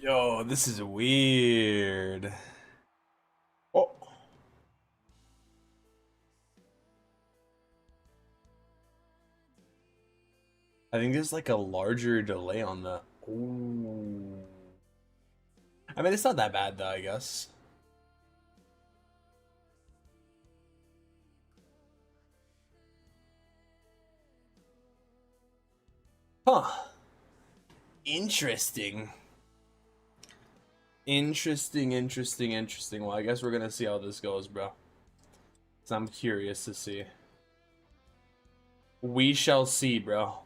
Yo, this is weird. Oh, I think there's like a larger delay on the. Ooh. I mean, it's not that bad though, I guess. Huh. Interesting. Interesting. Well, I guess we're gonna see how this goes, bro. 'Cause I'm curious to see. We shall see, bro.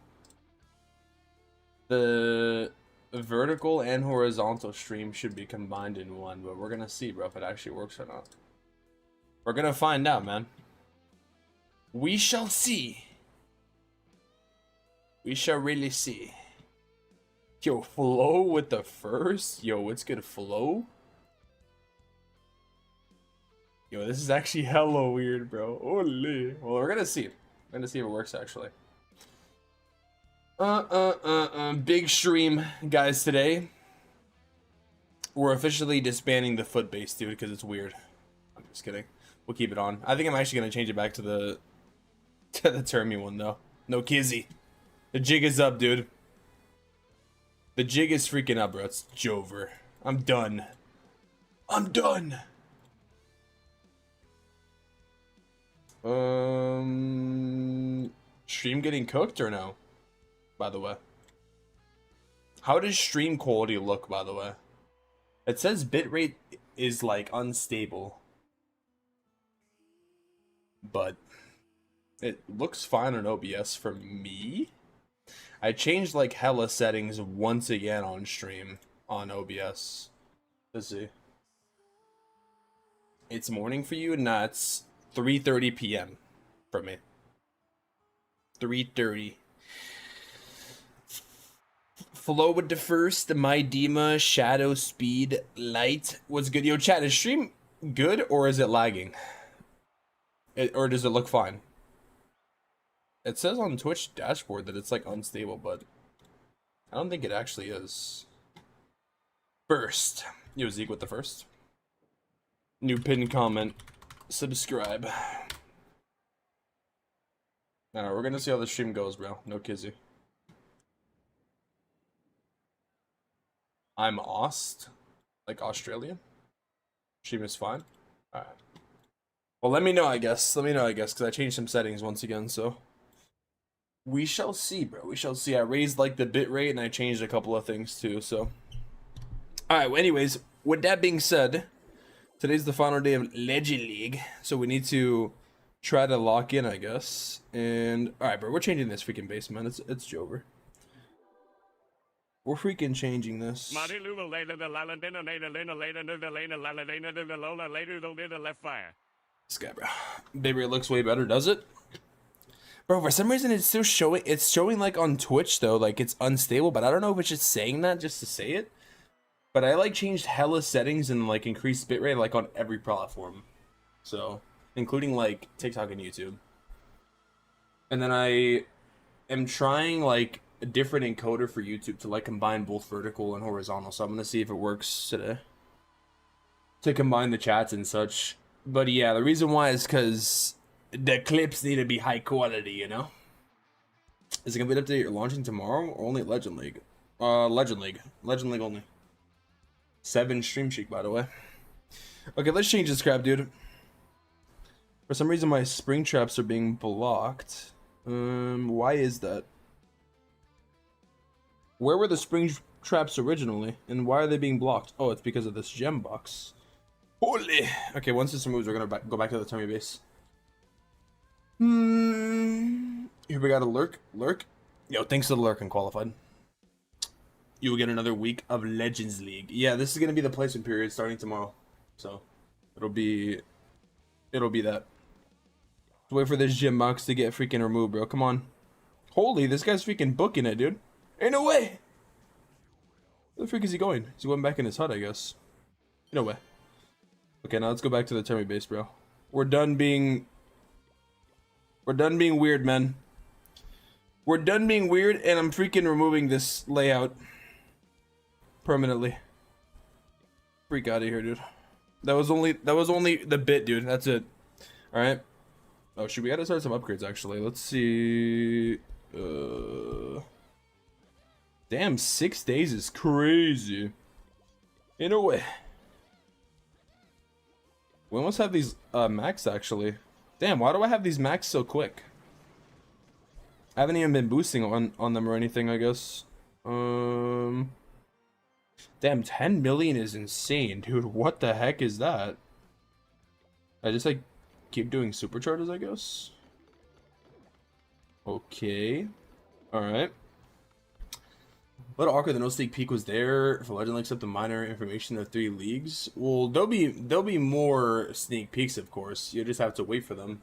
The vertical and horizontal stream should be combined in one, but we're gonna see, bro, if it actually works or not. We're gonna find out, man. We shall see. We shall really see. Yo, flow with the first? Yo, what's good, flow? Yo, this is actually hella weird, bro. Holy. Well, we're gonna see. We're gonna see if it works, actually. Big stream, guys, today. We're officially disbanding the foot base, dude, because it's weird. I'm just kidding. We'll keep it on. I think I'm actually gonna change it back to the termy one, though. No kizzy. The jig is up, dude. The jig is freaking up, bro. It's Jover. I'm done. I'm done. Stream getting cooked or no? By the way. How does stream quality look, by the way? It says bitrate is like unstable. But it looks fine on OBS for me. I changed like hella settings once again on stream on OBS. Let's see. It's morning for you? Nah, it's 3:30 p.m. for me. 3:30. Flow with the first, my Dima, shadow, speed, light. What's good? Yo, chat, is stream good or is it lagging? Or does it look fine? It says on Twitch dashboard that it's like unstable, but I don't think it actually is. First. Yo, Zeke with the first. New pin comment. Subscribe. Alright, we're gonna see how the stream goes, bro. No kizzy. I'm Aust. Like Australian. Stream is fine. Alright. Well, let me know, I guess. Because I changed some settings once again, so. We shall see, bro. We shall see. I raised, like, the bitrate, and I changed a couple of things, too, so. Alright, well, anyways, with that being said, today's the final day of Legend League, so we need to try to lock in, I guess. And, alright, bro, we're changing this freaking base, man. It's Jover. We're freaking changing this. Left fire. This guy, bro. Baby, it looks way better, does it? Bro, for some reason it's still showing. It's showing like on Twitch though, like it's unstable. But I don't know if it's just saying that just to say it. But I like changed hella settings and like increased bitrate like on every platform, so including like TikTok and YouTube. And then I am trying like a different encoder for YouTube to like combine both vertical and horizontal. So I'm gonna see if it works today to combine the chats and such. But yeah, the reason why is because the clips need to be high quality, you know? Is it gonna be an update you're launching tomorrow or only Legend League? Legend League. Legend League only. 7 stream streak, by the way. Okay, let's change this crap, dude. For some reason, my spring traps are being blocked. Why is that? Where were the spring traps originally? And why are they being blocked? Oh, it's because of this gem box. Holy! Okay, once this removes, we're gonna go back to the tummy base. Here we got a lurk. Yo, thanks to the lurk and qualified. You will get another week of Legends League. Yeah, this is gonna be the placement period starting tomorrow. So it'll be that. Wait for this gym box to get freaking removed, bro. Come on. Holy, this guy's freaking booking it, dude. Ain't no way. Where the freak is he going? He's going back in his hut, I guess. No way. Okay, now let's go back to the Termy base, bro. We're done being weird, man. We're done being weird, and I'm freaking removing this layout permanently. Freak out of here, dude. That was only the bit, dude. That's it. All right. Oh, shoot, we gotta start some upgrades actually. Let's see. Damn, 6 days is crazy. In a way. We almost have these max actually. Damn, why do I have these max so quick? I haven't even been boosting on them or anything, I guess. Damn, 10 million is insane, dude. What the heck is that? I just like keep doing supercharges, I guess. Okay. Alright. A little awkward that no sneak peek was there for Legend, except the minor information of 3 leagues. Well, there'll be more sneak peeks, of course. You just have to wait for them.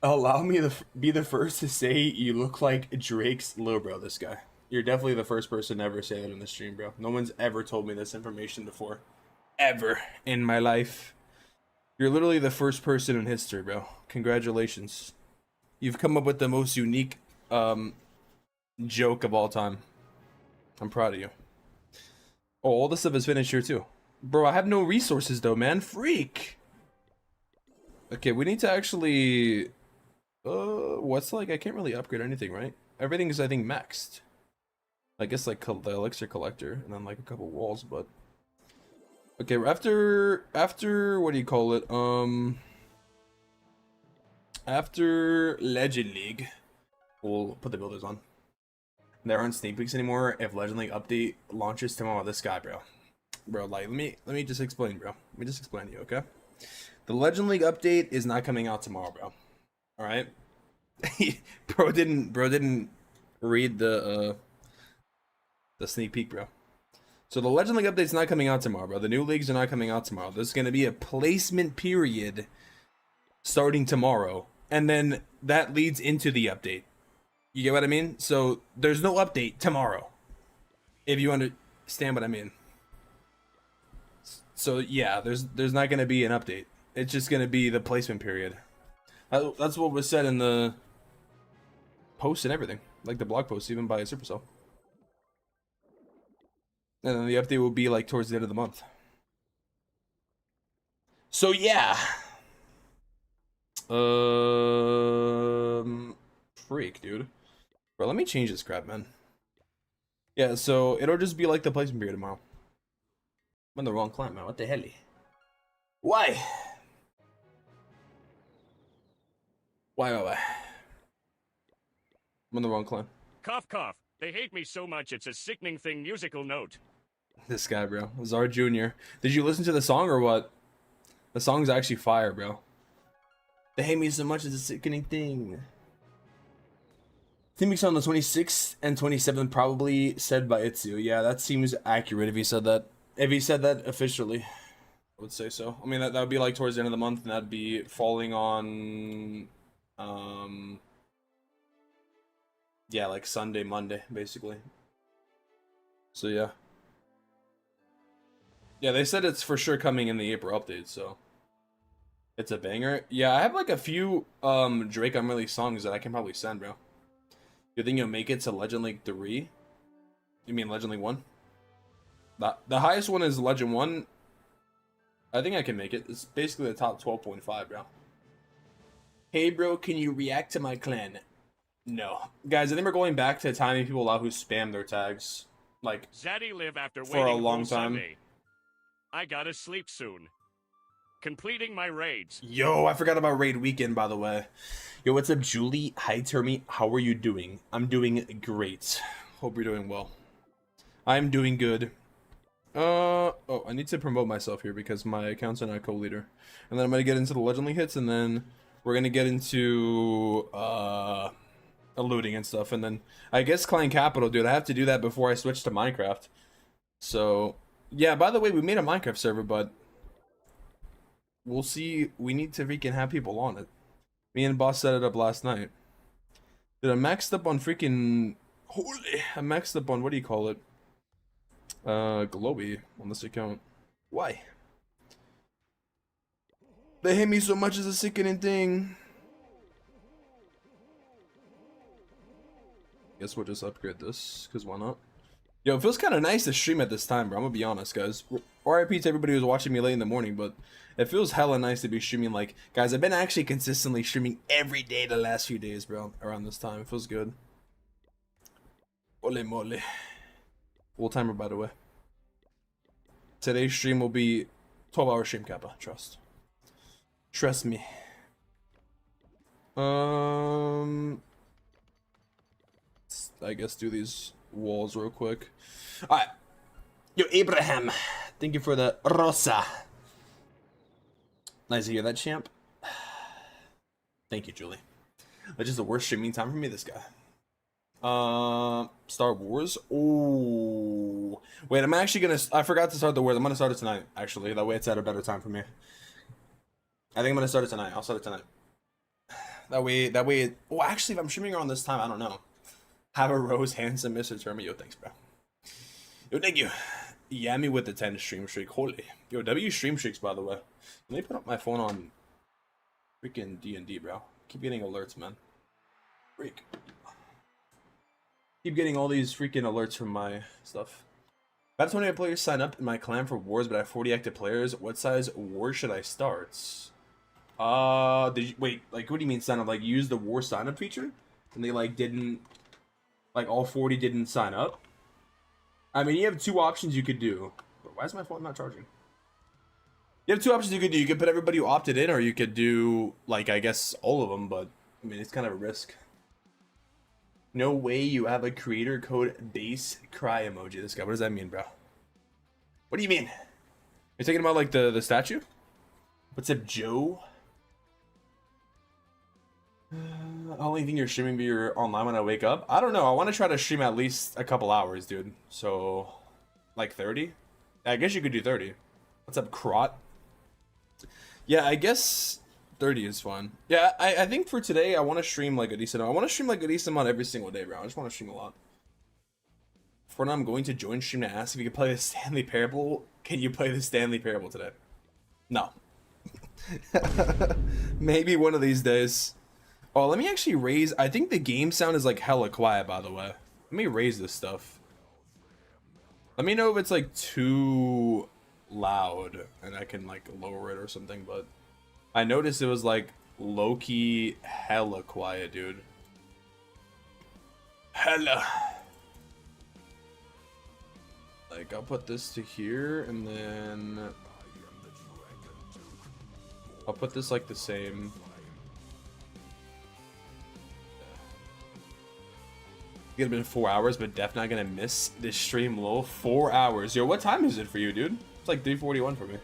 Allow me to be the first to say you look like Drake's little bro. This guy. You're definitely the first person to ever say that in the stream, bro. No one's ever told me this information before, ever in my life. You're literally the first person in history, bro. Congratulations. You've come up with the most unique joke of all time. I'm proud of you. Oh, all this stuff is finished here too. Bro, I have no resources though, man. Freak. Okay, we need to actually... what's like... I can't really upgrade anything, right? Everything is, I think, maxed. I guess like the elixir collector and then like a couple walls, but... Okay, after what do you call it? After Legend League, we'll put the builders on. There aren't sneak peeks anymore if Legend League update launches tomorrow. This guy, bro, like let me just explain, bro. Let me just explain to you, okay? The Legend League update is not coming out tomorrow, bro. All right, bro didn't read the sneak peek, bro. So the Legend League update's not coming out tomorrow, bro. The new leagues are not coming out tomorrow. There's gonna be a placement period starting tomorrow, and then that leads into the update. You get what I mean? So there's no update tomorrow, if you understand what I mean. So yeah, there's not gonna be an update. It's just gonna be the placement period. That's what was said in the post and everything, like the blog post, even by Supercell. And then the update will be like towards the end of the month. So yeah. Freak, dude. Bro, let me change this crap, man. Yeah, so it'll just be like the placement period tomorrow. I'm in the wrong clan, man. What the hell? Why? Why? I'm in the wrong clan. Cough, cough. They hate me so much, it's a sickening thing. Musical note. This guy, bro. Czar Jr. Did you listen to the song or what? The song's actually fire, bro. They hate me so much, it's a sickening thing. Teamix on the 26th and 27th, probably said by Itsu. Yeah, that seems accurate if he said that. If he said that officially, I would say so. I mean, that would be like towards the end of the month, and that'd be falling on, yeah, like Sunday, Monday, basically. So yeah. Yeah, they said it's for sure coming in the April update, so it's a banger. Yeah, I have like a few Drake unreleased songs that I can probably send, bro. You think you'll make it to Legend League 3? You mean Legend League 1? The highest one is Legend 1. I think I can make it. It's basically the top 12.5, bro. Hey, bro, can you react to my clan? No. Guys, I think we're going back to timing people out who spam their tags. Like, Zaddy live after for a long time. Sunday. I gotta sleep soon. Completing my raids. Yo, I forgot about raid weekend, by the way. Yo, what's up, Julie? Hi, Termy. How are you doing? I'm doing great. Hope you're doing well. I'm doing good. Oh, I need to promote myself here because my accounts are not co-leader. And then I'm gonna get into the Legend League hits, and then we're gonna get into looting and stuff, and then I guess Clan Capital, dude. I have to do that before I switch to Minecraft. So yeah, by the way, we made a Minecraft server, but we'll see. We need to freaking have people on it. Me and Boss set it up last night. Dude, I maxed up on freaking... Holy... I maxed up on, what do you call it? Glowy on this account. Why? They hate me so much as a sickening thing. Guess we'll just upgrade this, because why not? Yo, it feels kind of nice to stream at this time, bro. I'm gonna be honest, guys. RIP to everybody who's watching me late in the morning, but it feels hella nice to be streaming. Like, guys, I've been actually consistently streaming every day the last few days, bro. Around this time, it feels good. Ole mole. Full timer, by the way. Today's stream will be 12-hour stream, Kappa. Trust me. I guess do these walls real quick. All right. Yo, Abraham, thank you for the rosa. Nice to hear that, champ. Thank you, Julie. That's just the worst streaming time for me, this guy. Star Wars. Oh, wait, I'm actually gonna. I forgot to start the Wars. I'm gonna start it tonight. Actually, that way it's at a better time for me. I think I'm gonna start it tonight. I'll start it tonight. That way. Well, actually, if I'm streaming around this time, I don't know. Have a rose, handsome Mr. Termy. Yo, thanks, bro. Yo, thank you. Yammy with the 10 stream streak. Holy. Yo, W stream streaks, by the way. Let me put up my phone on freaking D&D, bro. Keep getting alerts, man. Freak. Keep getting all these freaking alerts from my stuff. I have 28 players sign up in my clan for wars, but I have 40 active players. What size war should I start? Did you wait? Like, what do you mean sign up? Like, use the war sign up feature, and they like didn't, like all 40 didn't sign up. I mean, you have two options you could do. Why is my phone not charging? You have two options you could do. You could put everybody who opted in, or you could do like I guess all of them. But I mean, it's kind of a risk. No way you have a creator code base cry emoji. This guy, what does that mean, bro? What do you mean? You're talking about like the statue? What's up, Joe? I only think you're streaming, but you're online when I wake up. I don't know. I want to try to stream at least a couple hours, dude. So, like 30? I guess you could do 30. What's up, Crot? Yeah, I guess 30 is fine. Yeah, I think for today, I want to stream like a decent amount. I want to stream like a decent amount every single day, bro. I just want to stream a lot. For now, I'm going to join stream to ask if you can play the Stanley Parable. Can you play the Stanley Parable today? No. Maybe one of these days. Oh, let me actually raise. I think the game sound is like hella quiet, by the way. Let me raise this stuff. Let me know if it's like too loud and I can like lower it or something, but I noticed it was like low-key hella quiet, dude. Hella. Like, I'll put this to here and then I'll put this like the same. It's been 4 hours, but definitely not gonna miss this stream. Low 4 hours. Yo, what time is it for you, dude? It's like 3:41 for me.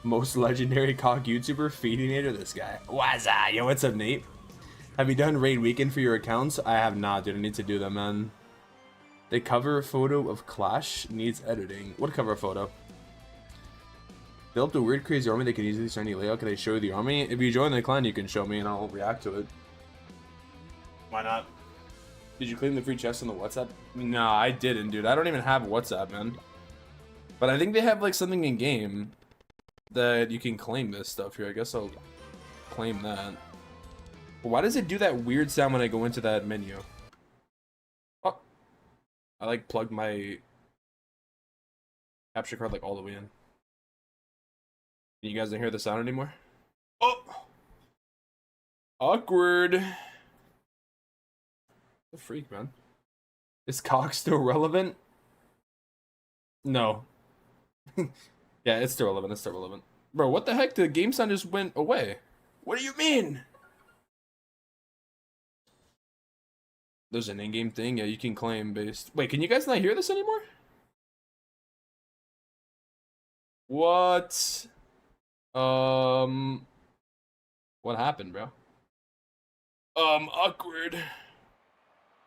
Most legendary cock YouTuber, Feedinator, this guy. What's up? Yo, what's up, Nate? Have you done raid weekend for your accounts? I have not, dude. I need to do that, man. The cover photo of Clash needs editing. What cover photo? Built a weird, crazy army that can easily shiny layout. Can I show you the army? If you join the clan, you can show me, and I'll react to it. Why not? Did you claim the free chest on the WhatsApp? No, I didn't, dude. I don't even have WhatsApp, man. But I think they have like something in game that you can claim this stuff here. I guess I'll claim that. But why does it do that weird sound when I go into that menu? Oh, I like plugged my capture card like all the way in. You guys don't hear the sound anymore? Oh, awkward. The freak, man. Is cock still relevant? No. Yeah, it's still relevant. It's still relevant. Bro, what the heck? The game sound just went away. What do you mean? There's an in-game thing. Yeah, you can claim based. Wait, can you guys not hear this anymore? What? What happened, bro? Awkward.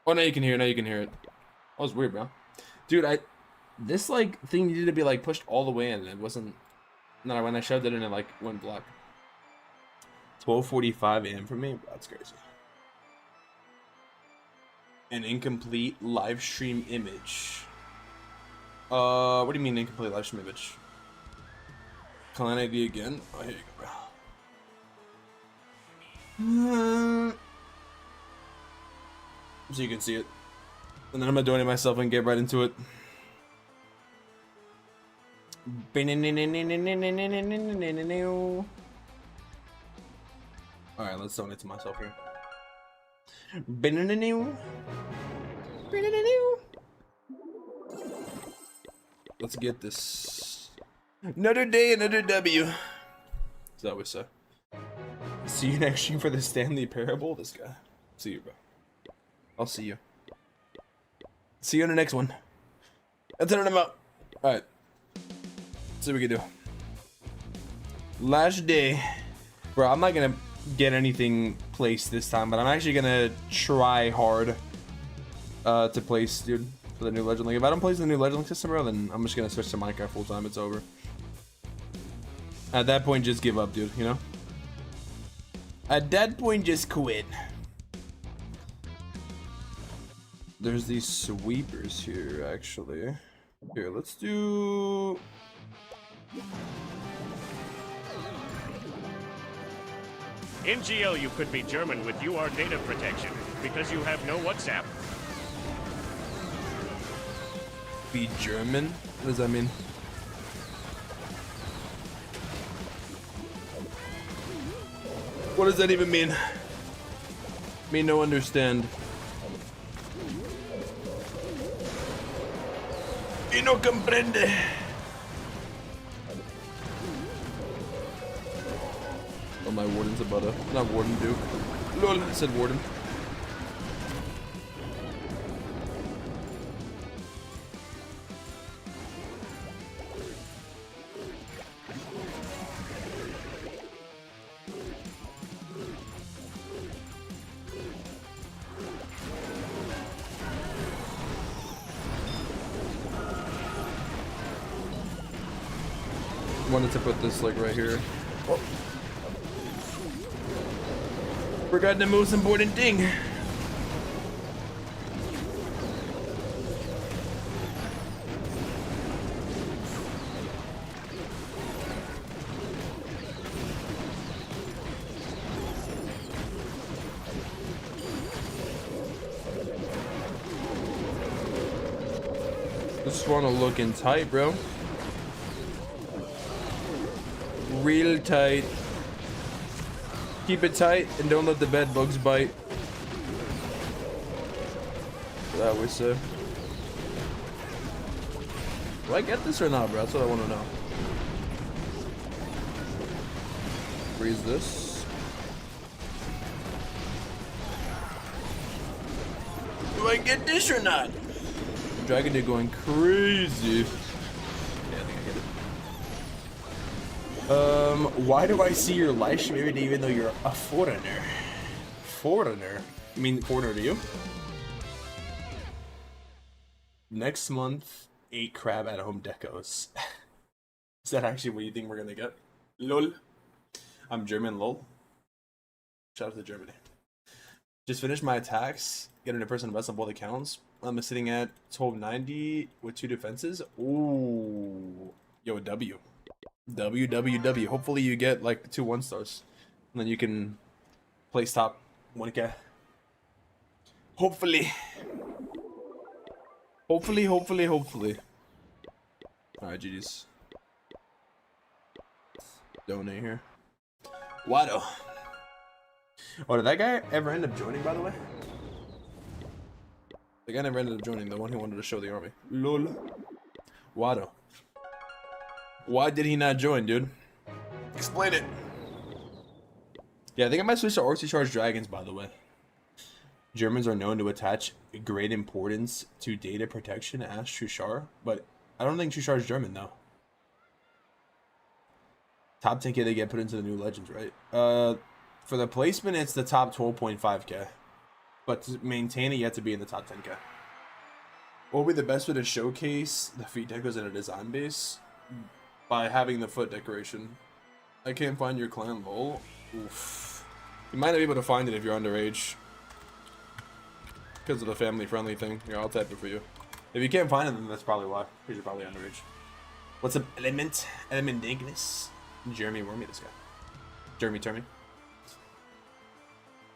Oh, now you can hear it. Now you can hear it. That was weird, bro. Dude, this like thing needed to be like pushed all the way in. It wasn't. No, when I shoved it in, it like went black. 12:45 a.m. for me. That's crazy. An incomplete live stream image. What do you mean incomplete live stream image? Clan ID again. Oh, here you go, bro. So you can see it. And then I'm gonna donate myself and get right into it. Alright, let's donate to myself here. Let's get this. Another day, another W. Is that what we say? See you next stream for the Stanley Parable. This guy. See you, bro. I'll see you. See you on the next one. That's it. I'm out. Alright. See what we can do. Last day. Bro, I'm not gonna get anything placed this time, but I'm actually gonna try hard to place, dude, for the new Legend Link. If I don't place the new Legend Link system, bro, then I'm just gonna switch to Minecraft full time. It's over. At that point, just give up, dude, you know? At that point, just quit. There's these sweepers here, actually. Here, let's do... In GL, you could be German with UR data protection because you have no WhatsApp. Be German? What does that mean? What does that even mean? Me no understand. Me no comprende. Oh, my warden's about to... Not warden, duke. Lol, I said warden. Wanted to put this like right here. Oh. Forgot the most important thing. Just want to look in tight, bro. Real tight. Keep it tight and don't let the bed bugs bite. That we say. Do I get this or not, bro? That's what I want to know. Freeze this. Do I get this or not? Dragon Dude going crazy. Why do I see your live stream every day even though you're a foreigner? Foreigner? You mean foreigner to you? Next month, 8 crab at home decos. Is that actually what you think we're gonna get? Lol. I'm German, lol. Shout out to Germany. Just finished my attacks, getting a person best on both accounts. I'm sitting at 1290 with 2 defenses. Ooh. Yo, W. WWW. Hopefully you get like 2 1-stars. And then you can place top 1k. Hopefully. Hopefully. Alright, GG's. Donate here. Wado. Oh, did that guy ever end up joining, by the way? The guy never ended up joining, the one who wanted to show the army. Lol. Wado. Why did he not join, dude? Explain it. Yeah, I think I might switch to Orcs Charge Dragons, by the way. Germans are known to attach great importance to data protection, as Truchar, but I don't think Truchar is German, though. Top 10k they get put into the new Legends, right? For the placement, it's the top 12.5k. But to maintain it, you have to be in the top 10k. What would be the best way to showcase the feet decos in a design base? By having the foot decoration. I can't find your clan, lol. Oof. You might not be able to find it if you're underage. Because of the family-friendly thing. Here, I'll type it for you. If you can't find it, then that's probably why. Because you're probably underage. What's up, Element? Element Ignis? Jeremy Wormy, this guy. Jeremy Termy.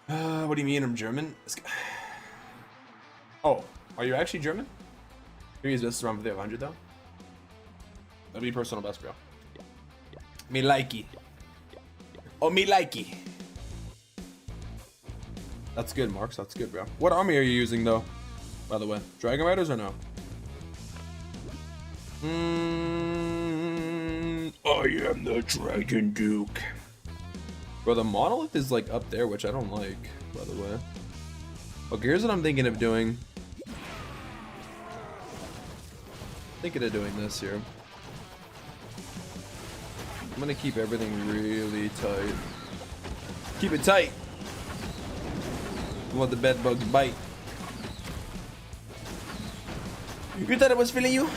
What do you mean I'm German? This guy. Oh, Are you actually German? He's best around 500 though. That'd be personal best, bro. Me likey. Oh, me likey. That's good, Marks. That's good, bro. What army are you using though? By the way, Dragon Riders or no? I am the Dragon Duke. Bro, the monolith is like up there, which I don't like, by the way. Okay, here's what I'm thinking of doing. Thinking of doing this here. I'm gonna keep everything really tight. Keep it tight. Don't let the bed bugs bite. You thought I was feeling you?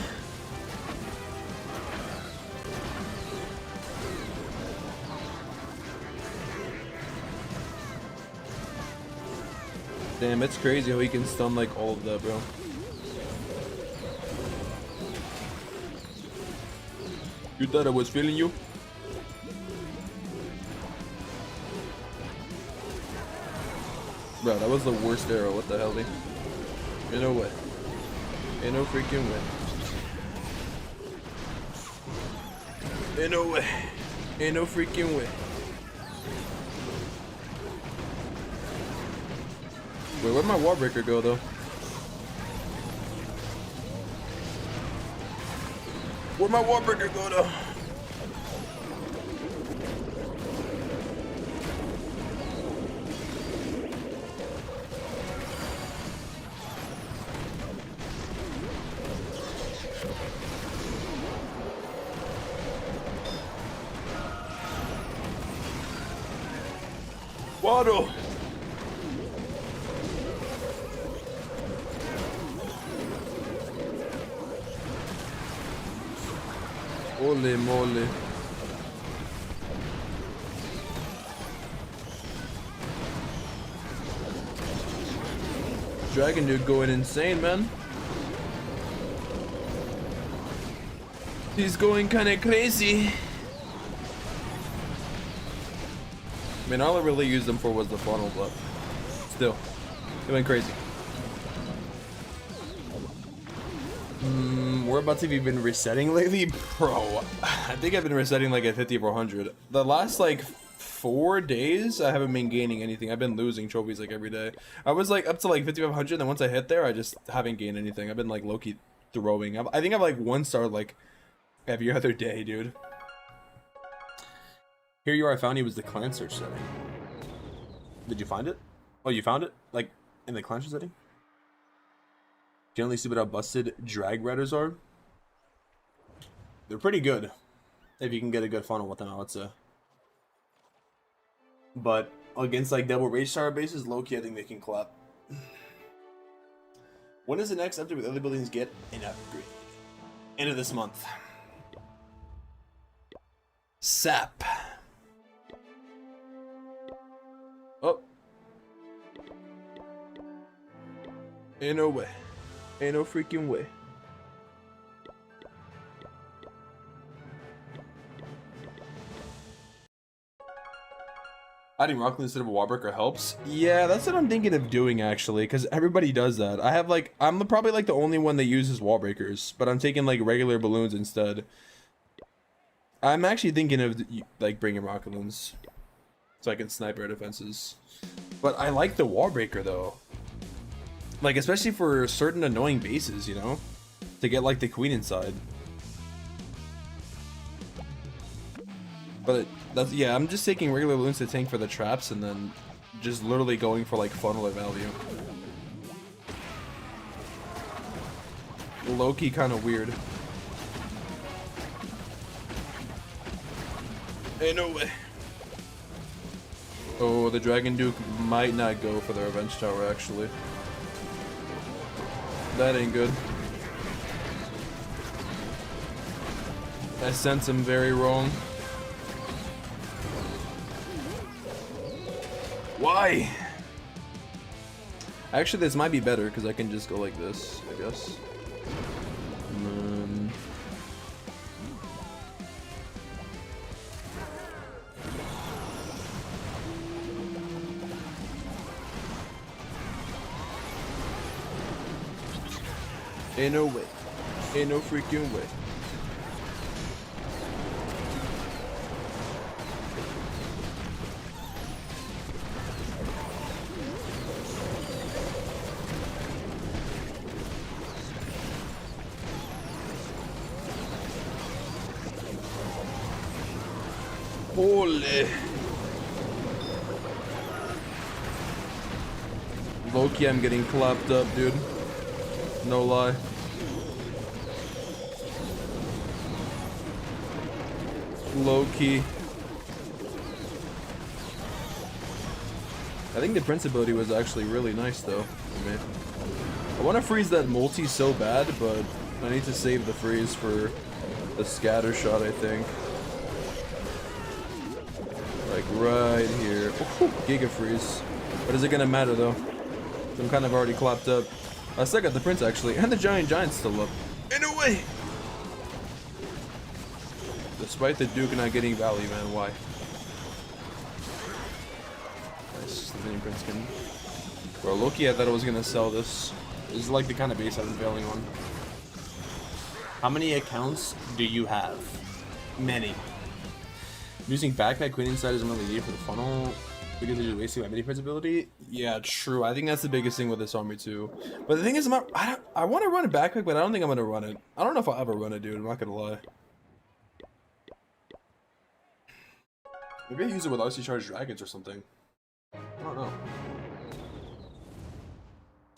Damn, it's crazy how he can stun like all of that, bro. You thought I was feeling you? Bro, that was the worst arrow. What the hell, dude? Ain't no way. Ain't no freaking way. Ain't no way. Ain't no freaking way. Wait, where'd my warbreaker go, though? Where'd my warbreaker go, though? Waddle! Holy moly. Dragon Dude going insane, man. He's going kinda crazy. I mean, all I really used them for was the funnel, but still, it went crazy. Whereabouts have you been resetting lately? Bro, I think I've been resetting like at 50 or 100. The last like 4 days, I haven't been gaining anything. I've been losing trophies like every day. I was like up to like 5,500, and once I hit there, I just haven't gained anything. I've been like low-key throwing. I think I've like 1-star like every other day, dude. Here you are, I found you was the clan search setting. Did you find it? Oh, you found it? Like, in the clan search setting? Generally stupid how busted drag riders are. They're pretty good. If you can get a good funnel with them, I would say. But against like double rage tower bases, low-key I think they can clap. When does the next update with other buildings get an upgrade? End of this month. Sap. Oh. Ain't no way. Ain't no freaking way. Adding Rocket instead of a wallbreaker helps. Yeah, that's what I'm thinking of doing actually, because everybody does that. I have like, I'm probably like the only one that uses wall breakers, but I'm taking like regular balloons instead. I'm actually thinking of like bringing rocket balloons so I can snipe air defenses. But I like the wall breaker though. Like, especially for certain annoying bases, you know? To get, like, the queen inside. But, that's, yeah, I'm just taking regular balloons to tank for the traps and then just literally going for, like, funneler value. Low-key kind of weird. Ain't no way. Oh, the Dragon Duke might not go for the Revenge Tower, actually. That ain't good. I sense him very wrong. Why? Actually, this might be better because I can just go like this, I guess. Ain't no way. Ain't no freaking way. Holy. Low-key, I'm getting clapped up, dude. No lie. Low-key. I think the Prince ability was actually really nice, though, for me. I want to freeze that multi so bad, but I need to save the freeze for the scatter shot, I think. Like right here. Ooh, Giga freeze. But is it gonna matter though? I'm kind of already clapped up. I still got the Prince actually, and the Giant's still up. In a way! Despite the Duke not getting value, man, why? Nice, the mini Prince skin. Bro, Loki, I thought I was gonna sell this. This is like the kind of base I've been failing on. How many accounts do you have? Many. Using backpack queen inside isn't really needed for the funnel because they're just wasting my mini Prince ability. Yeah, true. I think that's the biggest thing with this army too. But the thing is, I want to run a backpack, but I don't think I'm gonna run it. I don't know if I'll ever run it, dude. I'm not gonna lie. Maybe I use it with RC Charged Dragons or something. I don't know.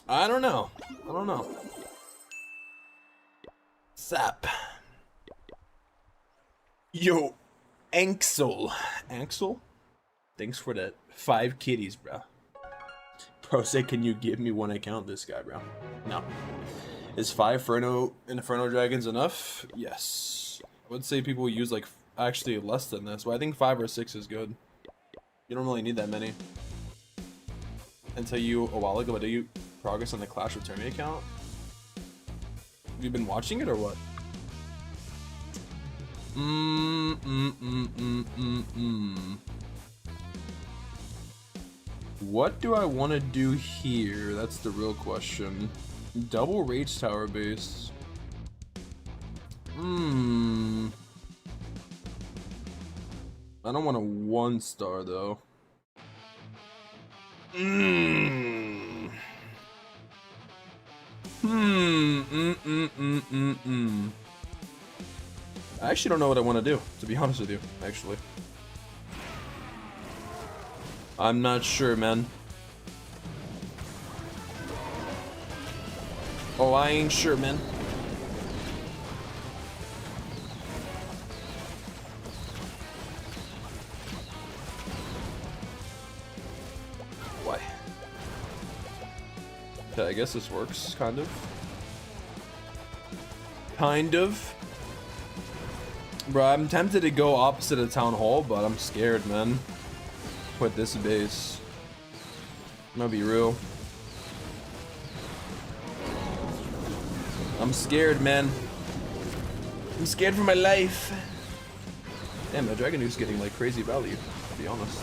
I don't know. I don't know. Sap. Yo. Anxel. Anxel? Thanks for that 5 kitties, bro. Bro said, can you give me one account, this guy, bro? No. Is 5 Inferno Dragons enough? Yes. I would say people use like actually less than this, but I think 5 or 6 is good. You don't really need that many. Until you, a while ago, but do you progress on the Clash of Termi account? Have you been watching it or what? What do I want to do here? That's the real question. Double Rage Tower base. I don't want a 1-star though. I actually don't know what I want to do, to be honest with you, actually. I'm not sure, man. Oh, I ain't sure, man. Why? Okay, I guess this works, kind of. Kind of. Bro, I'm tempted to go opposite of Town Hall, but I'm scared, man. Put this base. I'm gonna be real. I'm scared, man. I'm scared for my life. Damn, the Dragon Nuke's getting like crazy value, to be honest.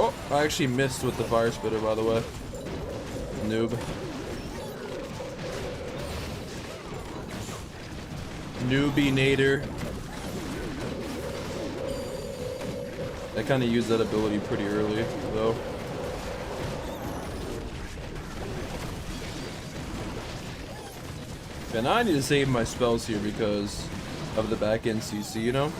Oh, I actually missed with the Fire Spitter, by the way. Noob. Newbie Nader. I kind of used that ability pretty early, though. And now I need to save my spells here because of the back end CC, you know?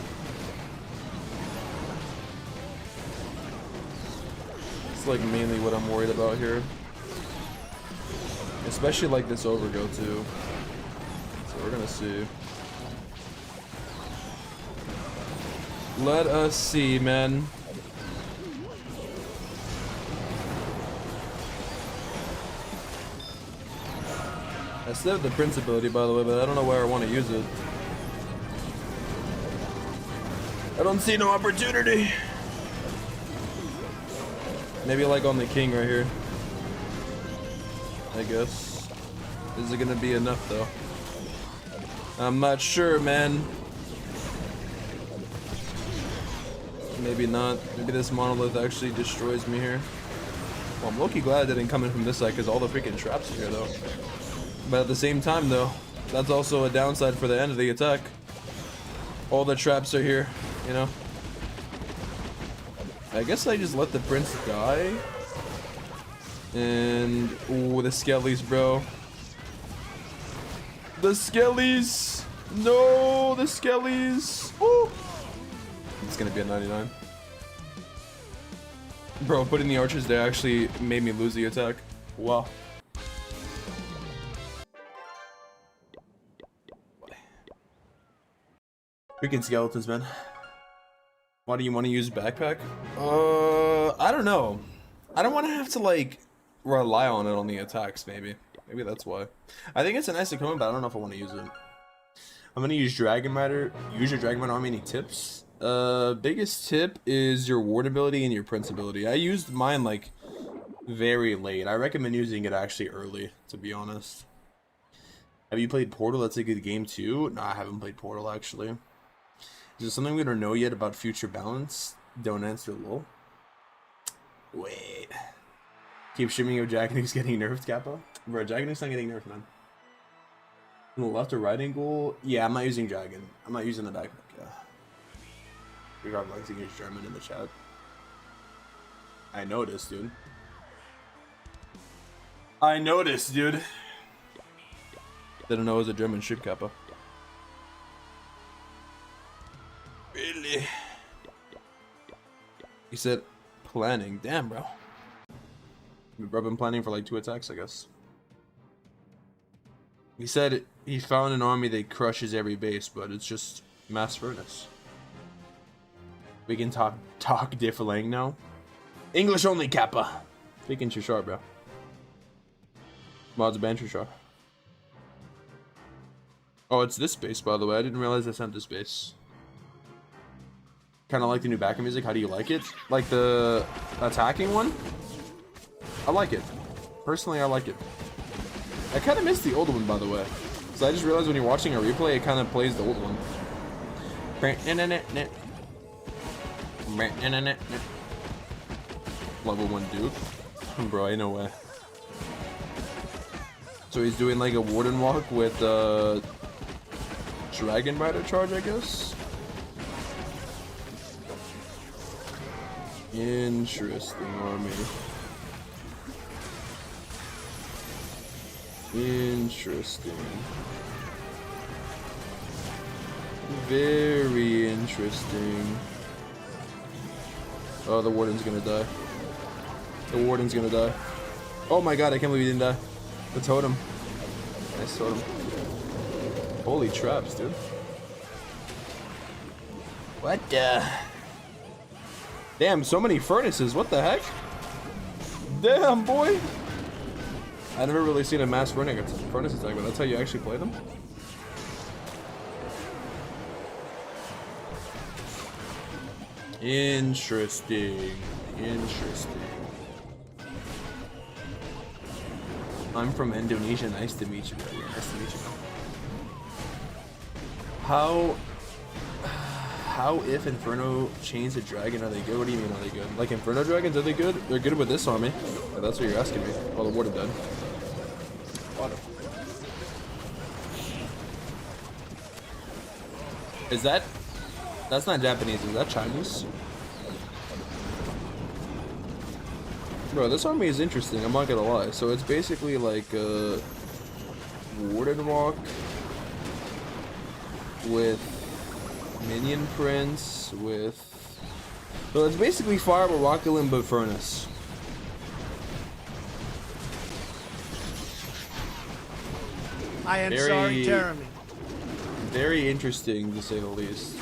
It's like mainly what I'm worried about here. Especially like this overgo too. So we're gonna see. Let us see, man. I still have the Prince ability, by the way, but I don't know where I want to use it. I don't see no opportunity. Maybe like on the King right here. I guess. Is it gonna be enough though? I'm not sure, man. Maybe not. Maybe this monolith actually destroys me here. Well, I'm low-key glad it didn't come in from this side because all the freaking traps are here, though. But at the same time, though, that's also a downside for the end of the attack. All the traps are here, you know? I guess I just let the prince die. And... ooh, the skellies, bro. The skellies! No, the skellies! Woo! It's gonna be a 99. Bro, putting the archers there actually made me lose the attack. Wow. Freaking skeletons, man. Why do you want to use backpack? I don't know. I don't want to have to, like, rely on it on the attacks, maybe. Maybe that's why. I think it's a nice equipment, but I don't know if I want to use it. I'm gonna use Dragon Rider. Use your Dragon Rider army. Any tips? Biggest tip is your ward ability and your prince ability. I used mine, like, very late. I recommend using it actually early, to be honest. Have you played Portal? That's a good game, too. No, I haven't played Portal, actually. Is there something we don't know yet about future balance? Don't answer, lol. Wait. Keep streaming your Jaganix getting nerfed, Kappa? Bro, Jaganix not getting nerfed, man. In the left or right angle? Yeah, I'm not using Dragon. I'm not using the backpack, yeah. We got Lexing use German in the chat. I noticed, dude. I noticed, dude. Didn't know it was a German ship, Kappa. Really? He said planning. Damn, bro. We've been planning for like 2 attacks, I guess. He said he found an army that crushes every base, but it's just mass furnace. We can talk different now. English only, Kappa. Speaking Chishar, bro. Mods ban Chishar. Oh, it's this base, by the way. I didn't realize I sent this base. Kind of like the new background music. How do you like it? Like the attacking one? I like it. Personally, I like it. I kind of missed the old one, by the way. So I just realized when you're watching a replay, it kind of plays the old one. Level 1 Duke. Bro, ain't no way. So he's doing like a Warden Walk with Dragon Rider charge, I guess? Interesting army. Interesting. Very interesting. Oh, the Warden's gonna die. The Warden's gonna die. Oh my god, I can't believe he didn't die. The totem. Nice totem. Holy traps, dude. What the? Damn, so many furnaces. What the heck? Damn, boy. I never really seen a mass furnace attack, but that's how you actually play them? Interesting. Interesting. I'm from Indonesia. Nice to meet you, bro. Yeah, nice to meet you. How if Inferno chains a dragon, are they good? What do you mean, are they good? Like Inferno dragons, are they good? They're good with this army. Oh, that's what you're asking me. Oh, the Warden dead. Water. Is that... That's not Japanese, is that Chinese? Bro, this army is interesting, I'm not gonna lie. So it's basically like a Warden Walk with Minion Prince with... So it's basically Fire but Rocket Limb but Furnace. I am sorry, Jeremy. Very interesting, to say the least.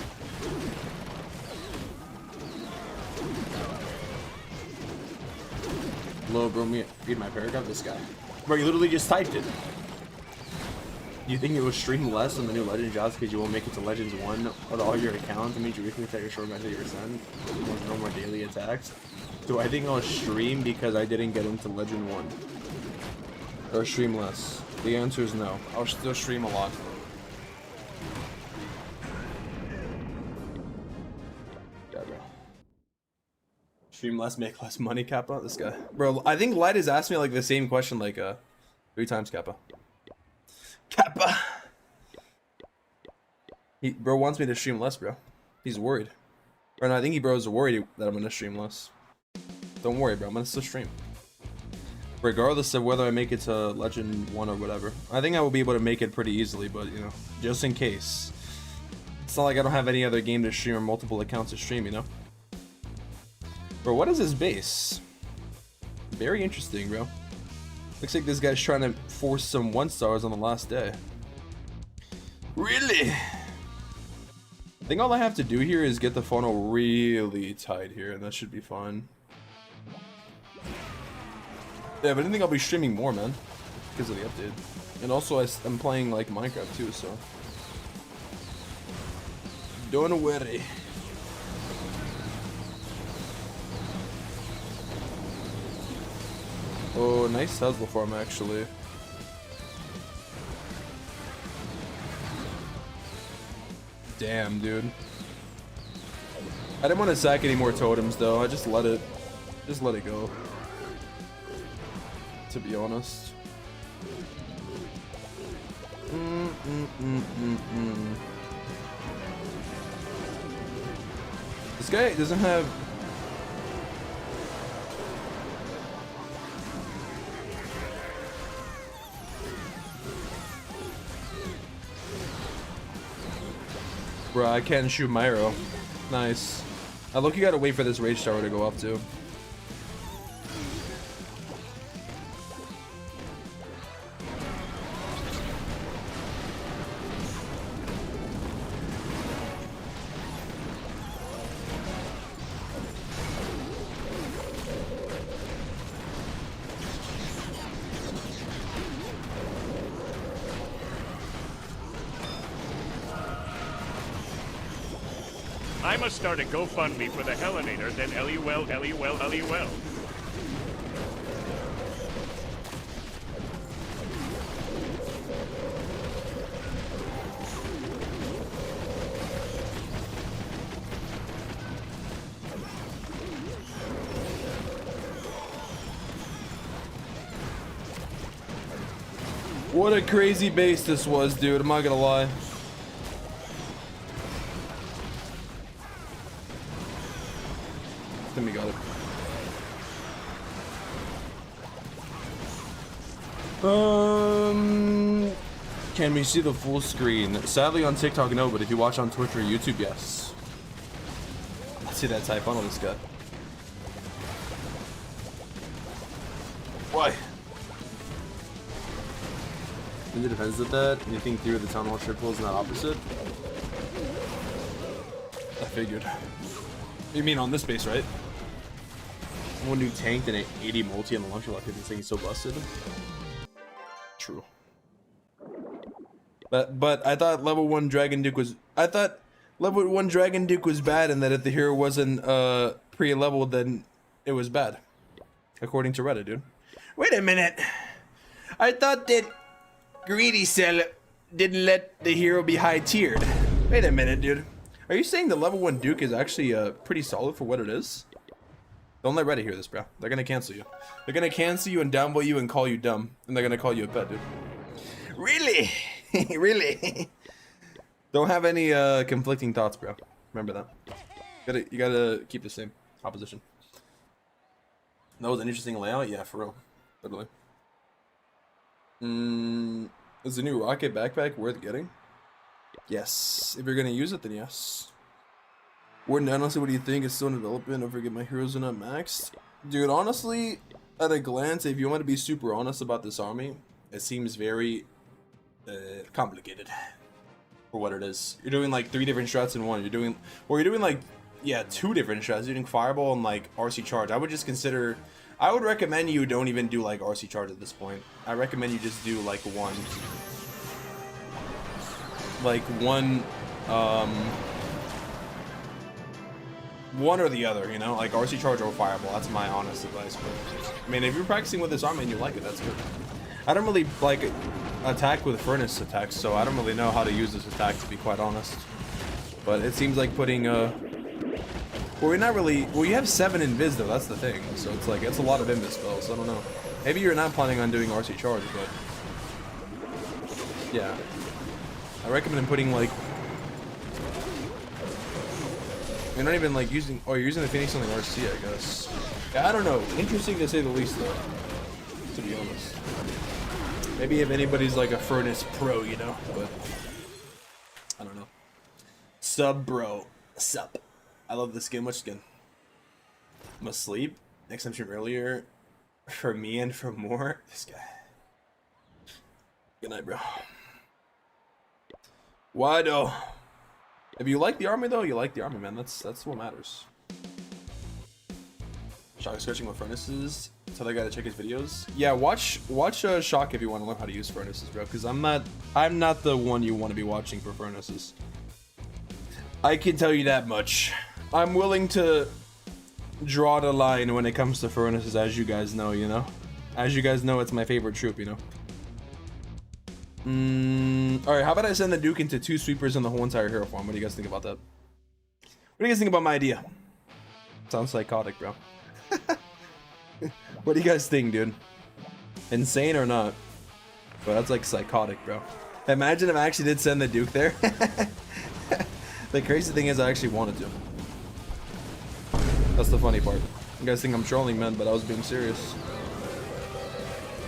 Hello, bro, read my paragraph. This guy. Bro, you literally just typed it. You think it will stream less on the new Legend jobs because you won't make it to Legends 1 with all your accounts? It means you recently take a short match of your son. No more daily attacks. Do I think I'll stream because I didn't get into Legend 1? Or stream less? The answer is no. I'll still stream a lot. Stream less, make less money, Kappa. This guy, bro. I think Light has asked me like the same question like 3 times, Kappa. Kappa. Bro wants me to stream less, bro. He's worried. Or no, I think bro's worried that I'm gonna stream less. Don't worry, bro. I'm gonna still stream. Regardless of whether I make it to Legend 1 or whatever. I think I will be able to make it pretty easily, but you know, just in case. It's not like I don't have any other game to stream or multiple accounts to stream, you know? Bro, what is his base? Very interesting, bro. Looks like this guy's trying to force some 1-stars on the last day. Really? I think all I have to do here is get the funnel really tight here, and that should be fine. Yeah, but I didn't think I'll be streaming more, man, because of the update. And also, I'm playing like Minecraft too, so don't worry. Oh, nice Tesla farm actually. Damn, dude. I didn't want to sack any more totems though. I just let it go. To be honest. This guy doesn't have. Bro, I can't shoot my arrow. Nice. Look, you gotta wait for this rage tower to go up too. I must start a GoFundMe for the Hellenator, then LUL, LUL, LUL. What a crazy base this was, dude. I'm not gonna lie. Then we got it. Can we see the full screen? Sadly on TikTok, no, but if you watch on Twitch or YouTube, yes. Let's see that type funnel this guy. Why? In the defense of that, anything through the town hall triples and that opposite? I figured. You mean on this base, right? One who tanked and an 80 multi on the launcher lock, this thing is so busted. True. But I thought level 1 Dragon Duke was bad, and that if the hero wasn't pre-leveled, then it was bad. According to Reddit, dude. Wait a minute. I thought that Greedy Cell didn't let the hero be high tiered. Wait a minute, dude. Are you saying the level 1 Duke is actually pretty solid for what it is? Don't let Reddit hear this, bro. They're gonna cancel you. They're gonna cancel you and downvote you and call you dumb. And they're gonna call you a pet, dude. Really? Really? Don't have any conflicting thoughts, bro. Remember that. You gotta keep the same opposition. That was an interesting layout? Yeah, for real. Literally. Is the new rocket backpack worth getting? Yes. If you're gonna use it, then yes. Warden, honestly, what do you think? It's still in development. Don't forget my heroes are not maxed. Dude, honestly, at a glance, if you want to be super honest about this army, it seems very complicated for what it is. You're doing like 3 different strats in one. You're doing like, yeah, 2 different strats. You're doing Fireball and like RC Charge. I would recommend you don't even do like RC Charge at this point. I recommend you just do like one, one or the other, you know, like RC Charge or Fireball. That's my honest advice. But I mean, if you're practicing with this army and you like it, that's good. I don't really like attack with furnace attacks, so I don't really know how to use this attack, to be quite honest. But it seems like putting Well, we're not really. Well, you have 7 invis though. That's the thing. So it's like it's a lot of invis spells. I don't know. Maybe you're not planning on doing RC charge, but yeah, I recommend putting like. You're not even like using. Oh, you're using the Phoenix on the RC, I guess. Yeah, I don't know. Interesting to say the least, though. To be honest. Maybe if anybody's like a Furnace Pro, you know, but I don't know. Sub bro, sup. I love this skin. Which skin? I'm asleep. Next time stream earlier. For me and for more. This guy. Good night, bro. Why though? If you like the army though, you like the army, man. That's what matters. Shock is searching what furnaces. Tell that guy to check his videos. Yeah, watch Shock if you want to learn how to use furnaces, bro. Because I'm not the one you want to be watching for furnaces. I can tell you that much. I'm willing to draw the line when it comes to furnaces, as you guys know, you know. As you guys know, it's my favorite troop, you know. Alright, how about I send the Duke into 2 sweepers in the whole entire hero farm? What do you guys think about that? What do you guys think about my idea? Sounds psychotic, bro. What do you guys think, dude? Insane or not? But that's like psychotic, bro. Imagine if I actually did send the Duke there. The crazy thing is I actually wanted to. That's the funny part. You guys think I'm trolling, man, but I was being serious.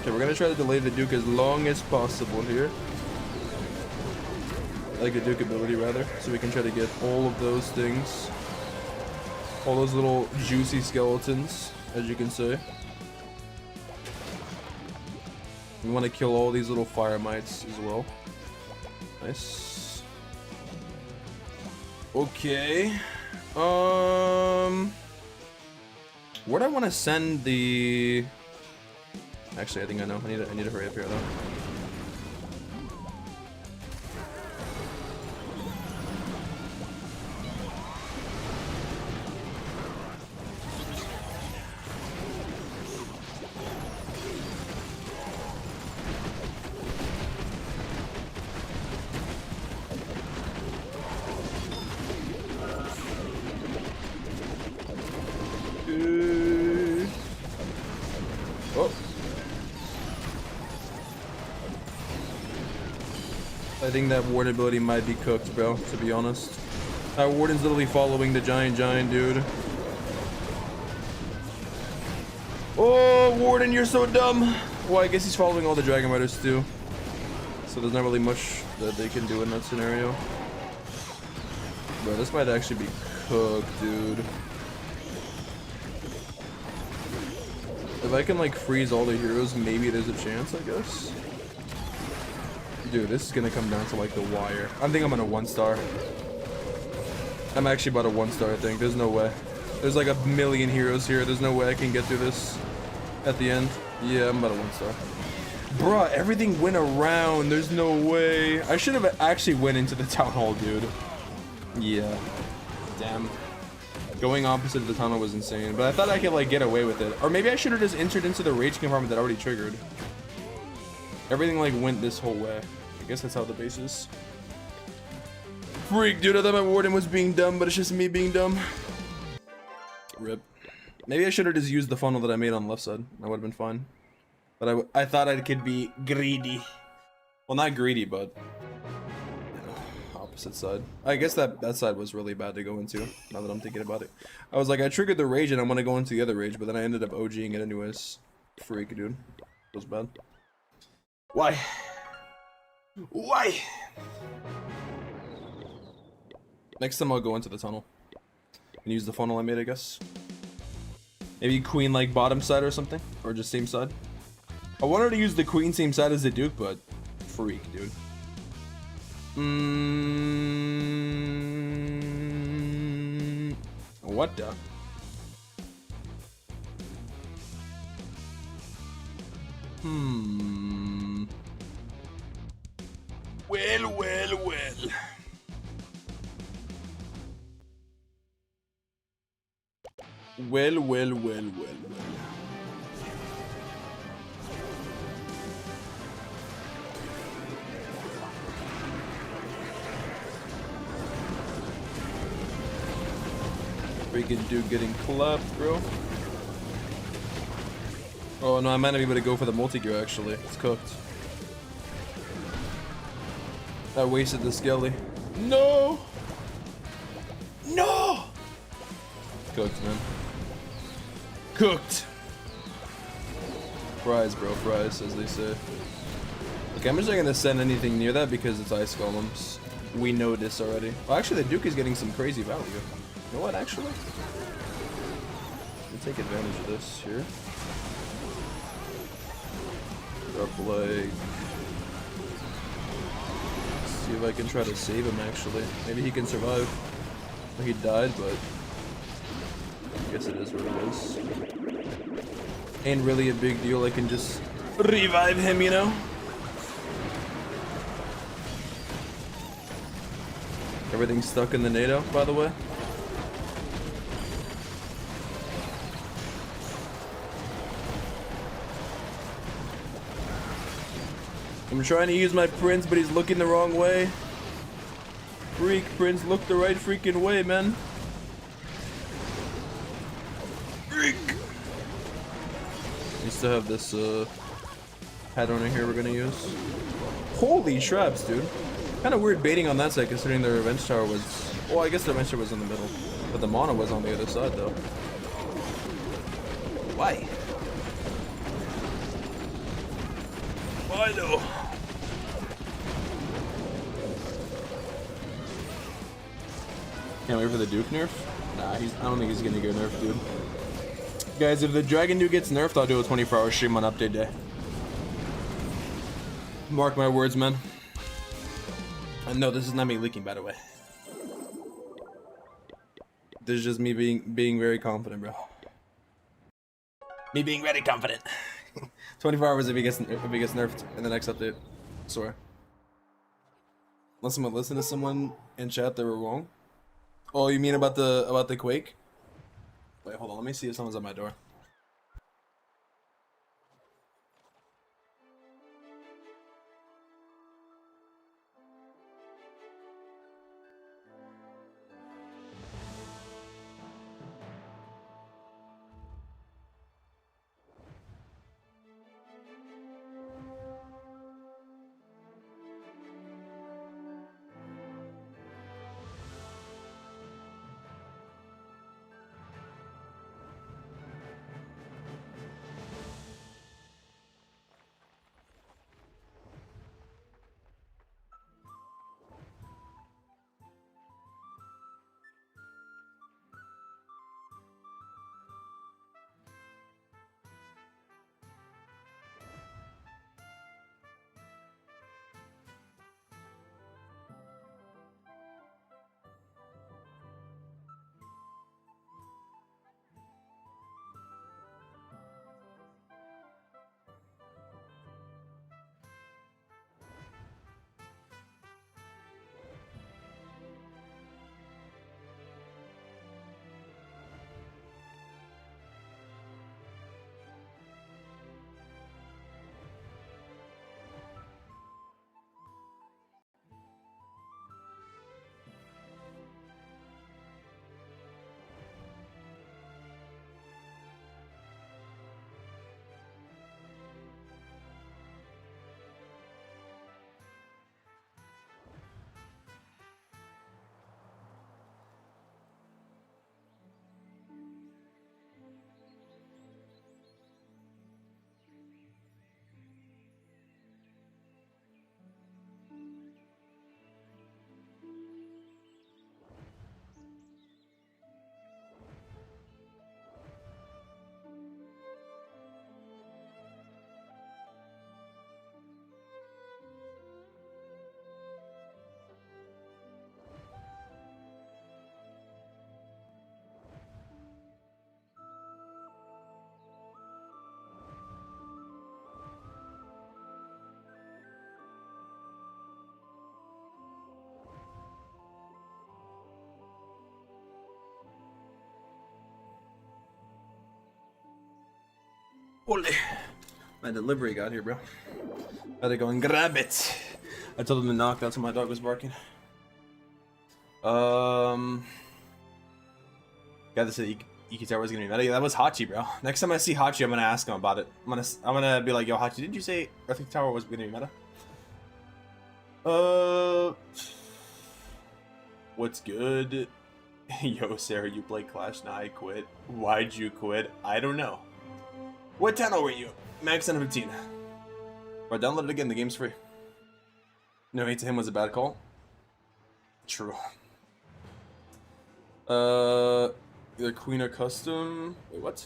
Okay, we're gonna try to delay the Duke as long as possible here. Like a Duke ability, rather. So we can try to get all of those things. All those little juicy skeletons, as you can see. We want to kill all these little fire mites as well. Nice. Okay. Where'd I want to send the... Actually, I think I know. I need to hurry up here, though. Oh. I think that ward ability might be cooked, bro, to be honest. That warden's literally following the giant, dude. Oh, warden, you're so dumb. Well, I guess he's following all the dragon riders too. So there's not really much that they can do in that scenario. Bro, this might actually be cooked, dude. If I can like freeze all the heroes, maybe there's a chance, I guess. Dude, this is gonna come down to like the wire. I think I'm on a 1-star. I'm actually about a 1-star, I think. There's no way. There's like a million heroes here. There's no way I can get through this at the end. Yeah, I'm about a 1-star. Bruh, everything went around. There's no way. I should have actually went into the town hall, dude. Yeah. Damn. Going opposite of the tunnel was insane, but I thought I could like get away with it. Or maybe I should have just entered into the rage compartment that already triggered. Everything like went this whole way. I guess that's how the base is. Freak, dude, I thought my warden was being dumb, but it's just me being dumb. Rip. Maybe I should have just used the funnel that I made on the left side. That would have been fine. But I thought I could be greedy. Well, not greedy, but opposite side. I guess that side was really bad to go into, now that I'm thinking about it. I was like, I triggered the rage and I want to go into the other rage, but then I ended up OGing it anyways. Freak, dude. It was bad. Why? Why? Next time I'll go into the tunnel and use the funnel I made, I guess. Maybe queen like bottom side or something, or just same side. I wanted to use the queen same side as the Duke, but freak, dude. What the? Well. Well. Freaking dude getting clapped, bro. Oh no, I might not be able to go for the multi-gear actually. It's cooked. I wasted the skelly. No! No! Cooked, man. Cooked! Fries, bro, fries, as they say. Okay, I'm just not gonna send anything near that because it's ice golems. We know this already. Well, actually, the Duke is getting some crazy value. You know what, actually? We'll take advantage of this here. Drop leg. See if I can try to save him, actually. Maybe he can survive. Well, he died, but I guess it is what it is. Ain't really a big deal. I can just revive him, you know? Everything's stuck in the NATO, by the way. I'm trying to use my Prince, but he's looking the wrong way. Freak, Prince, look the right freaking way, man. Freak. We still have this head owner here we're gonna use. Holy traps, dude. Kind of weird baiting on that side considering their revenge tower was... Well, I guess their revenge tower was in the middle. But the mana was on the other side, though. Why? Why, though? Can't wait for the Duke nerf? Nah, I don't think he's gonna get nerfed, dude. Guys, if the Dragon Duke gets nerfed, I'll do a 24-hour stream on update day. Mark my words, man. And no, this is not me leaking, by the way. This is just me being very confident, bro. Me being very confident. 24 hours if he gets nerfed in the next update. Sorry. Unless someone listened to someone in chat that were wrong. Oh, you mean about the Quake? Wait, hold on. Let me see if someone's at my door. Holy. My delivery got here, bro. I had to go and grab it. I told him to knock, that's when my dog was barking. Guy that said Iki Tower was gonna be meta. Yeah, that was Hachi, bro. Next time I see Hachi, I'm gonna ask him about it. I'm gonna be like, yo, Hachi, did you say Earthquake Tower was gonna be meta? What's good? Yo, Sarah, you play Clash? Nah, I quit. Why'd you quit? I don't know. What channel were you? Max 15. Or download it again, the game's free. No hate to him was a bad call. True. The Queen of Custom. Wait, what?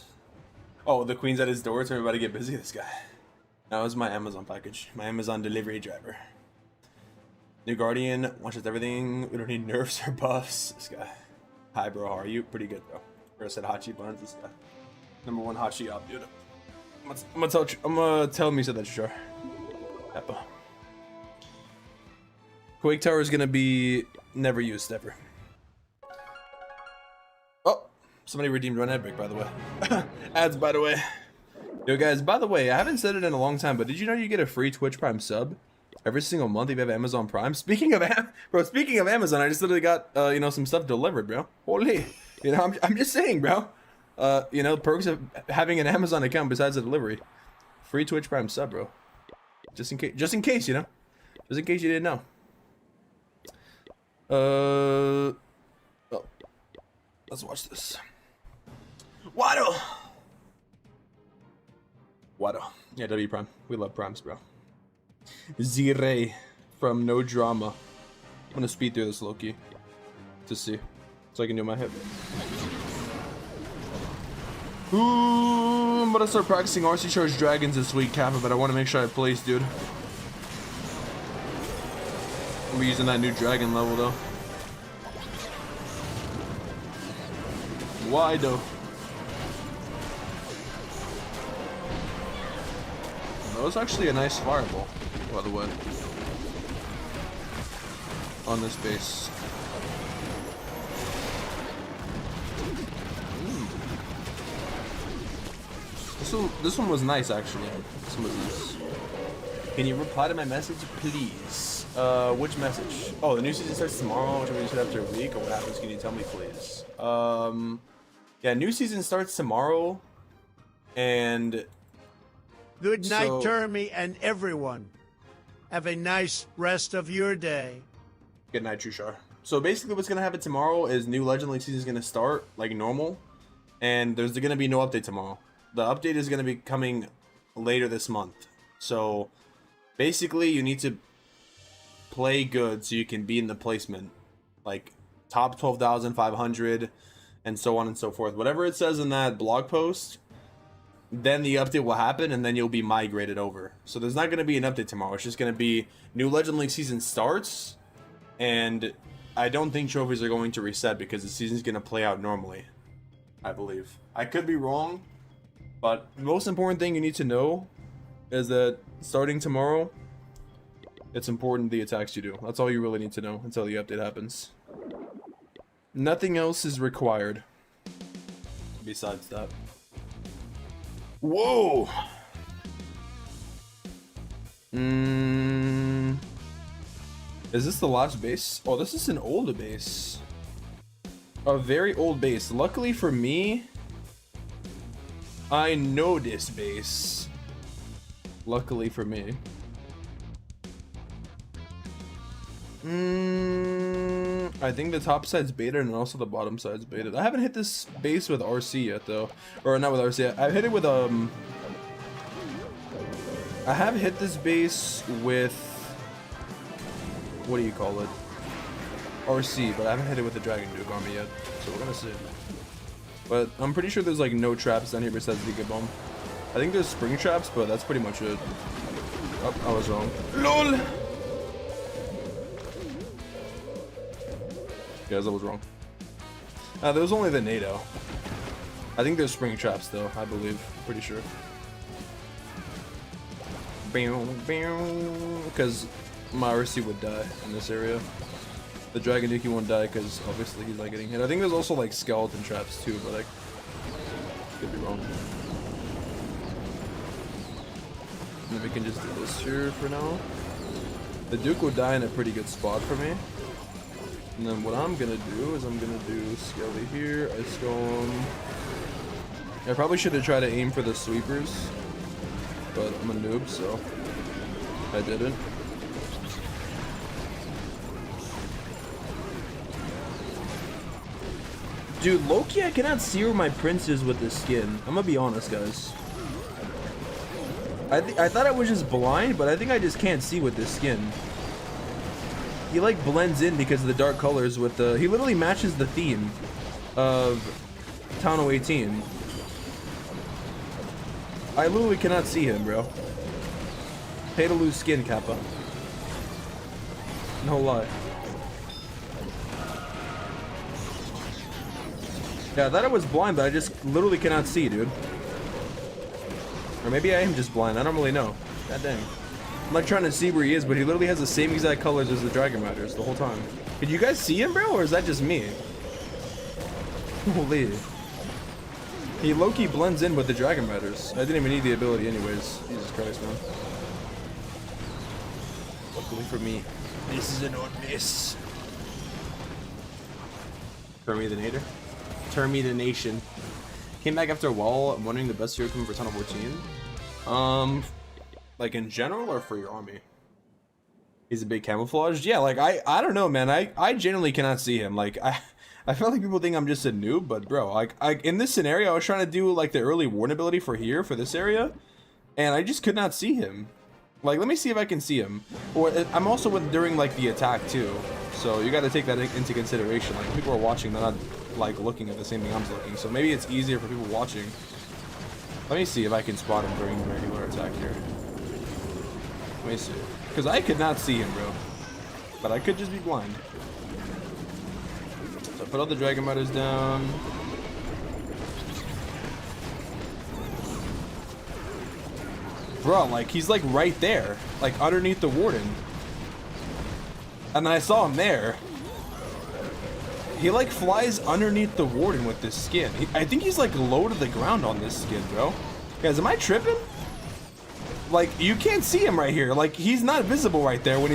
Oh, the Queen's at his door, so everybody get busy. This guy. That was my Amazon package. My Amazon delivery driver. New Guardian, watches everything. We don't need nerfs or buffs. This guy. Hi, bro. How are you? Pretty good, bro. First said Hachi Buns. This guy. Number one Hachi up, dude. I'm gonna tell him you said that, sure. Peppa. Quake Tower is gonna be never used ever. Oh, somebody redeemed Run Ad Break, by the way. Ads, by the way. Yo, guys, by the way, I haven't said it in a long time, but did you know you get a free Twitch Prime sub every single month if you have Amazon Prime? Speaking of Amazon, I just literally got you know, some stuff delivered, bro. Holy, you know, I'm just saying, bro. You know, perks of having an Amazon account besides the delivery. Free Twitch Prime sub, bro. Just in case, you know. Just in case you didn't know. Oh, let's watch this. Wado. Yeah, W Prime. We love primes, bro. Z-Ray from No Drama. I'm gonna speed through this low-key to see, so I can do my hip. Ooh, I'm gonna start practicing RC Charge Dragons this week, Kappa, but I want to make sure I place, dude. I'm using that new dragon level, though. Why, though? That was actually a nice fireball, by the way. On this base. This one was nice, actually. This one was nice. Can you reply to my message, please? Which message? Oh, the new season starts tomorrow, which means after a week, or what happens? Can you tell me, please? Yeah, new season starts tomorrow, and Good night, Termy, and everyone. Have a nice rest of your day. Good night, Trushar. So basically what's going to happen tomorrow is new Legend League season is going to start like normal, and there's going to be no update tomorrow. The update is going to be coming later this month. So basically you need to play good so you can be in the placement, like top 12,500 and so on and so forth. Whatever it says in that blog post, then the update will happen and then you'll be migrated over. So there's not going to be an update tomorrow. It's just going to be new Legend League season starts, and I don't think trophies are going to reset because the season's going to play out normally, I believe. I could be wrong, but the most important thing you need to know is that starting tomorrow, it's important the attacks you do. That's all you really need to know until the update happens. Nothing else is required besides that. Whoa! Is this the last base? Oh, this is an old base. A very old base. Luckily for me, I know this base. Luckily for me. I think the top side's beta and also the bottom side's beta. I haven't hit this base with RC yet though. Or not with RC. I've hit it with I have hit this base with, what do you call it? RC, but I haven't hit it with the Dragon Duke army yet. So we're gonna see. But I'm pretty sure there's like no traps down here besides the Giga Bomb. I think there's spring traps, but that's pretty much it. Oh, I was wrong. LOL! Guys, I was wrong. There was only the NATO. I think there's spring traps though, I believe. Pretty sure. Because my RC would die in this area. The Dragon Duke won't die because obviously he's not getting hit. I think there's also like skeleton traps too, but I could be wrong. And we can just do this here for now. The Duke will die in a pretty good spot for me. And then what I'm gonna do is I'm gonna do Skelly here, Ice Golem. I probably should have tried to aim for the sweepers, but I'm a noob, so I didn't. Dude, Loki, I cannot see where my prince is with this skin. I'm gonna be honest, guys. I thought I was just blind, but I think I just can't see with this skin. He like blends in because of the dark colors with the... He literally matches the theme of Town 18. I literally cannot see him, bro. Pay to lose skin, Kappa. No lie. Yeah, I thought I was blind, but I just literally cannot see, dude. Or maybe I am just blind. I don't really know. God dang. I'm like trying to see where he is, but he literally has the same exact colors as the Dragon Riders the whole time. Did you guys see him, bro? Or is that just me? Holy. He low-key blends in with the Dragon Riders. I didn't even need the ability anyways. Jesus Christ, man. Luckily for me, this is a not miss. Terminator. Termination. Came back after a while. I'm wondering the best hero coming for Tunnel 14. Like in general or for your army? He's a big camouflaged. Yeah, like I don't know, man. I genuinely cannot see him. Like I feel like people think I'm just a noob, but bro, like in this scenario, I was trying to do like the early warn ability for here for this area, and I just could not see him. Like, let me see if I can see him. Or I'm also with during like the attack too, so you got to take that into consideration. Like people are watching, they're not like looking at the same thing I'm looking, so maybe it's easier for people watching. Let me see if I can spot him during the regular attack here. Let me see, because I could not see him, bro, but I could just be blind. So put all the Dragon Riders down. Bro, like he's like right there, like underneath the Warden. And then I saw him there. He like flies underneath the Warden with this skin. I think he's like low to the ground on this skin, bro. Guys, am I tripping? Like you can't see him right here. Like he's not visible right there when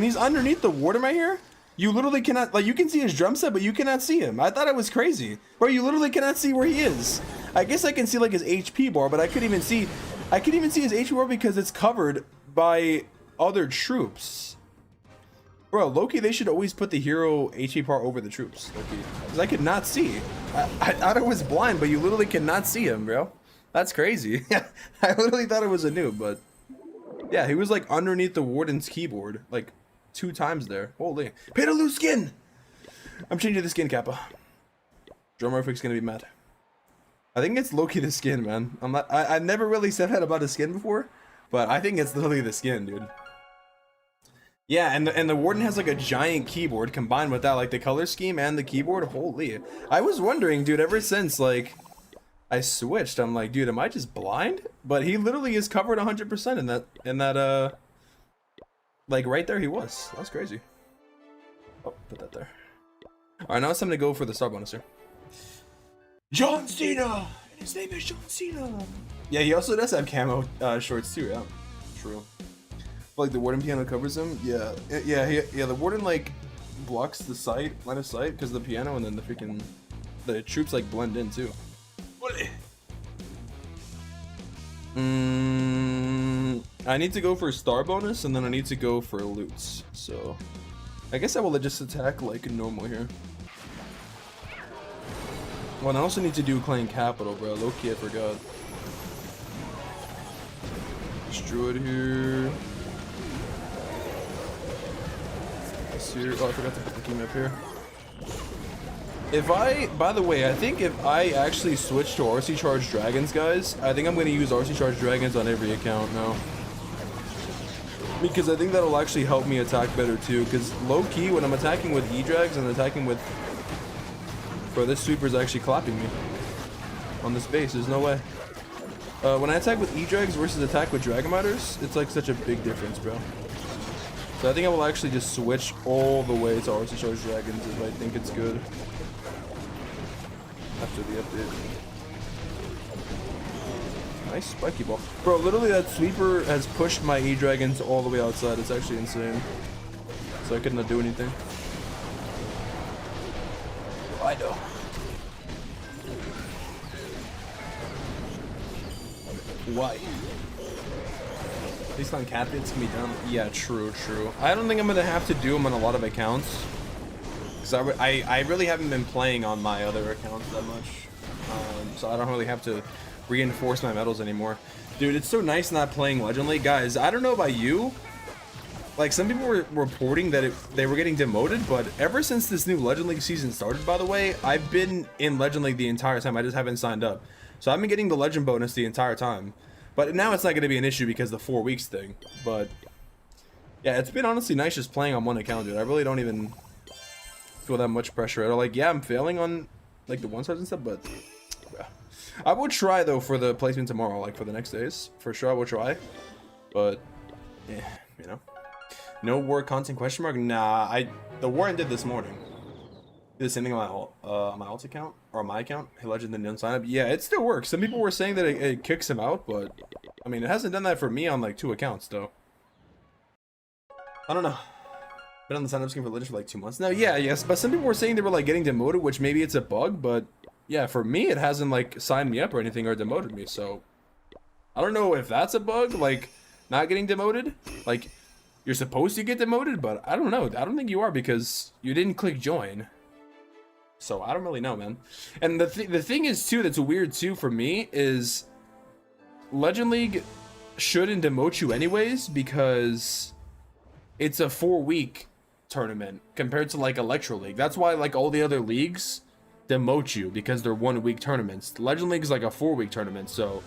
he's underneath the Warden right here. You literally cannot, like you can see his drum set, but you cannot see him. I thought it was crazy. Bro, you literally cannot see where he is. I guess I can see like his HP bar, but I couldn't even see his HP bar because it's covered by other troops. Bro, Loki, they should always put the hero HP bar over the troops, Loki. Because I could not see. I thought I was blind, but you literally cannot see him, bro. That's crazy. I literally thought it was a noob, but yeah, he was like underneath the Warden's keyboard, like 2 times there. Holy. Pay to lose skin! I'm changing the skin, Kappa. Drummerfic's gonna be mad. I think it's Loki the skin, man. I never really said that about a skin before, but I think it's literally the skin, dude. Yeah, and the Warden has like a giant keyboard combined with that, like the color scheme and the keyboard. Holy. I was wondering, dude, ever since like I switched, I'm like, dude, am I just blind? But he literally is covered 100% in that like right there he was. That's crazy. Oh, put that there. Alright, now it's time to go for the star bonus here. John Cena! His name is John Cena! Yeah, he also does have camo shorts too, yeah. True. Like the Warden piano covers him? Yeah. Yeah, the Warden like blocks the line of sight because of the piano, and then the troops like blend in too. I need to go for star bonus, and then I need to go for loots. So I guess I will just attack like normal here. Well, I also need to do Clan Capital, bro. Low-key, I forgot. Destroyed here. This here. Oh, I forgot to put the key map here. By the way, I think if I actually switch to RC Charged Dragons, guys, I think I'm going to use RC Charged Dragons on every account now. Because I think that'll actually help me attack better too. Because low-key, when I'm attacking with E-Drags and attacking with... Bro, this sweeper's actually clapping me. On this base, there's no way. When I attack with E-Drags versus attack with Dragon Riders, it's like such a big difference, bro. So I think I will actually just switch all the way to RC Charged Dragons if I think it's good. After the update. Nice spiky ball. Bro, literally that sweeper has pushed my E-Dragons all the way outside. It's actually insane. So I could not do anything. I know. Why? At least on captains can be done. Yeah, true. I don't think I'm gonna have to do them on a lot of accounts, because I really haven't been playing on my other accounts that much, so I don't really have to reinforce my medals anymore. Dude, it's so nice not playing Legend League, guys. I don't know about you. Like, some people were reporting that they were getting demoted, but ever since this new Legend League season started, by the way, I've been in Legend League the entire time. I just haven't signed up. So I've been getting the Legend bonus the entire time. But now it's not going to be an issue because of the 4 weeks thing. But, yeah, it's been honestly nice just playing on one account, dude. I really don't even feel that much pressure at all. Like, yeah, I'm failing on, like, the 1-stars and stuff, but yeah. I will try, though, for the placement tomorrow, like, for the next days. For sure, I will try. But, yeah, you know. No war content question mark? Nah, the war ended this morning. Did the same thing on my alt account or my account. Hey, Legend didn't sign up. Yeah, it still works. Some people were saying that it kicks him out, but I mean, it hasn't done that for me on like 2 accounts though. I don't know. Been on the sign up scheme for Legend for like 2 months now. Yeah, yes, but some people were saying they were like getting demoted, which maybe it's a bug, but yeah, for me it hasn't like signed me up or anything or demoted me. So I don't know if that's a bug, like not getting demoted, like. You're supposed to get demoted, but I don't know. I don't think you are because you didn't click join. So I don't really know, man. And the thing is, too, that's weird, too, for me, is Legend League shouldn't demote you anyways because it's a 4-week tournament compared to, like, Electro League. That's why, like, all the other leagues demote you because they're 1-week tournaments. Legend League is, like, a 4-week tournament, so...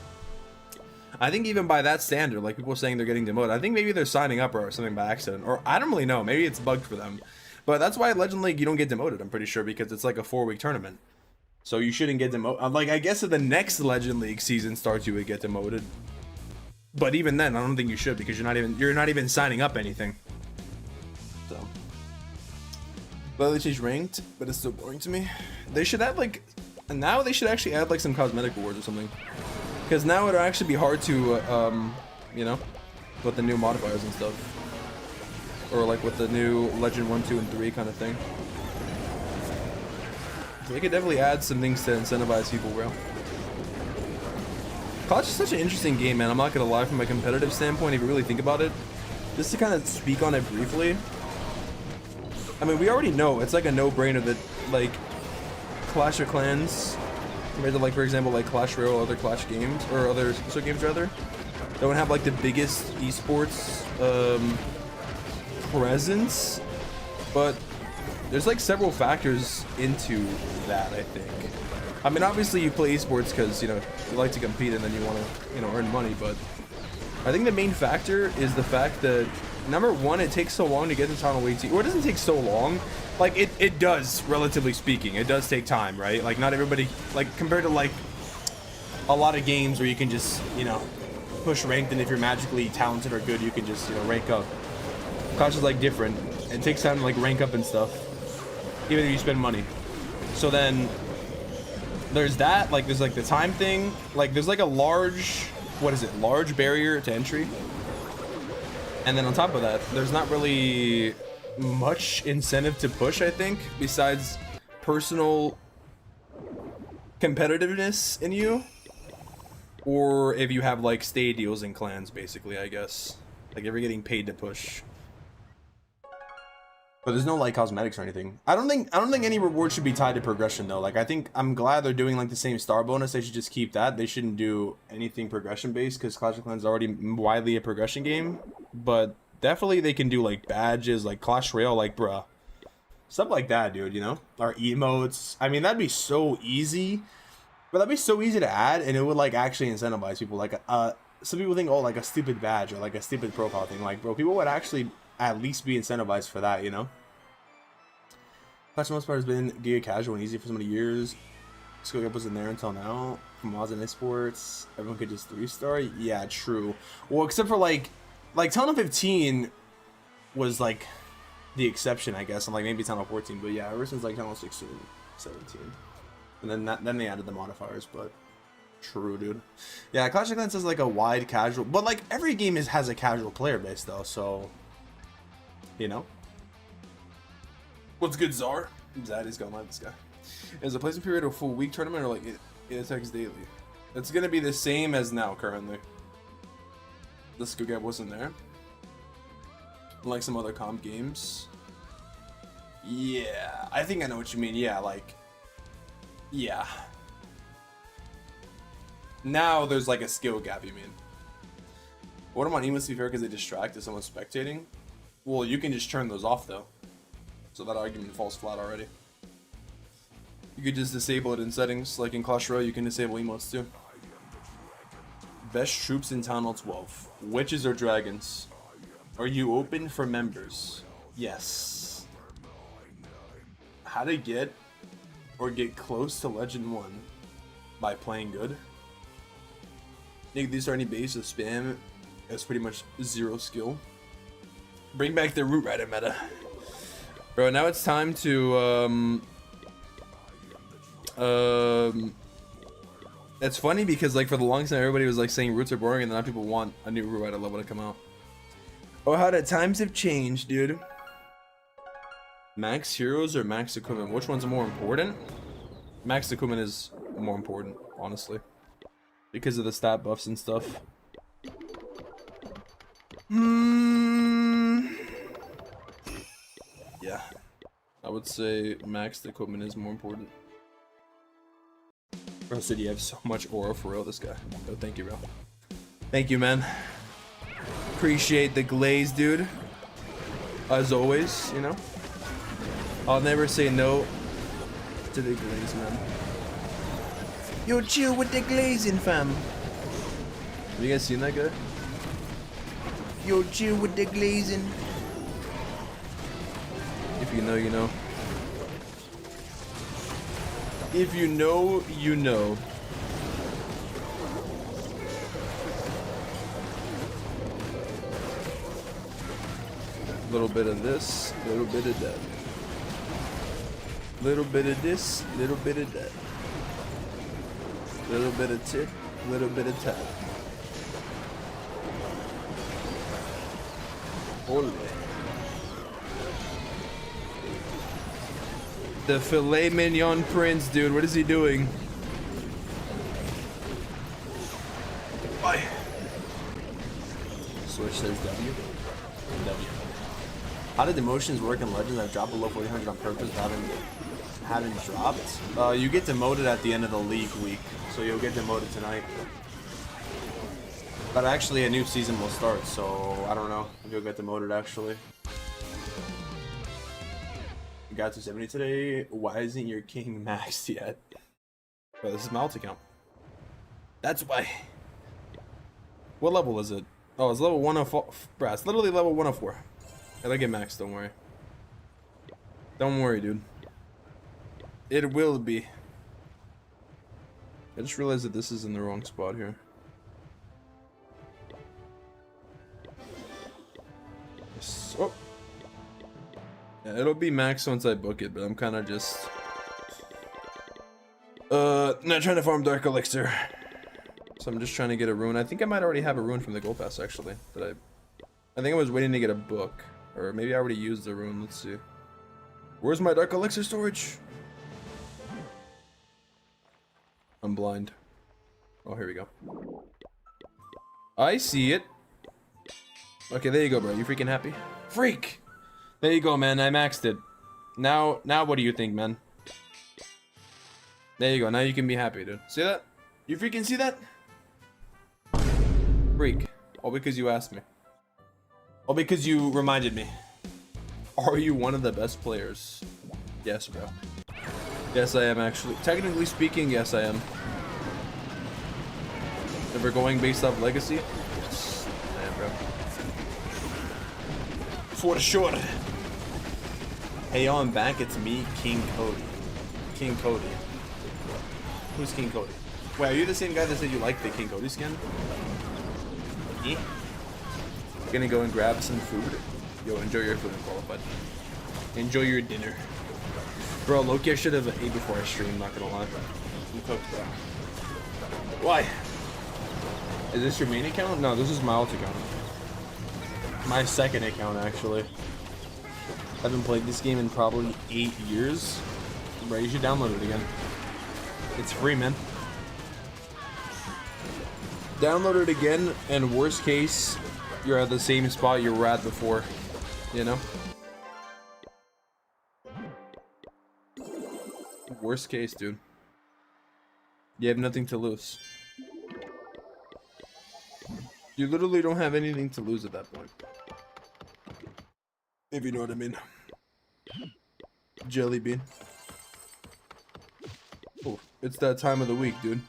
I think even by that standard, like people saying they're getting demoted, I think maybe they're signing up or something by accident, or I don't really know. Maybe it's bugged for them, but that's why Legend League you don't get demoted. I'm pretty sure because it's like a 4-week tournament, so you shouldn't get demoted. Like I guess if the next Legend League season starts, you would get demoted, but even then, I don't think you should because you're not even signing up anything. So, but she's ranked, but it's still boring to me. They should add like now they should actually add like some cosmetic awards or something. Because now it'll actually be hard to, you know, with the new modifiers and stuff. Or like with the new Legend 1, 2, and 3 kind of thing. So they could definitely add some things to incentivize people, bro. Clash is such an interesting game, man. I'm not going to lie, from a competitive standpoint, if you really think about it. Just to kind of speak on it briefly. I mean, we already know. It's like a no-brainer that, like, Clash of Clans... compared to, like, for example, like Clash Royale or other Clash games, or other social games rather, that would have like the biggest esports presence, but there's like several factors into that. I think, I mean, obviously you play esports because you know you like to compete and then you want to, you know, earn money, but I think the main factor is the fact that number one, it takes so long to get to Channel 18, or it doesn't take so long. Like, it does, relatively speaking. It does take time, right? Like, not everybody... Like, compared to, like, a lot of games where you can just, you know, push ranked, and if you're magically talented or good, you can just, you know, rank up. Clash is, like, different. It takes time to, like, rank up and stuff. Even if you spend money. So then, there's that. Like, there's, like, the time thing. Like, there's, like, a large... What is it? Large barrier to entry. And then on top of that, there's not really... much incentive to push, I think, besides personal competitiveness in you, or if you have like stay deals in clans, basically, I guess, like if you're getting paid to push. But there's no like cosmetics or anything. I don't think any reward should be tied to progression though. Like I think I'm glad they're doing like the same star bonus. They should just keep that. They shouldn't do anything progression based because Clash of Clans is already widely a progression game, but definitely they can do like badges, like Clash Royale, like bruh, stuff like that, dude. You know, or emotes. I mean, that'd be so easy, but that'd be so easy to add, and it would like actually incentivize people. Like, some people think, oh, like a stupid badge or like a stupid profile thing. Like, bro, people would actually at least be incentivized for that, you know. Clash for the most part has been giga casual and easy for so many years. Skill gap wasn't there until now. From mods and Esports, everyone could just 3-star. Yeah, true. Well, except for like Tunnel 15 was like the exception, I guess, and like maybe Tunnel 14, but yeah, ever since like Tunnel 16, 17, and then they added the modifiers. But true, dude. Yeah, Clash of Clans is like a wide casual, but like every game has a casual player base though, so you know. What's good, Czar? Zaddy's gonna like this guy. Is the placement period a full week tournament or like it attacks daily? It's gonna be the same as now currently. The skill gap wasn't there. Like some other comp games. Yeah, I think I know what you mean. Yeah, like, yeah. Now there's like a skill gap, you mean? What am on emotes to be fair because they distract if someone's spectating? Well, you can just turn those off though. So that argument falls flat already. You could just disable it in settings, like in Clash Royale you can disable emotes too. Best troops in Town Hall 12. Witches or dragons? Are you open for members? Yes. How to get or get close to Legend 1 by playing good? Nick, these are any base of spam. It's pretty much zero skill. Bring back the Root Rider meta. Bro, now it's time to it's funny because like for the longest time everybody was like saying roots are boring and now people want a new Root Rider level to come out. Oh, how the times have changed, dude. Max heroes or max equipment? Which one's more important? Max equipment is more important, honestly. Because of the stat buffs and stuff. Yeah. I would say maxed equipment is more important. Bro said you have so much aura for real, this guy. Oh, thank you, bro. Thank you, man. Appreciate the glaze, dude. As always, you know. I'll never say no to the glaze, man. Yo, chill with the glazing, fam. Have you guys seen that guy? Yo, chill with the glazing. If you know, you know. If you know, you know. Little bit of this, little bit of that. Little bit of this, little bit of that. Little bit of tit, little bit of tat. Holy. The filet mignon prince, dude. What is he doing? Why? Switch says W. W. How did demotions work in Legends? I've dropped below 400 on purpose, but haven't dropped. You get demoted at the end of the league week, so you'll get demoted tonight. But actually, a new season will start, so I don't know if you'll get demoted actually. You got to 70 today. Why isn't your king maxed yet? Bro, this is my alt account. That's why. What level is it? Oh, it's level 104. Bro, it's literally level 104. It'll get maxed, don't worry. Don't worry, dude. It will be. I just realized that this is in the wrong spot here. Oh. Yeah, it'll be maxed once I book it, but I'm kind of just not trying to farm Dark Elixir. So I'm just trying to get a rune. I think I might already have a rune from the Gold Pass actually, but I think I was waiting to get a book. Or maybe I already used the rune, let's see. Where's my Dark Elixir storage? I'm blind. Oh, here we go. I see it. Okay, there you go, bro. You freaking happy? Freak! There you go, man. I maxed it. Now what do you think, man? There you go. Now you can be happy, dude. See that? You freaking see that? Freak. All because you asked me. All because you reminded me. Are you one of the best players? Yes, bro. Yes, I am actually. Technically speaking, yes, I am. If we're going based off legacy, yes, I am, bro. For sure. Hey, yo, I'm back. It's me, King Cody. King Cody. Who's King Cody? Wait, are you the same guy that said you like the King Cody skin? Yeah. Gonna go and grab some food. Yo, enjoy your food, Qualified. Enjoy your dinner. Bro, Loki, I should have ate before I streamed, not gonna lie. I'm cooked, bro. Why? Is this your main account? No, this is my alt account. My second account, actually. I haven't played this game in probably 8 years. Bro, you should download it again. It's free, man. Download it again, and worst case, you're at the same spot you were at before. You know? Worst case, dude. You have nothing to lose. You literally don't have anything to lose at that point. If you know what I mean. Jelly bean. Oh, it's that time of the week, dude.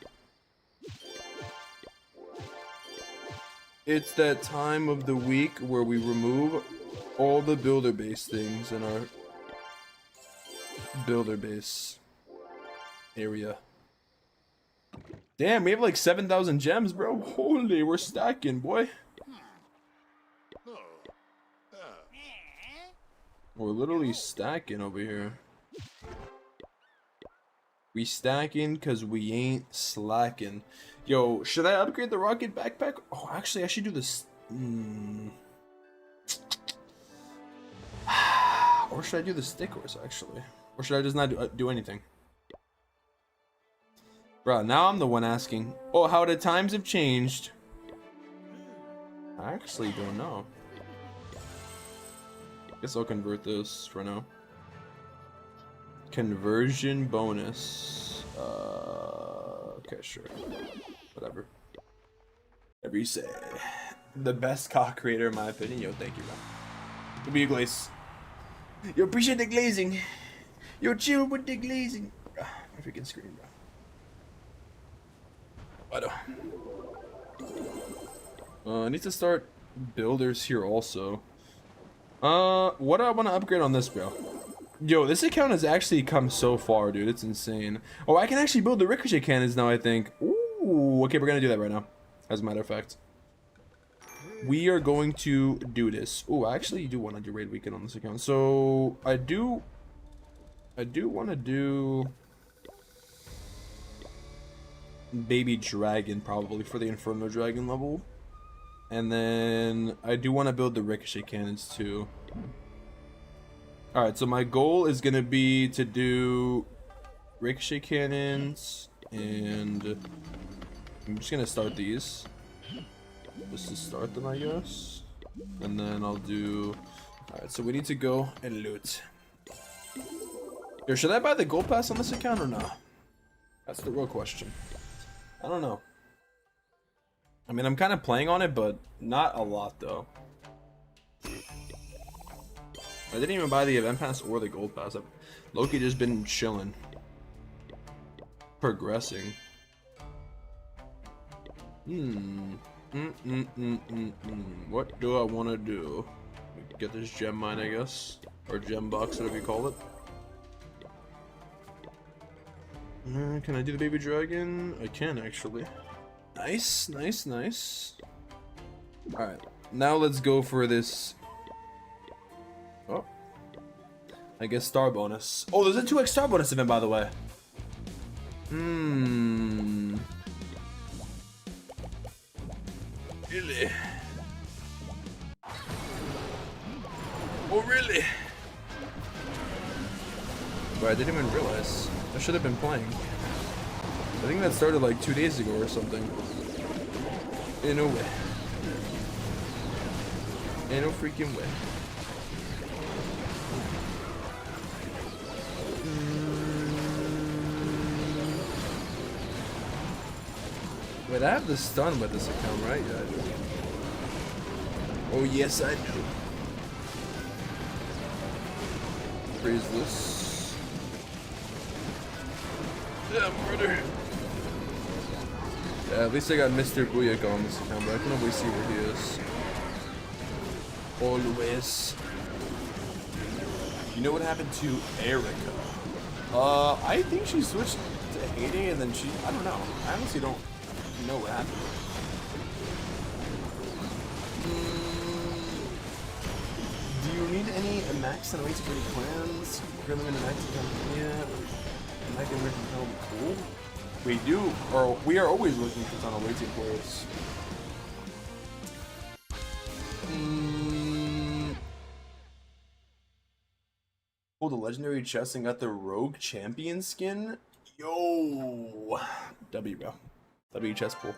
It's that time of the week where we remove all the builder base things in our builder base area. Damn, we have like 7,000 gems, bro. Holy, we're stacking, boy. We're literally stacking over here. We stacking because we ain't slacking. Yo, should I upgrade the rocket backpack? Oh, actually, I should do this. Or should I do the stick horse, actually? Or should I just not do anything? Bro, now I'm the one asking. Oh, how the times have changed. I actually don't know. Guess I'll convert this for now. Conversion bonus. Okay, sure. Whatever. Whatever you say. The best cock creator in my opinion. Yo, thank you, bro. Give me a glaze. Yo, appreciate the glazing. Yo, chill with the glazing. My freaking screen, bro. I need to start builders here also. What do I want to upgrade on this, bro? Yo, this account has actually come so far, dude. It's insane. Oh, I can actually build the ricochet cannons now, I think. Ooh, okay, we're gonna do that right now. As a matter of fact. We are going to do this. Oh, I actually do want to do raid weekend on this account. So, I do want to do baby dragon probably for the inferno dragon level. And then I do want to build the ricochet cannons too. Alright, so my goal is going to be to do ricochet cannons, and I'm just going to start these. Just to start them, I guess. And then I'll do... Alright, so we need to go and loot. Yo, should I buy the gold pass on this account or not? That's the real question. I don't know. I mean, I'm kind of playing on it, but not a lot, though. I didn't even buy the event pass or the gold pass. I've Loki just been chilling. Progressing. What do I want to do? Get this gem mine, I guess. Or gem box, whatever you call it. Can I do the baby dragon? I can, actually. Nice, nice, nice. Alright, now let's go for this. Oh. I guess star bonus. Oh, there's a 2x star bonus event, by the way. Really? Oh, really? But I didn't even realize. I should have been playing. I think that started like 2 days ago or something. In no way. In no freaking way. Wait, I have the stun with this account, right? Yeah, I do. Oh, yes, I do. Freeze this. Yeah, murder. Yeah, at least I got Mr. Booyaka on this account, but I can always see where he is. Always. You know what happened to Erica? I think she switched to hating and then she... I don't know. I honestly don't know what happened. Do you need any max and away security plans? Currently in an active campaign yet? I can make them cool. We do, or we are always looking for tunnel waiting for us. Oh, the legendary chest and got the rogue champion skin. Yo, W, bro. W chest pool.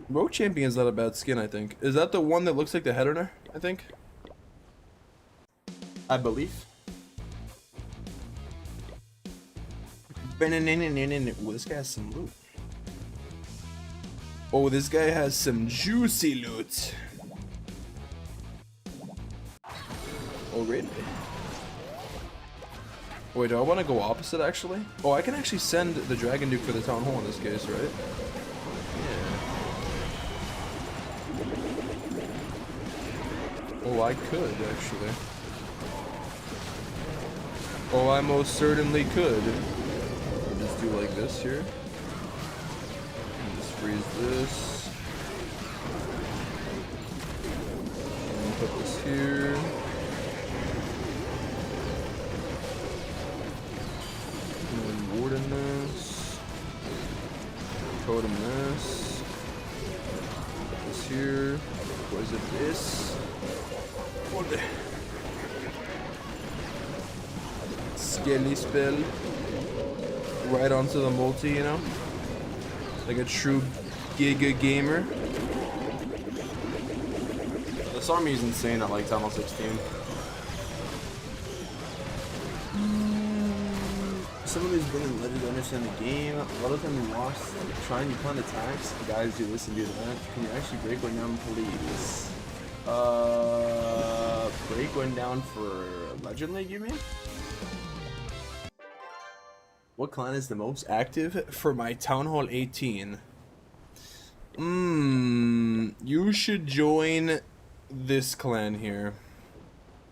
Rogue champion's not a bad skin, I think. Is that the one that looks like the headrunner? I think. I believe. Oh, this guy has some loot. Oh, this guy has some juicy loot. Oh, really? Wait, do I want to go opposite, actually? Oh, I can actually send the Dragon Duke for the Town Hall in this case, right? Yeah. Oh, I could, actually. Oh, I most certainly could. I'll just do like this here. And just freeze this. And put this here. Warden this, totem this, put this here, poison this, skelly spell, right onto the multi, you know, like a true giga gamer. This army is insane at like Tunnel 16. Some of these been in legend to understand the game. A lot of time we lost trying to plan attacks. Guys, do this and do that. Can you actually break one down, please? Break one down for Legend League, you mean? What clan is the most active for my Town Hall 18? You should join this clan here.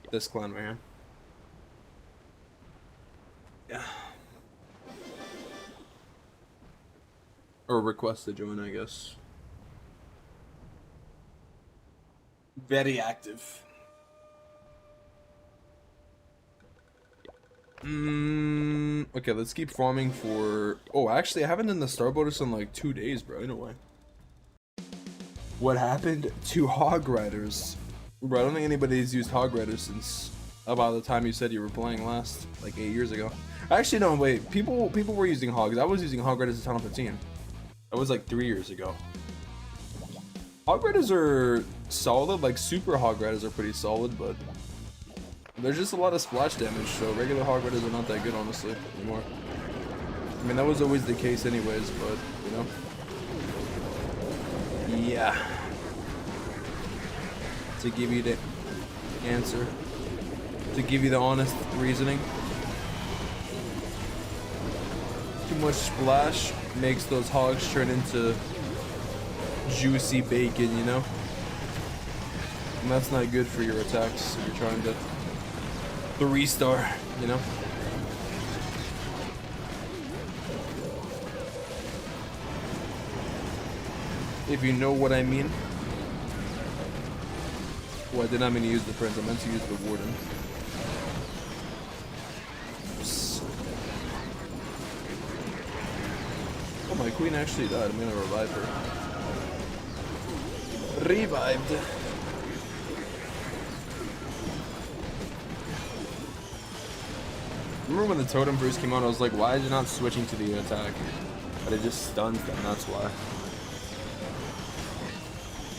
This clan right here. Yeah. Or request to join, I guess. Very active. Okay, let's keep farming for... Oh, actually, I haven't done the star bonus in like 2 days, bro. No way. What happened to hog riders? Bro, I don't think anybody's used hog riders since about the time you said you were playing last, like 8 years ago. Actually, no, wait. People were using hogs. I was using hog riders in Tunnel 15. That was like 3 years ago. Hog riders are solid, like super hog riders are pretty solid, but there's just a lot of splash damage, so regular hog riders are not that good, honestly, anymore. I mean, that was always the case anyways, but, you know. Yeah. To give you the answer. To give you the honest reasoning. Too much splash makes those hogs turn into juicy bacon, you know? And that's not good for your attacks if you're trying to 3-star, you know? If you know what I mean. Well, I did not mean to use the prince, I meant to use the warden. Oh, my queen actually died. I'm gonna revive her. Revived. Remember when the totem first came out, I was like, why is it not switching to the attack? But it just stuns them, that's why.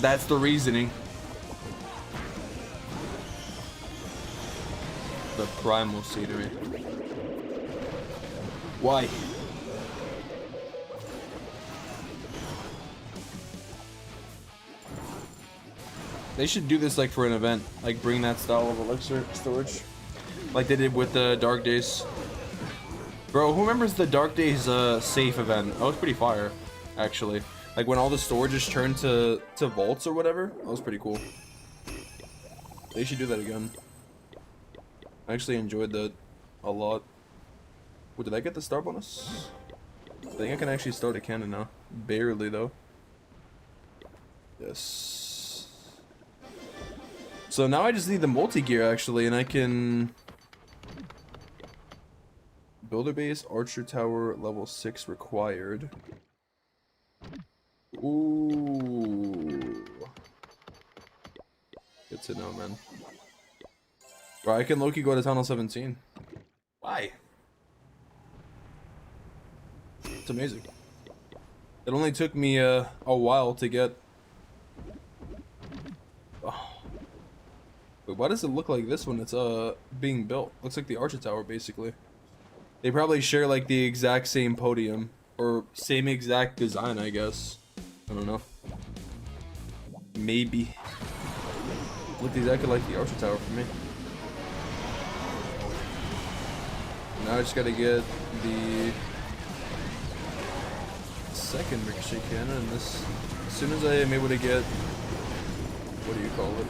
That's the reasoning. The primal scenery. Why? They should do this like for an event, like bring that style of elixir storage, like they did with the Dark Days. Bro, who remembers the Dark Days safe event? That was pretty fire, actually. Like when all the storages turned to vaults or whatever. That was pretty cool. They should do that again. I actually enjoyed that a lot. Wait, did I get the star bonus? I think I can actually start a cannon now. Barely though. Yes. So now I just need the multi-gear actually, and I can... Builder base, archer tower, level 6 required. Ooh. Good to know, man. Bro, I can low-key go to Tunnel 17. Why? It's amazing. It only took me a while to get... Oh. Wait, why does it look like this when it's being built? Looks like the Archer Tower, basically. They probably share like the exact same podium. Or same exact design, I guess. I don't know. Maybe. Looked exactly like the Archer Tower for me. Now I just gotta get the second ricochet cannon, and this, as soon as I am able to get, what do you call it?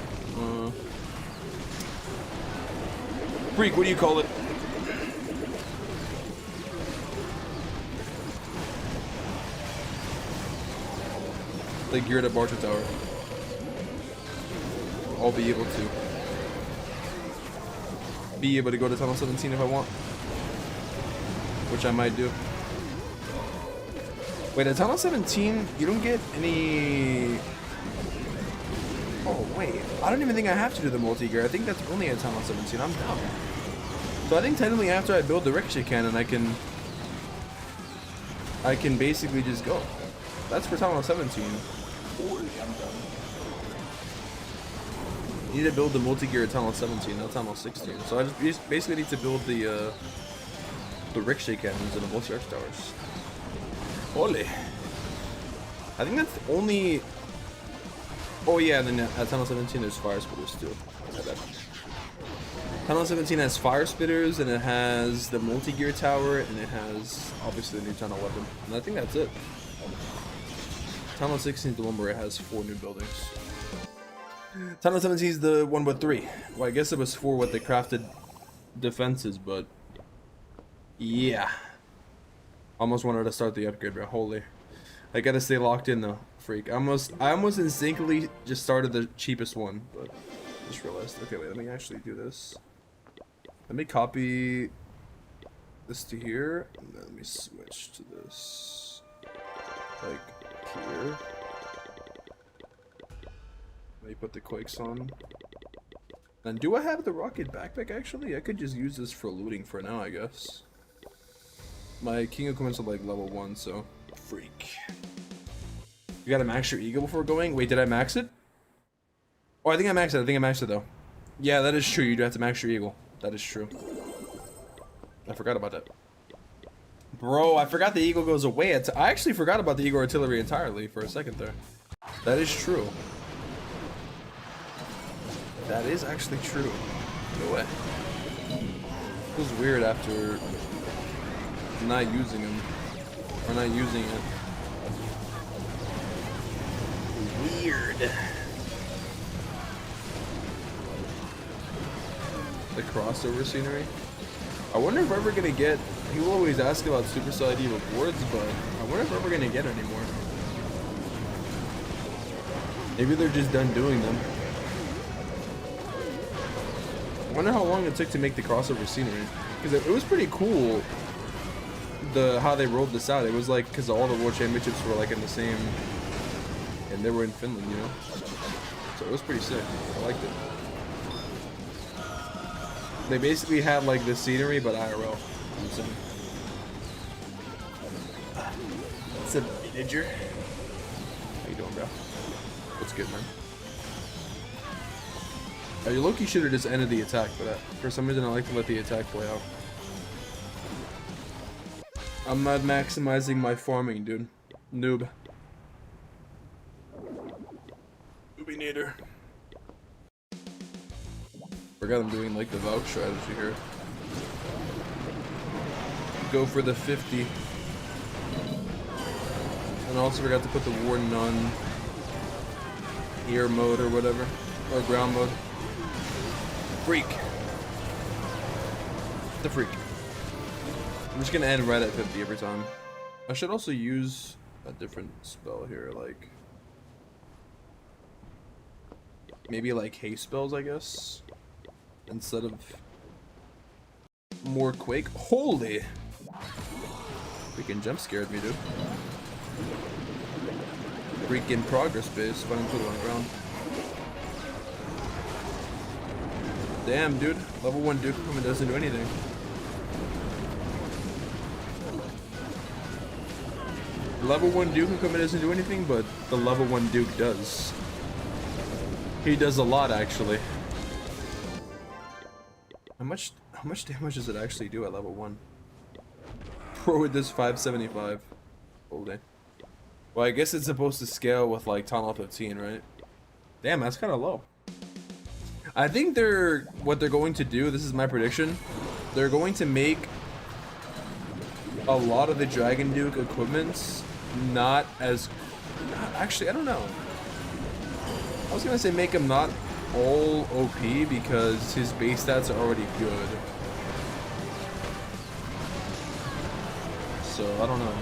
Freak, what do you call it? The geared up Archer Tower. I'll be able to go to Tunnel 17 if I want. Which I might do. Wait, at Tunnel 17, you don't get any... Oh, wait. I don't even think I have to do the multi-gear. I think that's only at Tunnel 17. I'm dumb. So I think technically after I build the ricochet cannon, I can basically just go. That's for Tunnel 17. Holy, I'm dumb. I need to build the multi-gear at Tunnel 17, not Tunnel 16. So I just basically need to build the ricochet cannons and the multi-arch towers. Holy. I think that's the only... Oh yeah, and then at Tunnel 17 there's fire spitters too. Tunnel 17 has fire spitters, and it has the multi-gear tower, and it has obviously the new tunnel weapon. And I think that's it. Tunnel 16 is the one where it has 4 new buildings. Tunnel 17 is the one with 3. Well, I guess it was 4 with the crafted defenses, but yeah. Almost wanted to start the upgrade, bro. Holy. I gotta stay locked in though, freak. I almost instinctively just started the cheapest one, but just realized. Okay, wait, let me actually do this. Let me copy this to here, and then let me switch to this. Like here. Let me put the quakes on. And do I have the rocket backpack actually? I could just use this for looting for now, I guess. My king equipment's are like level 1, so freak. You gotta max your eagle before going? Wait, did I max it? Oh, I think I maxed it. I think I maxed it though. Yeah, that is true. You do have to max your eagle. That is true. I forgot about that. Bro, I forgot the eagle goes away. I actually forgot about the eagle artillery entirely for a second there. That is true. That is actually true. No way. Feels weird after not using him. Or not using it. Weird. The crossover scenery. I wonder if we're ever gonna get. People always ask about Supercell ID rewards, but I wonder if we're ever gonna get anymore. Maybe they're just done doing them. I wonder how long it took to make the crossover scenery, because it was pretty cool. How they rolled this out. It was like because all the World Championships were like in the same, and they were in Finland, you know. So it was pretty sick. I liked it. They basically had like the scenery, but IRL. It's a miniature. How you doing, bro? What's good, man? You low-key should have just ended the attack, but for some reason I like to let the attack play out. I'm not maximizing my farming, dude. Noob. Noobie neater. Forgot I'm doing like the Valk strategy here. Go for the 50. And also forgot to put the Warden on air mode or whatever. Or ground mode. Freak. The freak. I'm just gonna end right at 50 every time. I should also use a different spell here, like maybe like haste spells, I guess, instead of more quake. Holy! Freaking jump scared me, dude. Freaking progress base, but I put it on the ground. Damn, dude. Level 1 Duke equipment doesn't do anything. Level 1 Duke equipment doesn't do anything, but the level 1 Duke does. He does a lot, actually. How much damage does it actually do at level 1? Pro, it does 575. Oh, dang. Well, I guess it's supposed to scale with, like, Town Hall 15, right? Damn, that's kind of low. I think what they're going to do, this is my prediction, they're going to make a lot of the Dragon Duke equipments not as... Actually, I don't know. I was going to say make him not all OP because his base stats are already good. So, I don't know.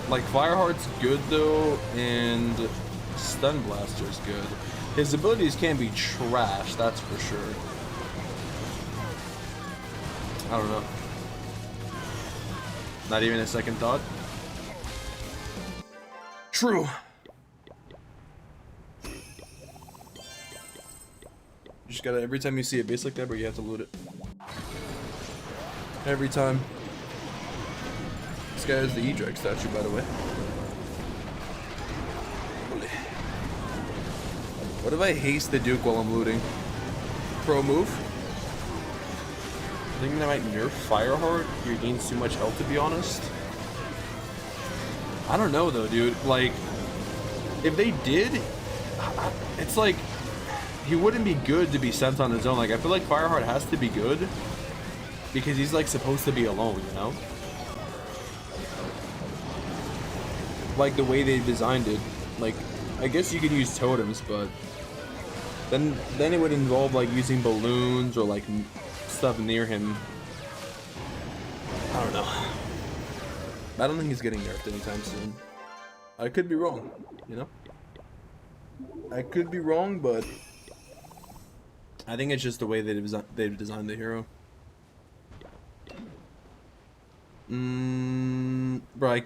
Like, Fireheart's good though, and Stun Blaster's good. His abilities can be trash, that's for sure. I don't know. Not even a second thought. True. You just gotta, every time you see a base like that, bro, you have to loot it. Every time. This guy is the E-Drag statue, by the way. Holy. What if I haste the Duke while I'm looting? Pro move? I think that might nerf Fireheart. He gains too much health, to be honest. I don't know though, dude. Like, if they did, it's like he wouldn't be good to be sent on his own. Like, I feel like Fireheart has to be good because he's like supposed to be alone, you know? Like the way they designed it. Like, I guess you could use totems, but then it would involve like using balloons or like stuff near him. I don't know. I don't think he's getting nerfed anytime soon. I could be wrong, you know? I could be wrong, but I think it's just the way they've designed the hero. Bro, I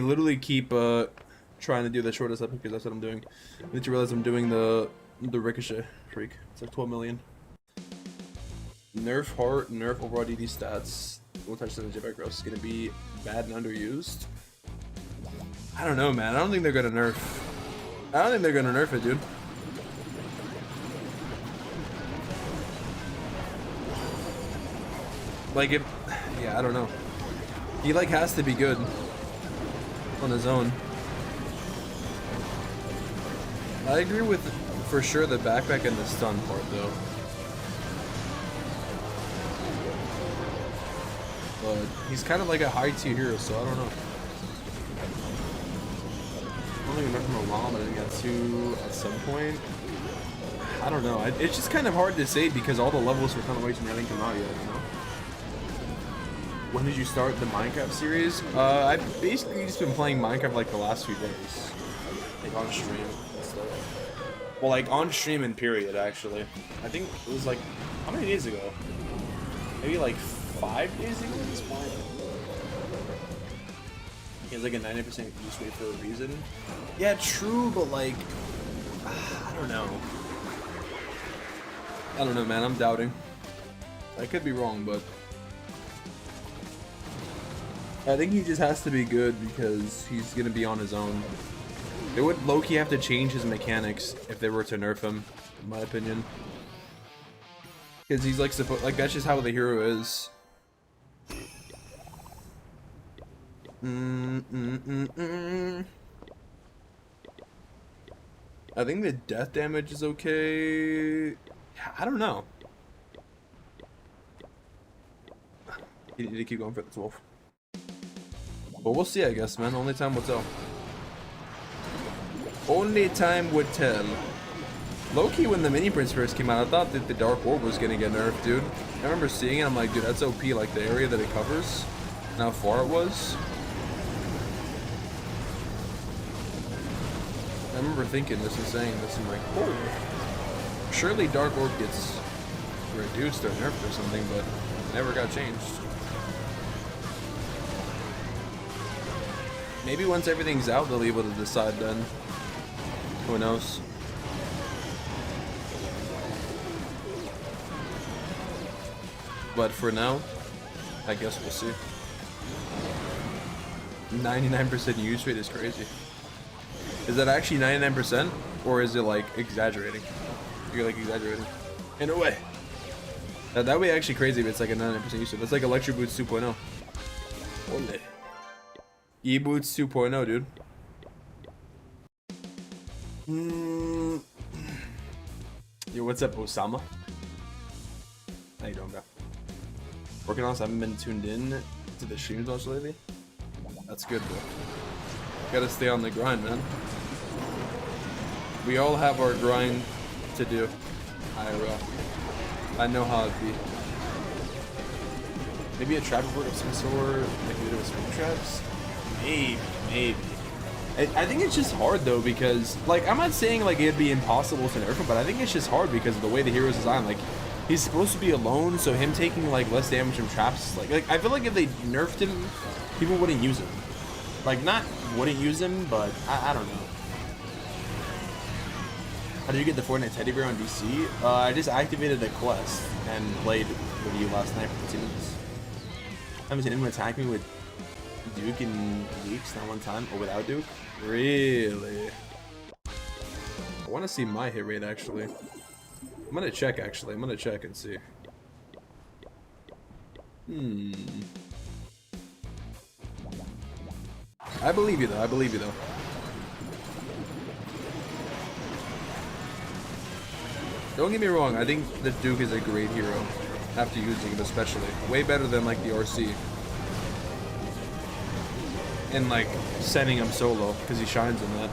literally keep trying to do the shortest epic because that's what I'm doing. I need to realize I'm doing the Ricochet freak. It's like 12 million. Nerf Heart, nerf overall DD stats. We'll touch on the jetpack roast. It's gonna be bad and underused. I don't know, man. I don't think they're gonna nerf. I don't think they're gonna nerf it, dude. Like if, yeah, I don't know. He like has to be good on his own. I agree with for sure the backpack and the stun part though. But he's kind of like a high tier hero, so I don't know. I don't even know from a while, but I got two at some point. I don't know. It's just kind of hard to say because all the levels for Constellation haven't come out yet, you know? When did you start the Minecraft series? I've basically just been playing Minecraft like the last few days. Like on stream and stuff. Well, like on stream and period, actually. I think it was like, how many days ago? Maybe like 5 days ago at this point? He has like a 90% use rate for a reason. Yeah, true, but like, I don't know. I don't know, man. I'm doubting. I could be wrong, but I think he just has to be good because he's gonna be on his own. They would low-key have to change his mechanics if they were to nerf him, in my opinion. Because he's like that's just how the hero is. I think the death damage is okay. I don't know. You need to keep going for the 12. But we'll see, I guess, man. Only time will tell. Only time would tell. Low-key, when the mini prints first came out, I thought that the Dark Orb was gonna get nerfed, dude. I remember seeing it, I'm like, dude, that's OP, like the area that it covers and how far it was. I remember thinking this and saying this, I'm like, oh, surely Dark Orb gets reduced or nerfed or something, but it never got changed. Maybe once everything's out, they'll be able to decide then. Who knows? But for now, I guess we'll see. 99% use rate is crazy. Is that actually 99%? Or is it like exaggerating? You're like exaggerating. In a way. That way actually crazy if it's like a 99% use rate. That's like Electric Boots 2.0. Ole. E-Boots 2.0, dude. Yo, what's up, Osama? How you doing, bro? Working on this, I haven't been tuned in to the streams much lately. That's good, bro. Gotta stay on the grind, man. We all have our grind to do. I know how it be. Maybe a trap report of some sort, like we did with spring traps? Maybe. I think it's just hard though, because like I'm not saying like it'd be impossible to nerf him, but I think it's just hard because of the way the hero's designed. Like he's supposed to be alone, so him taking like less damage from traps, like I feel like if they nerfed him, people wouldn't use him. Like not wouldn't use him, but I don't know. How did you get the Fortnite teddy bear on DC? I just activated the quest and played with you last night for 2 minutes. I haven't seen anyone attack me with Duke in weeks, not one time, or without Duke. Really? I want to see my hit rate actually. I'm gonna check actually. I'm gonna check and see. I believe you though. I believe you though. Don't get me wrong. I think the Duke is a great hero. After using it, especially way better than like the RC. And like sending him solo because he shines in that.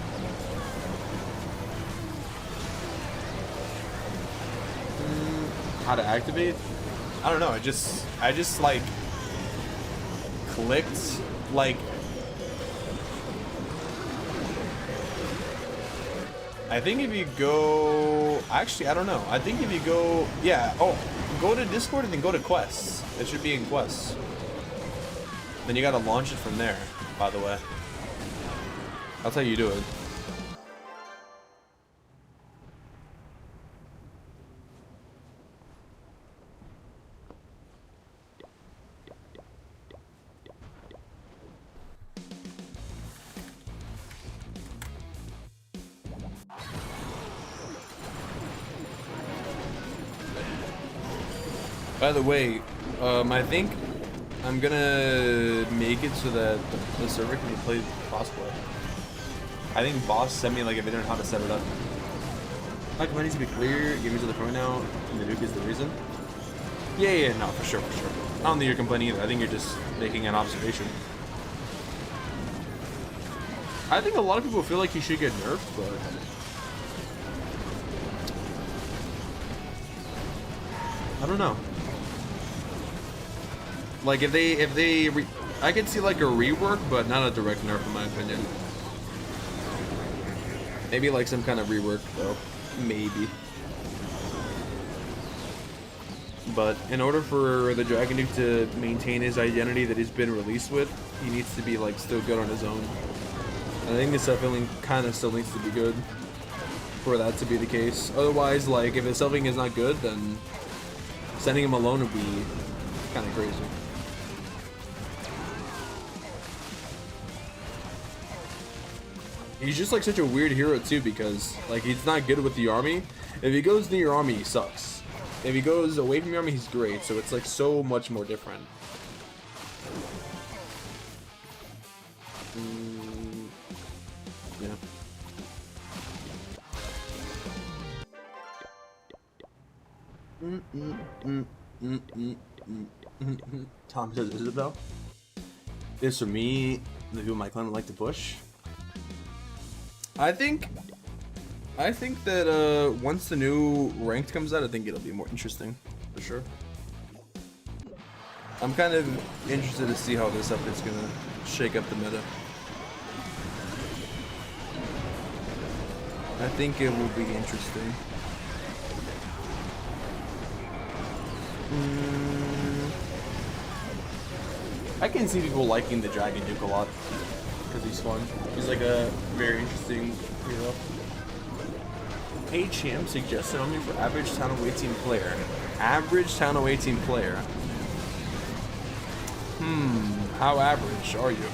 How to activate? I don't know. I just like clicked like. I think if you go, actually I don't know. I think if you go, yeah. Oh, go to Discord and then go to quests. It should be in quests. Then you gotta launch it from there. By the way, that's how you do it. By the way, I think I'm gonna make it so that the server can be played boss play. I think boss sent me like a video on how to set it up. My command needs to be clear, give me to the point now, and the Duke is the reason. Yeah, no, for sure. I don't think you're complaining either. I think you're just making an observation. I think a lot of people feel like he should get nerfed, but I don't know. Like I could see like a rework, but not a direct nerf in my opinion. Maybe like some kind of rework though, maybe. But in order for the Dragon Duke to maintain his identity that he's been released with, he needs to be like still good on his own. I think his self-healing kind of still needs to be good for that to be the case. Otherwise, like if his self-healing is not good, then sending him alone would be kind of crazy. He's just like such a weird hero too, because like he's not good with the army. If he goes near your army, he sucks. If he goes away from your army, he's great. So it's like so much more different. Yeah. Tom says Isabel. This for me, the people in my clan would like to push. I think that once the new ranked comes out, I think it'll be more interesting, for sure. I'm kind of interested to see how this update's gonna shake up the meta. I think it will be interesting. I can see people liking the Dragon Duke a lot. Because he's fun. He's like a very interesting hero. HM suggested on me for average town of 18 player. Average town of 18 player. How average are you?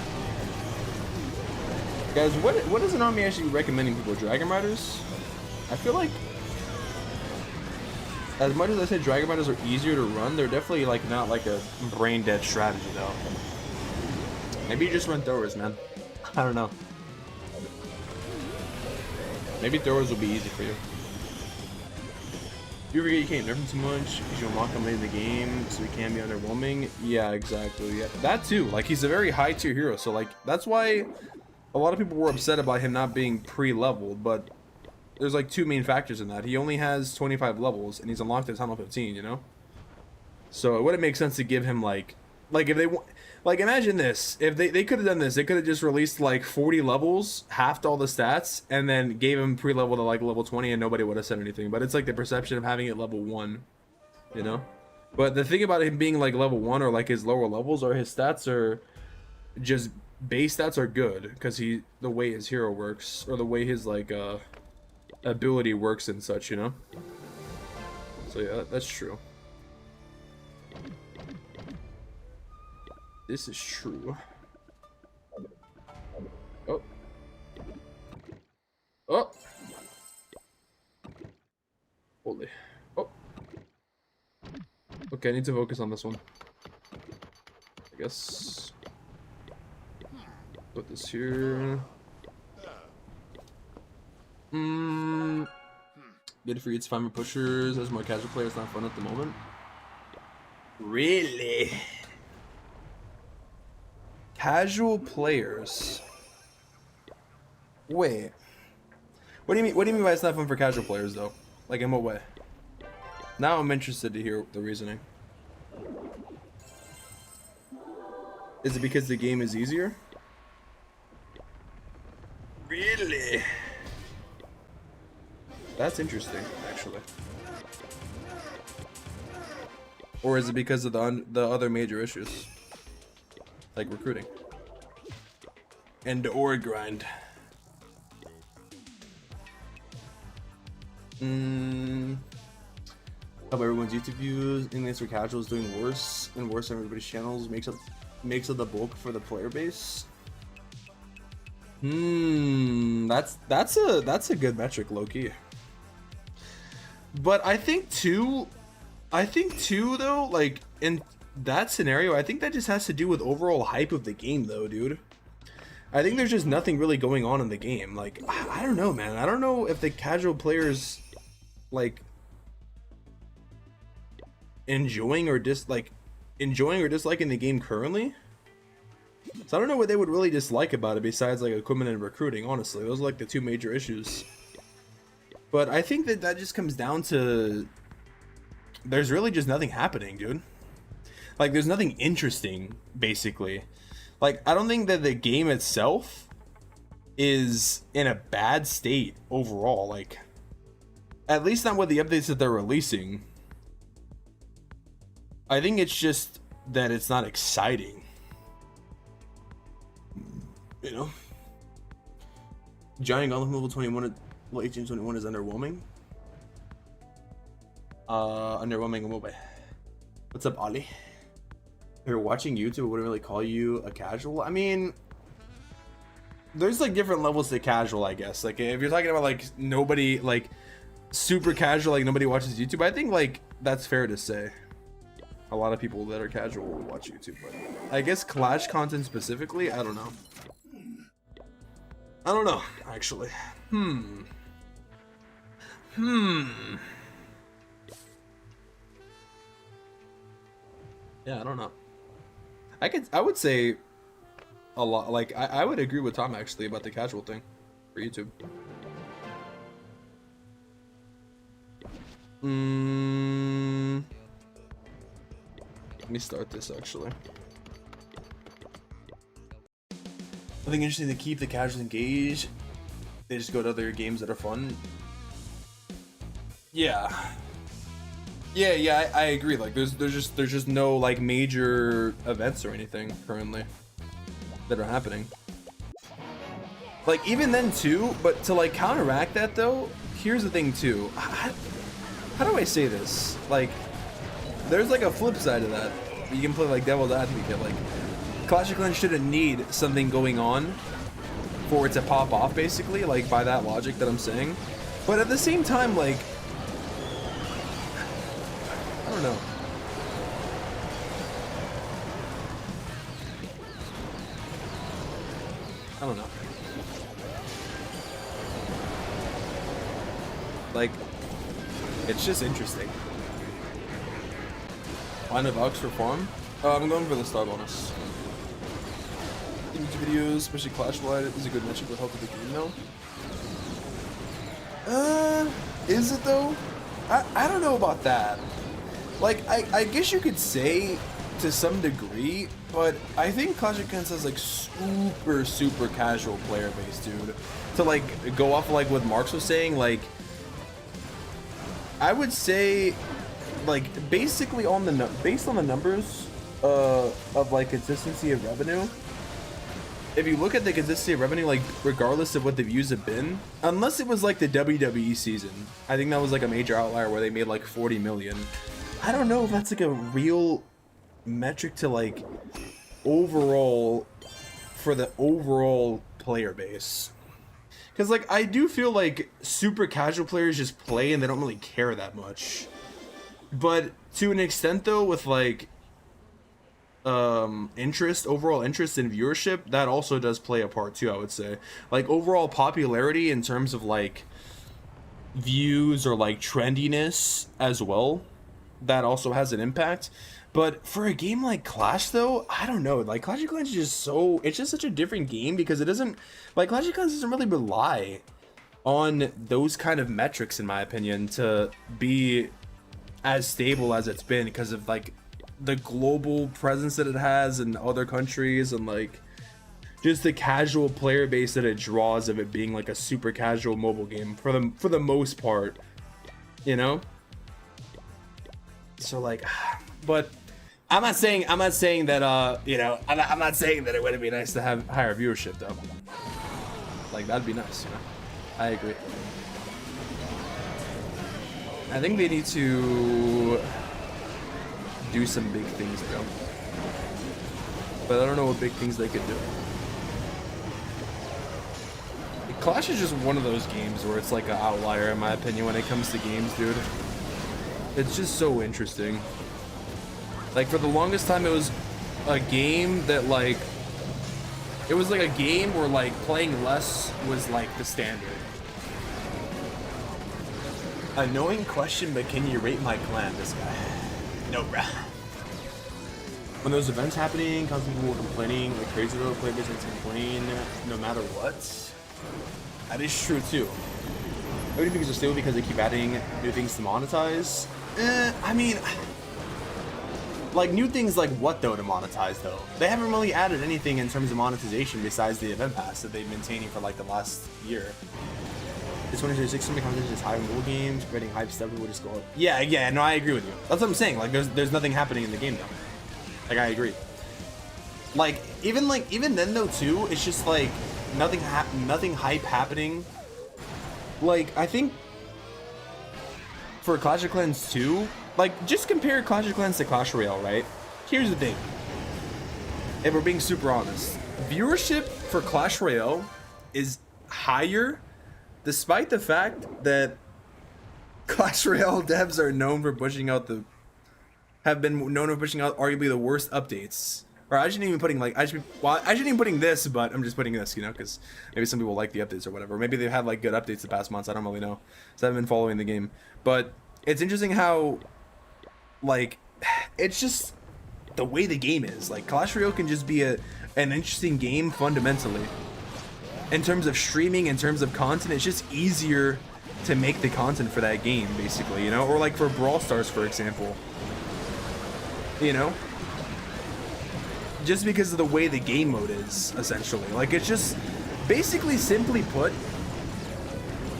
Guys, what is an army actually recommending people? Dragon Riders? I feel like, as much as I say Dragon Riders are easier to run, they're definitely like not like a brain dead strategy though. Maybe you just run throwers, man. I don't know. Maybe throwers will be easy for you. You forget you can't nerf him too much because you unlock him late in the game, so he can be underwhelming. Yeah, exactly. Yeah, that too. Like, he's a very high tier hero, so like that's why a lot of people were upset about him not being pre-leveled. But there's like two main factors in that. He only has 25 levels, and he's unlocked at Tunnel 15. You know, so it wouldn't make sense to give him like if they want. Like, imagine this. If they could have done this, they could have just released like 40 levels, halved all the stats, and then gave him pre-level to like level 20, and nobody would have said anything. But it's like the perception of having it level 1, you know? But the thing about him being like level 1 or like his lower levels are his stats are just base stats are good because the way his hero works or the way his like ability works and such, you know? So yeah, that's true. This is true. Oh. Oh. Holy. Oh. Okay, I need to focus on this one. I guess. Put this here. Good for you. It's fine for pushers. As more casual players, not fun at the moment. Really? Casual players. Wait. What do you mean? What do you mean by it's not fun for casual players, though? Like, in what way? Now I'm interested to hear the reasoning. Is it because the game is easier? Really? That's interesting, actually. Or is it because of the other major issues? Like recruiting and the org grind. How about everyone's YouTube views? English for casuals doing worse and worse on everybody's channels makes up the bulk for the player base. That's a good metric, low key. But I think too though, like in that scenario, I think that just has to do with overall hype of the game though, dude. I think there's just nothing really going on in the game. Like, I don't know, man. I don't know if the casual players like enjoying or disliking the game currently. So I don't know what they would really dislike about it besides like equipment and recruiting, honestly. Those are like the two major issues. But I think that just comes down to there's really just nothing happening, dude. Like, there's nothing interesting, basically. Like, I don't think that the game itself is in a bad state overall. Like, at least not with the updates that they're releasing. I think it's just that it's not exciting. You know? Giant Gauntlet level 21, late June 21 is underwhelming. Underwhelming a little bit. What's up, Ollie? If you're watching YouTube, I wouldn't really call you a casual. I mean, there's like different levels to casual, I guess. Like, if you're talking about like nobody, like super casual, like nobody watches YouTube, I think like that's fair to say. A lot of people that are casual will watch YouTube, but I guess Clash content specifically, I don't know. I don't know, actually. Yeah, I don't know. I would say a lot. Like, I would agree with Tom actually about the casual thing for YouTube. Let me start this actually. I think interesting to keep the casuals engaged. They just go to other games that are fun. Yeah. Yeah, I agree. Like, there's just no like major events or anything currently that are happening. Like, even then too, but to like counteract that though, here's the thing too. How do I say this? Like, there's like a flip side of that. you can play like devil's advocate. Like Clash of Clans shouldn't need something going on for it to pop off, basically, like by that logic that I'm saying. But at the same time, like, I don't know. I don't know. Like, it's just interesting. Line of Ox for farm? I'm going for the star bonus. YouTube videos, especially Clash Wide, is a good metric for help with the game though. Is it though? I don't know about that. Like, I guess you could say to some degree, but I think Clash of Clans has like super casual player base, dude. To like go off of like what Marks was saying, like I would say like basically on the based on the numbers of like consistency of revenue. If you look at the consistency of revenue, like regardless of what the views have been, unless it was like the WWE season, I think that was like a major outlier where they made like 40 million. I don't know if that's like a real metric to like overall for the overall player base. Because like I do feel like super casual players just play and they don't really care that much. But to an extent though, with like overall interest in viewership, that also does play a part too, I would say. Like overall popularity in terms of like views or like trendiness as well, that also has an impact. But for a game like Clash though, I don't know, like Clash of Clans is just so, it's just such a different game because it doesn't, like Clash of Clans doesn't really rely on those kind of metrics in my opinion to be as stable as it's been because of like the global presence that it has in other countries and like just the casual player base that it draws of it being like a super casual mobile game for the most part, you know. So like, but I'm not saying that you know, I'm not saying that it wouldn't be nice to have higher viewership though. Like that'd be nice, you know. I agree. I think they need to do some big things, bro. But I don't know what big things they could do. Clash is just one of those games where it's like an outlier in my opinion when it comes to games, dude. It's just so interesting. Like for the longest time it was a game that like, it was like a game where like playing less was like the standard. Annoying question, but can you rate my clan, this guy? No, bruh. When those events happening, constant people were complaining like crazy though, players like to complain no matter what. That is true too. I would think it's stable because they keep adding new things to monetize. I mean, like new things like what though to monetize though? They haven't really added anything in terms of monetization besides the event pass that they've been maintaining for like the last year. This 2026 some competition is high in mobile games, creating hype stuff will just go up. Yeah, no, I agree with you. That's what I'm saying. Like there's nothing happening in the game though. Like I agree. Like even then though too, it's just like nothing hype happening. Like I think for Clash of Clans 2, like just compare Clash of Clans to Clash Royale, right? Here's the thing. If we're being super honest, viewership for Clash Royale is higher despite the fact that Clash Royale devs are known for pushing out arguably the worst updates. Or I shouldn't even putting like I shouldn't even putting this, but I'm just putting this, you know, because maybe some people like the updates or whatever. Maybe they've had like good updates the past months. I don't really know, so I haven't been following the game. But it's interesting how, like, it's just the way the game is. Like Clash Royale can just be an interesting game fundamentally. In terms of streaming, in terms of content, it's just easier to make the content for that game, basically, you know? Or like for Brawl Stars, for example. You know? Just because of the way the game mode is, essentially. Like, it's just, basically, simply put,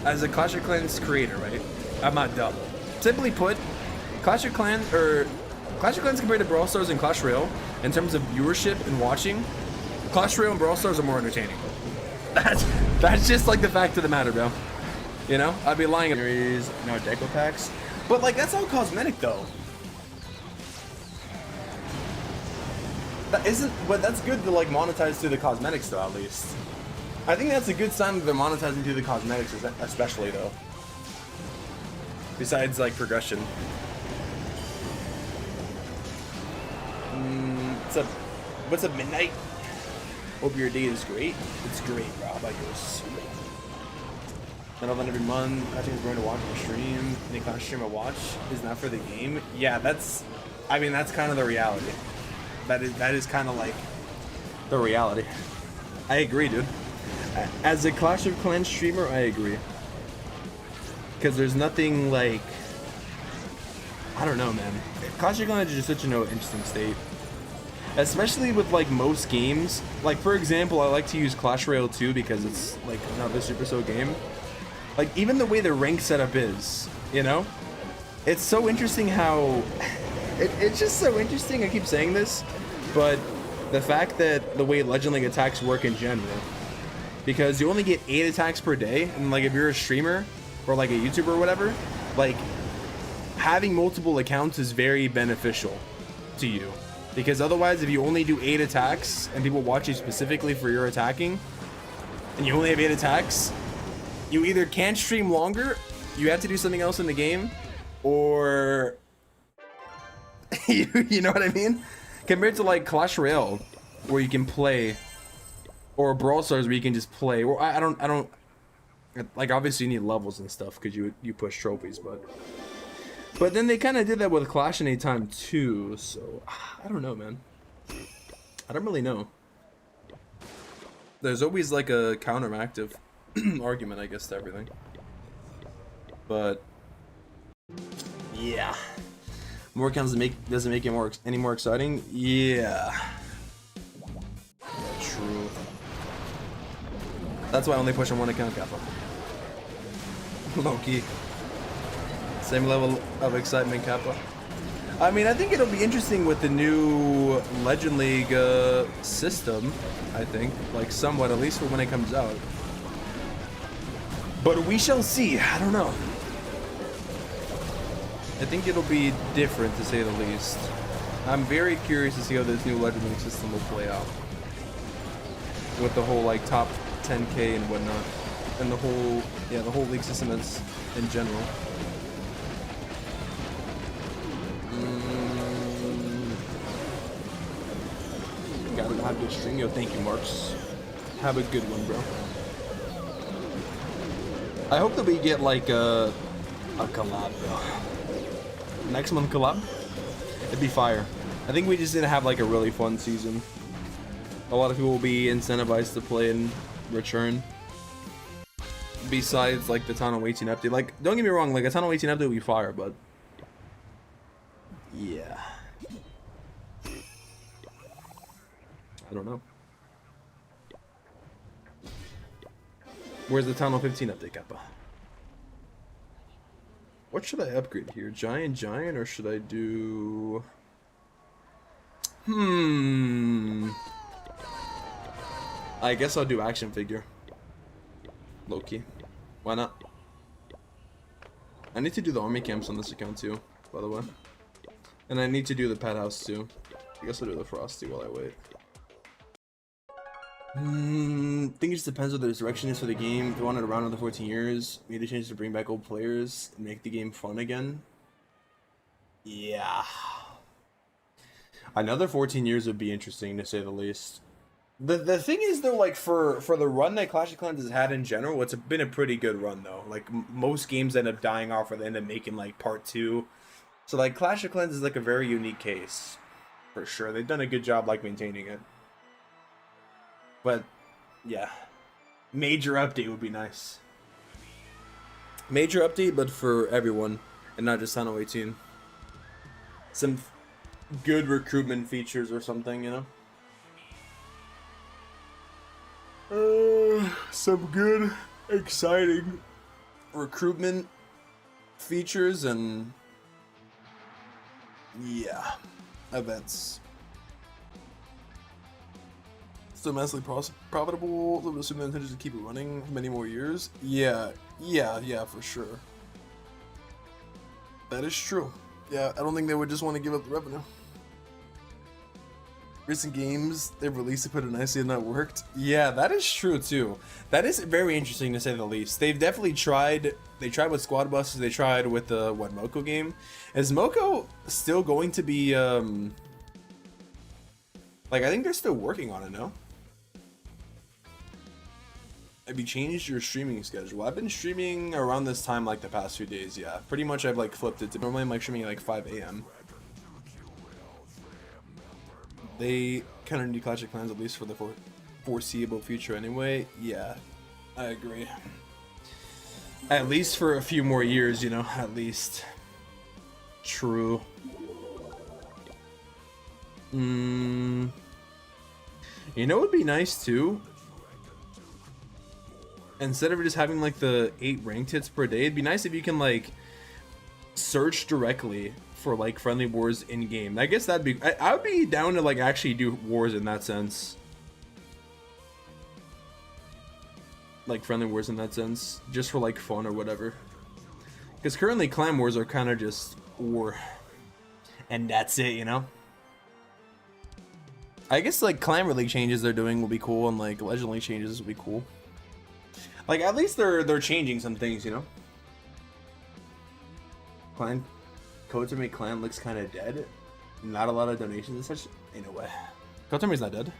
as a Clash of Clans creator, right? I'm not dumb. Simply put, Clash of Clans compared to Brawl Stars and Clash Royale, in terms of viewership and watching, Clash Royale and Brawl Stars are more entertaining. That's just like the fact of the matter, bro. You know, I'd be lying. No deco packs, but like that's all cosmetic though. That isn't, but that's good to like monetize through the cosmetics though, at least. I think that's a good sign that they're monetizing through the cosmetics, especially though. Besides like progression. What's up, Midnight? Hope your day is great. It's great, bro. How about yours? Not on every month. I think it's going to watch my stream. They can't stream a watch. Is not for the game. Yeah, that's. I mean, that's kind of the reality. That is kind of like the reality. I agree, dude. As a Clash of Clans streamer, I agree. Because there's nothing like. I don't know, man. Clash of Clans is just such an interesting state. Especially with like most games. Like for example, I like to use Clash Royale 2 because it's like another Supercell game. Like even the way the rank setup is, you know? It's so interesting how it's just so interesting. I keep saying this, but the fact that the way Legend League attacks work in general, because you only get 8 attacks per day, and like if you're a streamer or like a YouTuber or whatever, like having multiple accounts is very beneficial to you. Because otherwise, if you only do 8 attacks and people watch you specifically for your attacking, and you only have 8 attacks, you either can't stream longer, you have to do something else in the game, or you know what I mean? Compared to like Clash Royale, where you can play, or Brawl Stars where you can just play. Or I don't like obviously you need levels and stuff because you push trophies, but then they kind of did that with Clash Anytime too, so I don't know, man. I don't really know. There's always like a counteractive argument, I guess, to everything. But yeah, more accounts doesn't make it any more exciting. Yeah, true. That's why I only push on one account, Kappa. Low key. Same level of excitement, Kappa. I mean, I think it'll be interesting with the new Legend League system, I think. Like, somewhat, at least for when it comes out. But we shall see. I don't know. I think it'll be different, to say the least. I'm very curious to see how this new Legend League system will play out. With the whole, like, top 10K and whatnot. And the whole league system is in general. Gotta have a good stream. Yo, thank you, Marks. Have a good one, bro. I hope that we get like a collab, bro. Next month collab? It'd be fire. I think we just didn't have like a really fun season. A lot of people will be incentivized to play in return. Besides like the Tunnel 18 update. Like, don't get me wrong, like a Tunnel 18 update would be fire, but yeah. I don't know. Where's the Tunnel 15 update, Kappa? What should I upgrade here? Giant, or should I do... I guess I'll do action figure. Low-key. Why not? I need to do the army camps on this account too, by the way. And I need to do the pet house too. I guess I'll do the Frosty while I wait. I think it just depends what the direction is for the game. If they want it around another 14 years, we need a chance to bring back old players and make the game fun again. Yeah. Another 14 years would be interesting, to say the least. The thing is, though, like, for the run that Clash of Clans has had in general, it's been a pretty good run, though. Like, most games end up dying off or they end up making, like, part 2. So, like, Clash of Clans is, like, a very unique case. For sure. They've done a good job, like, maintaining it. But, yeah. Major update would be nice. Major update, but for everyone, and not just Tunnel 18. Some good recruitment features or something, you know? Some good, exciting recruitment features and, yeah, events. Still immensely profitable. I would assume the intention is to keep it running for many more years. Yeah, for sure. That is true. Yeah, I don't think they would just want to give up the revenue. Recent games they've released to put it nicely and that worked. Yeah, that is true too. That is very interesting to say the least. They've definitely tried. They tried with Squad Busters. They tried with the Moko game. Is Moko still going to be like, I think they're still working on it, no? Have you changed your streaming schedule? I've been streaming around this time like the past few days, yeah. Pretty much I've like flipped it to normally I'm like streaming at like 5 a.m. They kind of need Clash of Clans at least for the foreseeable future anyway. Yeah, I agree. At least for a few more years, you know, at least. True. You know what would be nice too? Instead of just having like the 8 ranked hits per day, it'd be nice if you can like search directly for like friendly wars in game. I guess that'd be, I would be down to like actually do wars in that sense. Like friendly wars in that sense, just for like fun or whatever. Because currently clan wars are kind of just war, and that's it, you know. I guess like clan league changes they're doing will be cool, and like legend league changes will be cool. Like at least they're changing some things, you know. Clan Code to make clan looks kind of dead. Not a lot of donations and such. Ain't no way. Code to is not dead.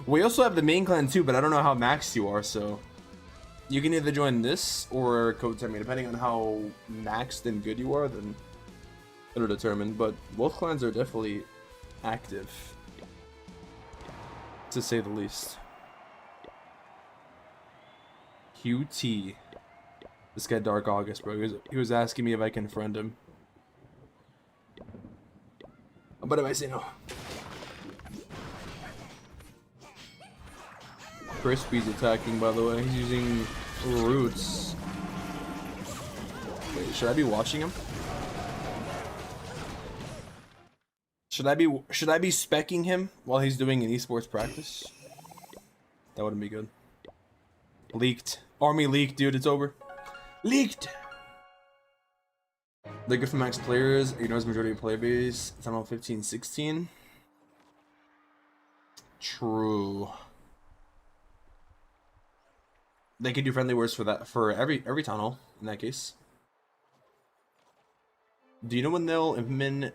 We also have the main clan too, but I don't know how maxed you are, so you can either join this or Code to depending on how maxed and good you are. Then it'll determine. But both clans are definitely active, to say the least. QT. This guy Dark August, bro. He was asking me if I can friend him. But if I say no. Crispy's attacking, by the way. He's using roots. Wait, should I be watching him? Should I be specking him while he's doing an esports practice? That wouldn't be good. Leaked. Army leaked, dude. It's over. Leaked! They're good for max players. Ignores majority of player base. It's on 15, 16. True. They could do friendly words for that for every tunnel in that case. Do you know when they'll implement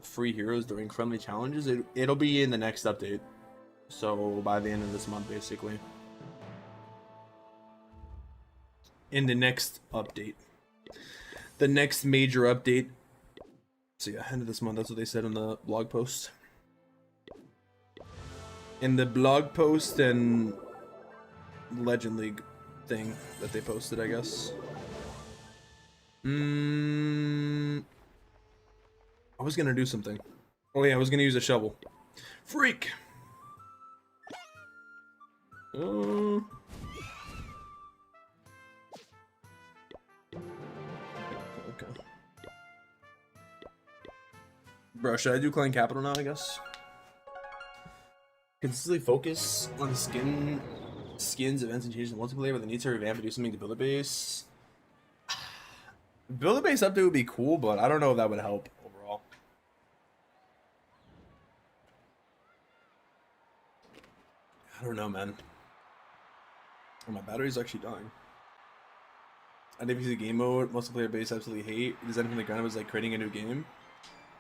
free heroes during friendly challenges? It'll be in the next update. So by the end of this month, basically. In the next update. The next major update. So yeah, end of this month. That's what they said in the blog post. In the blog post and Legend League thing that they posted, I guess. I was gonna do something. Oh yeah, I was gonna use a shovel. Freak! Bro, should I do Clan Capital now, I guess? Consistently focus on skins, events, and changes in multiplayer, but the need to revamp and do something to build a base. Build a base update would be cool, but I don't know if that would help overall. I don't know, man. Oh, my battery's actually dying. I didn't use the game mode. Multiplayer base absolutely hate. Designing from the ground was like creating a new game.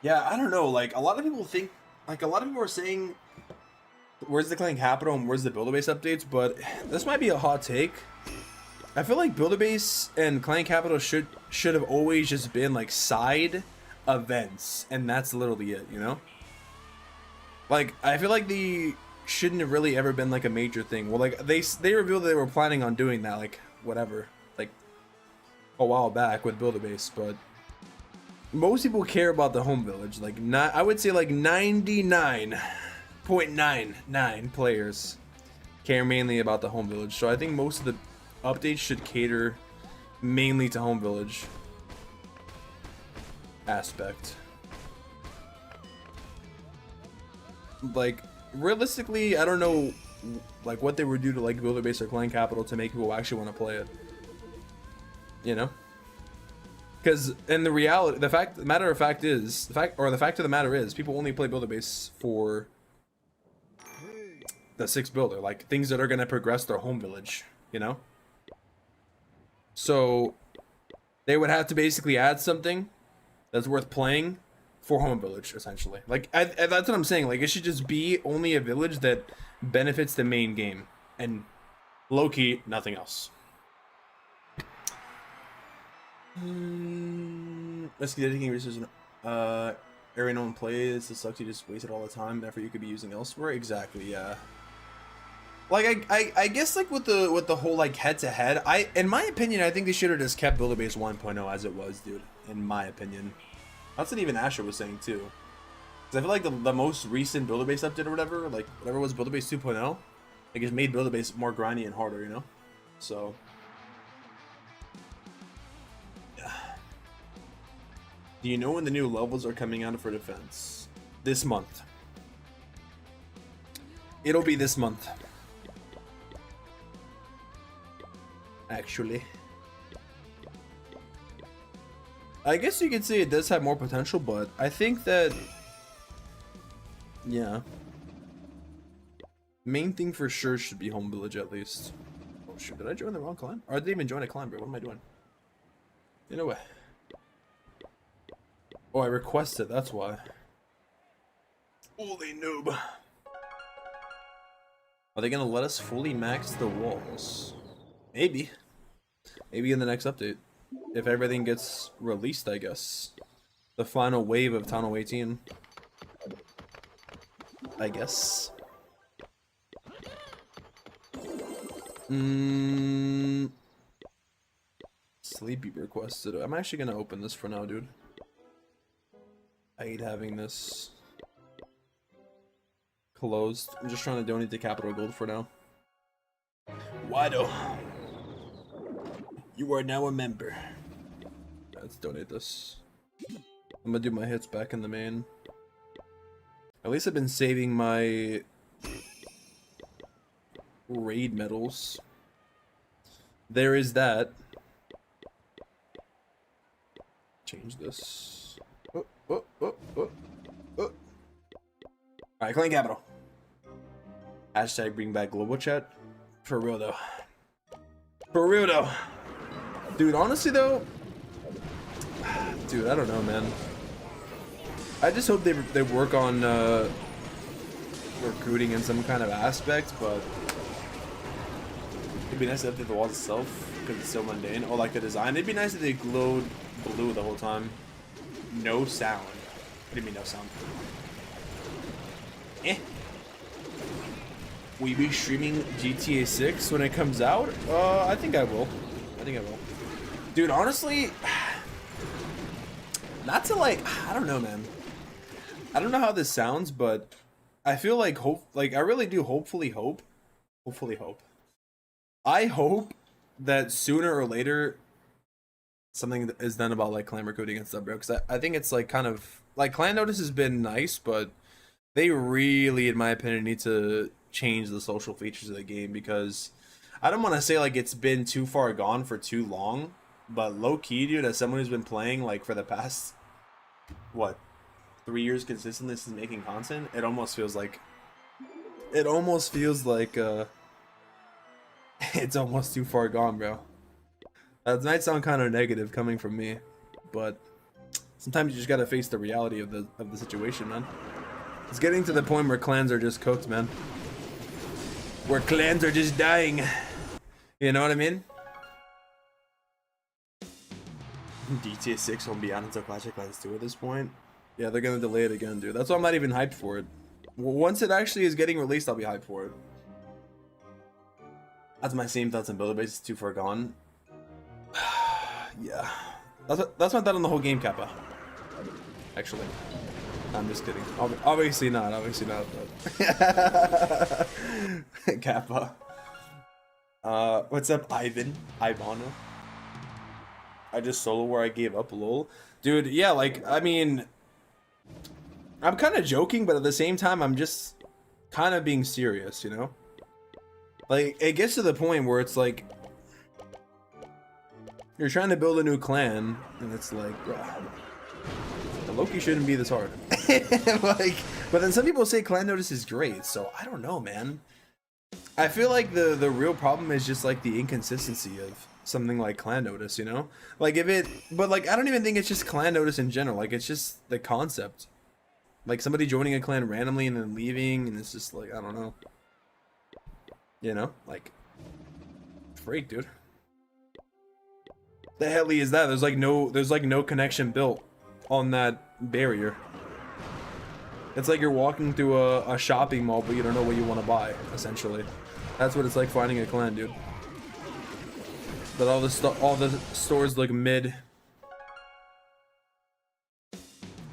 Yeah, I don't know. Like, a lot of people think, like, a lot of people are saying, where's the Clan Capital and where's the Build-A-Base updates? But this might be a hot take. I feel like Build-A-Base and Clan Capital should have always just been, like, side events. And that's literally it, you know? Like, I feel like they shouldn't have really ever been, like, a major thing. Well, like, they revealed that they were planning on doing that, like, whatever. Like, a while back with Build-A-Base, but most people care about the home village. Like, I would say like 99.99 players care mainly about the home village. So I think most of the updates should cater mainly to home village aspect. Like, realistically, I don't know like what they would do to like Builder Base or Clan Capital to make people actually want to play it. You know? Because in the reality, the fact of the matter is, people only play builder base for the 6 builder, like things that are gonna progress their home village, you know. So they would have to basically add something that's worth playing for home village, essentially. Like that's what I'm saying. Like it should just be only a village that benefits the main game, and low key nothing else. Let's get dedicating resources. Area no one plays. This sucks. You just wasted all the time and effort you could be using elsewhere. Exactly. Yeah. Like I guess like with the whole like head to head. In my opinion, I think they should have just kept Builder Base 1.0 as it was, dude. In my opinion, that's what even Asher was saying too. Cause I feel like the most recent Builder Base update or whatever, like whatever was Builder Base 2.0, like it made Builder Base more grindy and harder, you know. So. Do you know when the new levels are coming out for defense? This month. It'll be this month. Actually. I guess you could say it does have more potential, but I think that... Yeah. Main thing for sure should be home village at least. Oh shoot, did I join the wrong clan? Or did I even join a clan, bro? What am I doing? You know what? Oh, I requested, that's why. Holy noob. Are they gonna let us fully max the walls? Maybe. Maybe in the next update. If everything gets released, I guess. The final wave of Tunnel 18. I guess. Sleepy requested. I'm actually gonna open this for now, dude. I hate having this closed. I'm just trying to donate to Capital Gold for now. Wado, you are now a member. Let's donate this. I'm gonna do my hits back in the main. At least I've been saving my raid medals. There is that. Change this. Alright, claim capital. Hashtag bring back global chat. For real though. For real though. Dude, honestly though. Dude, I don't know, man. I just hope they work on recruiting in some kind of aspect, but it'd be nice to update the walls itself because it's so mundane. Or like the design. It'd be nice if they glowed blue the whole time. No sound. What do you mean no sound? Will you be streaming GTA 6 when it comes out? I think I will. Dude, honestly, not to like, I don't know, man. I don't know how this sounds, but I feel like I really do hopefully hope. I hope that sooner or later something is done about like clan recruiting and stuff, bro. Because I think it's like kind of like clan notice has been nice, but they really, in my opinion, need to change the social features of the game because I don't want to say like it's been too far gone for too long, but low key, dude, as someone who's been playing like for the past 3 years consistently since making content, it almost feels like it's almost too far gone, bro. That might sound kind of negative coming from me, but sometimes you just gotta face the reality of the situation, man. It's getting to the point where clans are just cooked, man. Where clans are just dying. You know what I mean? GTA 6 won't be out until Clash of Clans 2 at this point. Yeah, they're gonna delay it again, dude. That's why I'm not even hyped for it. Once it actually is getting released, I'll be hyped for it. That's my same thoughts on Builder Base. It's too far gone. Yeah. That's my thought on the whole game, Kappa. Actually. I'm just kidding. Obviously not, but... Kappa. What's up, Ivan? Ivano? I just solo where I gave up, lol. Dude, yeah, like, I mean... I'm kind of joking, but at the same time, I'm just kind of being serious, you know? Like, it gets to the point where it's like... You're trying to build a new clan, and it's like, bro, the Loki shouldn't be this hard. Like, but then some people say clan notice is great, so I don't know, man. I feel like the real problem is just like the inconsistency of something like clan notice, you know? Like if it, but like I don't even think it's just clan notice in general. Like it's just the concept. Like somebody joining a clan randomly and then leaving, and it's just like, I don't know. You know, like, freak, dude. The hell is that? There's like no connection built on that barrier. It's like you're walking through a shopping mall, but you don't know what you want to buy. Essentially, that's what it's like finding a clan, dude. But all the stores look mid.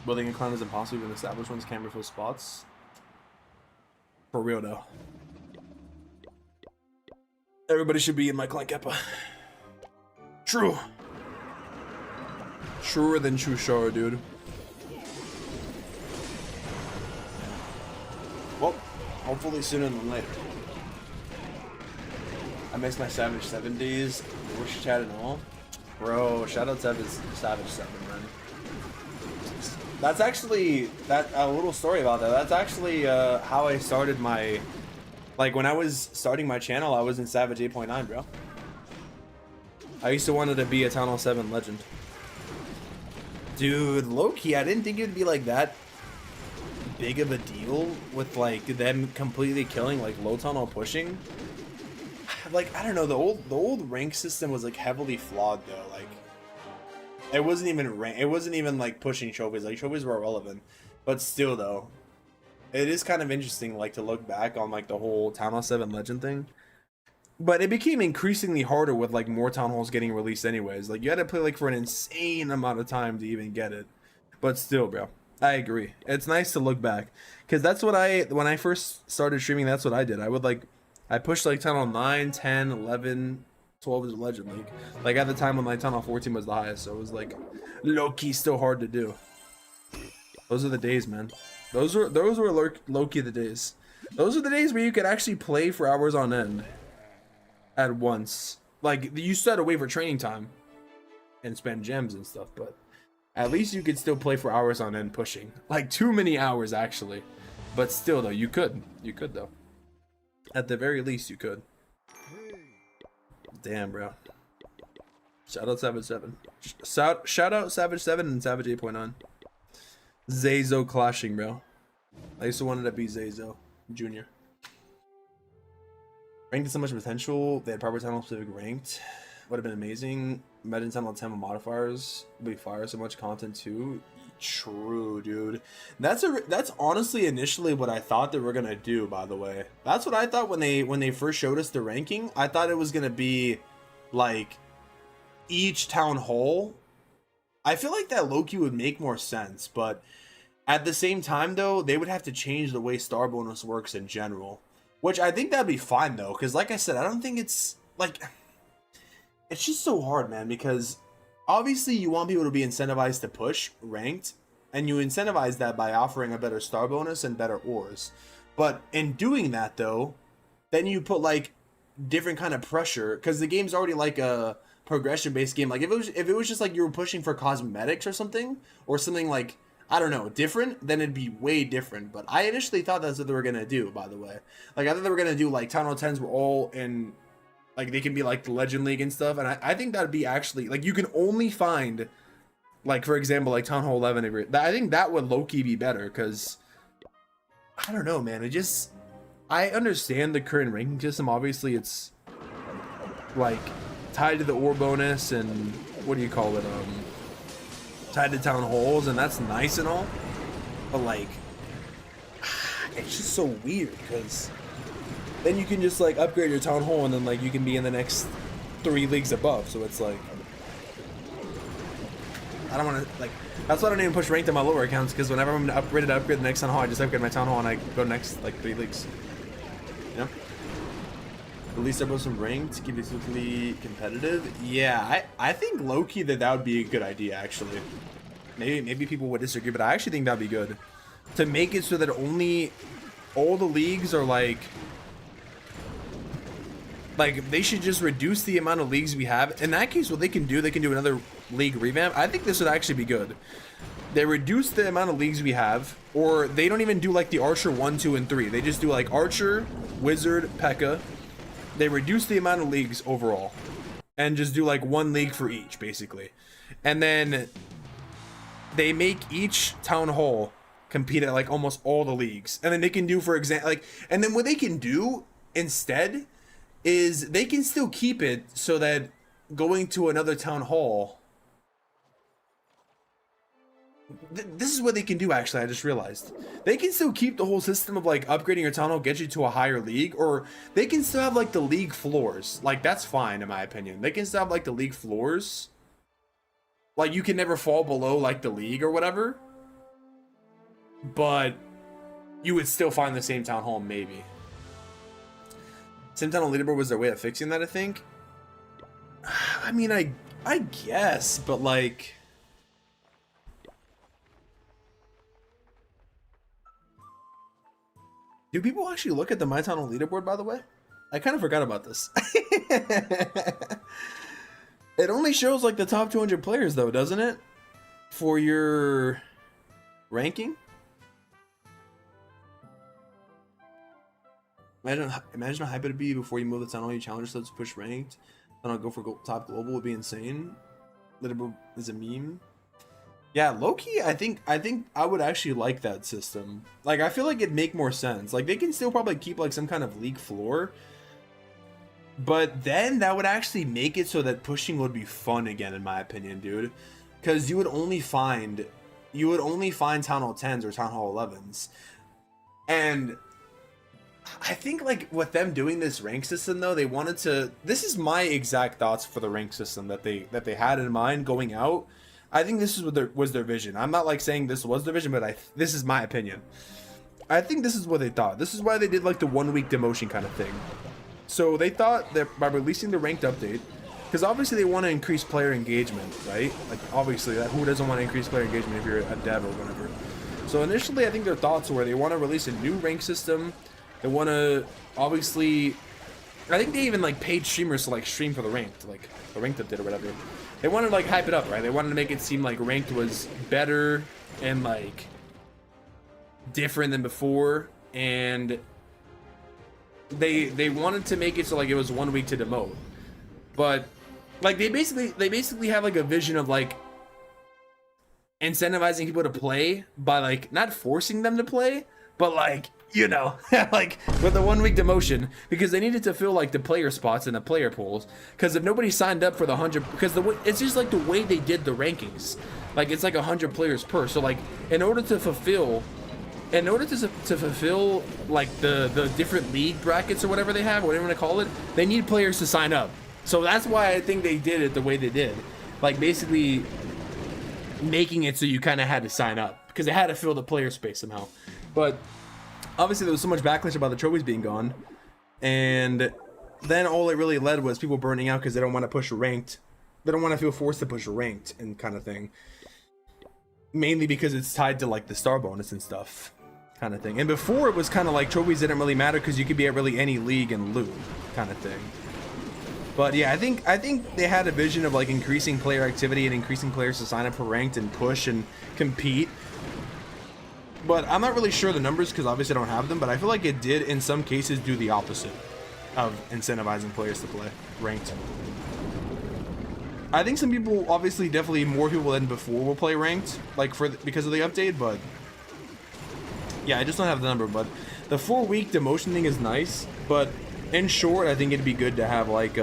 Building a clan is impossible when established ones can't refill spots. For real though. Everybody should be in my clan Keppa. True. Truer than true sure, dude. Well, hopefully sooner than later. I miss my Savage 7 days. Wish chat and all. Bro, shout out to Savage 7, man. That's actually a little story about that. That's actually how I started my, like when I was starting my channel, I was in Savage 8.9, bro. I used to wanted to be a Town Hall 7 legend. Dude, low-key, I didn't think it would be like that big of a deal with like them completely killing like low Town Hall pushing. Like I don't know, the old rank system was like heavily flawed though. Like it wasn't even like pushing trophies. Like trophies were irrelevant, but still though, it is kind of interesting like to look back on like the whole Town Hall 7 legend thing. But it became increasingly harder with like more Town Halls getting released anyways. Like you had to play like for an insane amount of time to even get it. But still, bro, I agree. It's nice to look back because that's what when I first started streaming, that's what I did. I pushed like Town Hall 9, 10, 11, 12 is a legend league. Like at the time when like Town Hall 14 was the highest, so it was like low-key still hard to do. Those are the days, man. Those were low-key the days. Those are the days where you could actually play for hours on end at once. Like you still had to wait for training time and spend gems and stuff, but at least you could still play for hours on end pushing. Like too many hours actually, but still though you could though. At the very least you could. Damn, bro. Shout out Savage 7. Shout out Savage 7 and Savage 8.9. Zazo clashing, bro. I used to want it to be Zazo Jr. Ranked so much potential. They had proper Town Hall specific ranked. Would have been amazing. Imagine Town Hall 10 with modifiers. Would be fire, so much content too. True, dude. That's honestly initially what I thought they were gonna do. By the way, that's what I thought when they first showed us the ranking. I thought it was gonna be like each town hall. I feel like that low-key would make more sense, but at the same time though, they would have to change the way star bonus works in general. Which I think that'd be fine though, because like I said, I don't think it's like, it's just so hard, man, because obviously you want people to be incentivized to push ranked, and you incentivize that by offering a better star bonus and better ores. But in doing that though, then you put like different kind of pressure, because the game's already like a progression based game. Like if it was just like you were pushing for cosmetics or something like, I don't know, different, then it'd be way different. But I initially thought that's what they were gonna do, by the way. Like I thought they were gonna do like Town Hall 10s were all in, like they can be like the Legend League and stuff. And I think that'd be actually, like you can only find, like for example, like Town Hall 11. I think that would low-key be better, because I don't know, man. I understand the current ranking system. Obviously it's like tied to the ore bonus and what do you call it? Tied to town halls, and that's nice and all, but like it's just so weird, because then you can just like upgrade your town hall and then like you can be in the next 3 leagues above. So it's like I don't want to, like, that's why I don't even push ranked on my lower accounts, because whenever I'm gonna upgrade the next town hall, I just upgrade my town hall and I go next like 3 leagues, you know. At least there was some ranked, keep it simply competitive. Yeah, I think low-key that would be a good idea, actually. Maybe people would disagree, but I actually think that'd be good. To make it so that only all the leagues are like Like, they should just reduce the amount of leagues we have. In that case, what they can do another league revamp. I think this would actually be good. They reduce the amount of leagues we have, or they don't even do like the Archer 1, 2, and 3. They just do like Archer, Wizard, P.E.K.K.A. They reduce the amount of leagues overall, and just do like one league for each, basically. And then they make each town hall compete at like almost all the leagues. And then they can do, for example, like, and then what they can do instead is they can still keep it so that going to another town hall, this is what they can do. Actually, I just realized they can still keep the whole system of like upgrading your town hall, get you to a higher league, or they can still have like the league floors. Like, that's fine in my opinion. They can still have like the league floors, like you can never fall below like the league or whatever, but you would still find the same town hall. Maybe same town hall leaderboard was their way of fixing that, I think. I mean, I guess, but like, do people actually look at the My Town Hall leaderboard, by the way? I kind of forgot about this. It only shows like the top 200 players though, doesn't it? For your ranking? Imagine how hype it'd be before you move the town hall, you challenge yourself to push ranked. Then I'll go for top global would be insane. Leaderboard is a meme. Yeah, low-key, I think I would actually like that system. Like, I feel like it'd make more sense. Like, they can still probably keep like some kind of league floor, but then that would actually make it so that pushing would be fun again, in my opinion, dude. Because you would only find town hall 10s or town hall 11s, and I think like with them doing this rank system though, they wanted to. This is my exact thoughts for the rank system that they had in mind going out. I think this is what was their vision. I'm not like saying this was their vision, but this is my opinion. I think this is what they thought. This is why they did like the 1 week demotion kind of thing. So they thought that by releasing the ranked update, because obviously they want to increase player engagement, right? Like obviously, who doesn't want to increase player engagement if you're a dev or whatever? So initially, I think their thoughts were they want to release a new rank system. They want to obviously, I think they even like paid streamers to like stream for the ranked, like the ranked update or whatever. They wanted to like hype it up, right? They wanted to make it seem like ranked was better and like different than before, and they wanted to make it so like it was 1 week to demote. But like they basically have like a vision of like incentivizing people to play by like not forcing them to play, but like, you know, like with the 1 week demotion, because they needed to fill like the player spots in the player pools. Because if nobody signed up for the 100, because it's just like the way they did the rankings, like it's like 100 players per. So like in order to fulfill like the different league brackets or whatever they have, whatever you want to call it, they need players to sign up. So that's why I think they did it the way they did, like basically making it so you kind of had to sign up because they had to fill the player space somehow. But obviously there was so much backlash about the trophies being gone, and then all it really led was people burning out because they don't want to push ranked. They don't want to feel forced to push ranked and kind of thing. Mainly because it's tied to like the star bonus and stuff kind of thing. And before it was kind of like trophies didn't really matter because you could be at really any league and loot kind of thing. But yeah, I think they had a vision of like increasing player activity and increasing players to sign up for ranked and push and compete. But I'm not really sure the numbers because obviously I don't have them, but I feel like it did in some cases do the opposite of incentivizing players to play ranked. I think some people, obviously definitely more people than before will play ranked, like because of the update, but yeah, I just don't have the number. But the 4 week demotion thing is nice, but in short, I think it'd be good to have like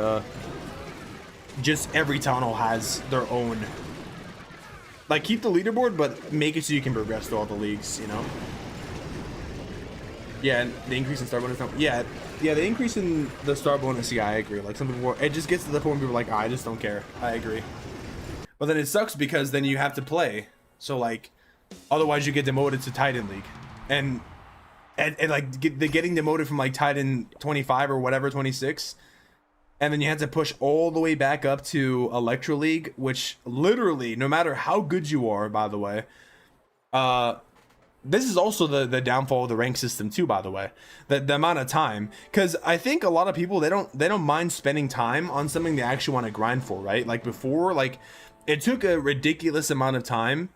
just every town hall has their own, like keep the leaderboard, but make it so you can progress through all the leagues, you know? Yeah, and the increase in star bonus. Yeah, the increase in the star bonus. Yeah, I agree. Like some people, it just gets to the point where people are like, I just don't care. I agree. But then it sucks because then you have to play. So like, otherwise you get demoted to Titan League, and like getting demoted from like Titan 25 or whatever 26. And then you had to push all the way back up to Electro League, which literally, no matter how good you are, by the way, this is also the downfall of the rank system too, by the way, the amount of time, because I think a lot of people, they don't mind spending time on something they actually want to grind for, right? Like before, like it took a ridiculous amount of time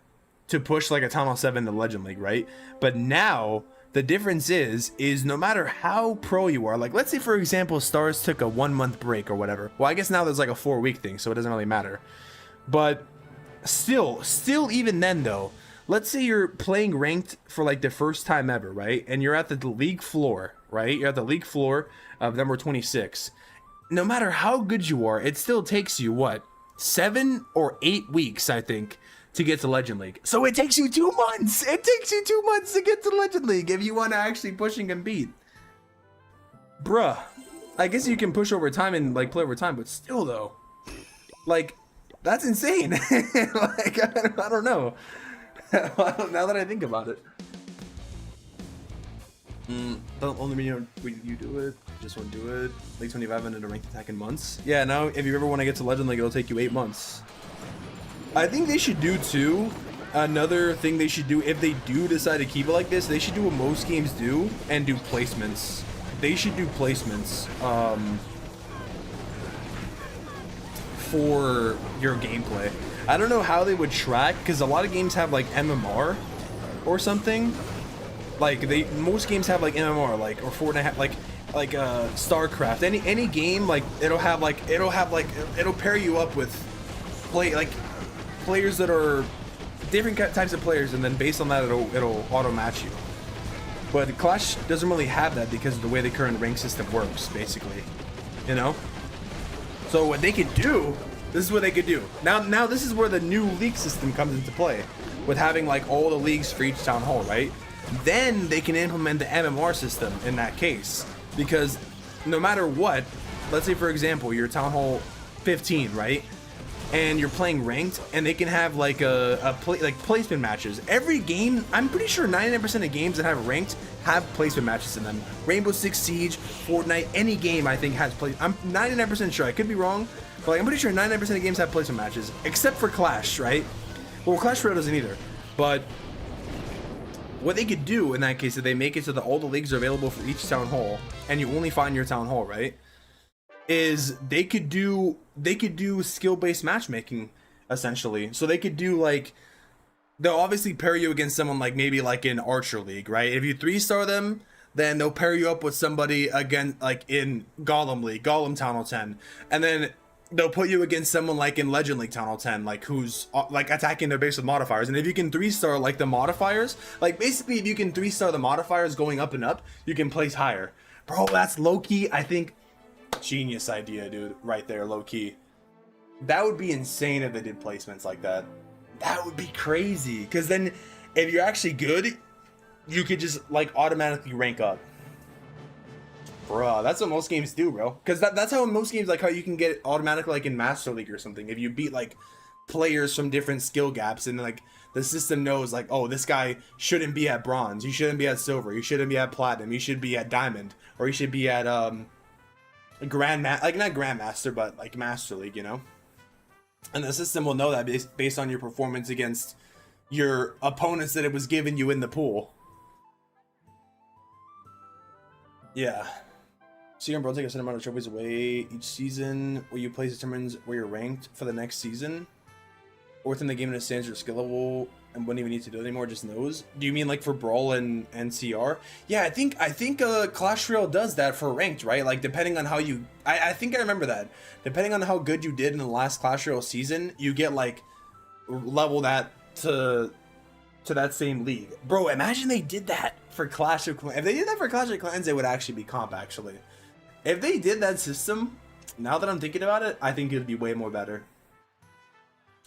to push like a Town Hall 7 to Legend League, right? But now the difference is no matter how pro you are, like let's say for example Stars took a 1 month break or whatever. Well, I guess now there's like a 4-week thing, so it doesn't really matter. But still even then though, let's say you're playing ranked for like the first time ever, right? And you're at the league floor, right? You're at the league floor of number 26. No matter how good you are, it still takes you what, 7 or 8 weeks, I think, to get to Legend League. So it takes you 2 months. It takes you 2 months to get to Legend League if you want to actually push and compete. Bruh. I guess you can push over time and like play over time, but still though, like that's insane. Like I don't know. Now that I think about it. Don't only mean you do it, just want to do it. League 25 and a ranked attack in months. Yeah, now if you ever want to get to Legend League, it'll take you 8 months. I think they should do too. Another thing they should do, if they do decide to keep it like this, they should do what most games do and do placements. They should do placements for your gameplay. I don't know how they would track, because a lot of games have like MMR or something. Like most games have like MMR, like, or Fortnite have like StarCraft. Any game, like it'll pair you up with players that are different types of players, and then based on that it'll auto match you. But Clash doesn't really have that because of the way the current rank system works, basically, you know. So what they could do, this is what they could do. Now this is where the new league system comes into play, with having like all the leagues for each town hall, right? Then they can implement the MMR system in that case, because no matter what, let's say for example you're town hall 15, right? And you're playing ranked, and they can have like placement matches. Every game, I'm pretty sure 99% of games that have ranked have placement matches in them. Rainbow Six Siege, Fortnite, any game I think has I'm 99% sure. I could be wrong, but like, I'm pretty sure 99% of games have placement matches, except for Clash, right? Well, Clash Royale doesn't either. But what they could do in that case, if they make it so that all the leagues are available for each town hall, and you only find your town hall, right? Is they could do skill-based matchmaking, essentially. So they could do like, they'll obviously pair you against someone like maybe like in Archer League, right? If you 3-star them, then they'll pair you up with somebody again like in Golem League, Golem Town Hall 10, and then they'll put you against someone like in Legend League Town Hall 10, like who's like attacking their base with modifiers. And if you can 3-star like the modifiers, like basically if you can 3-star the modifiers going up and up, you can place higher. Bro, that's low-key, I think, genius idea, dude, right there, low-key. That would be insane if they did placements like that. That would be crazy, because then if you're actually good, you could just like automatically rank up. Bruh, that's what most games do, bro. Because that's how most games, like how you can get automatically like in Master League or something, if you beat like players from different skill gaps, and like the system knows like, oh, this guy shouldn't be at bronze, you shouldn't be at silver, you shouldn't be at platinum, you should be at diamond, or you should be at not Grandmaster, but like Master League, you know? And the system will know that based on your performance against your opponents that it was giving you in the pool. Yeah. So you're going to take a certain amount of trophies away each season. Where you place determines where you're ranked for the next season. Or within the game it stands your skill level and wouldn't even need to do it anymore, just knows. Do you mean like for Brawl and CR? Yeah, I think Clash Royale does that for ranked, right? Like depending on how you, I think I remember that. Depending on how good you did in the last Clash Royale season, you get like level that to that same league. Bro, imagine they did that for Clash of Clans. If they did that for Clash of Clans, it would actually be comp, actually. If they did that system, now that I'm thinking about it, I think it would be way more better.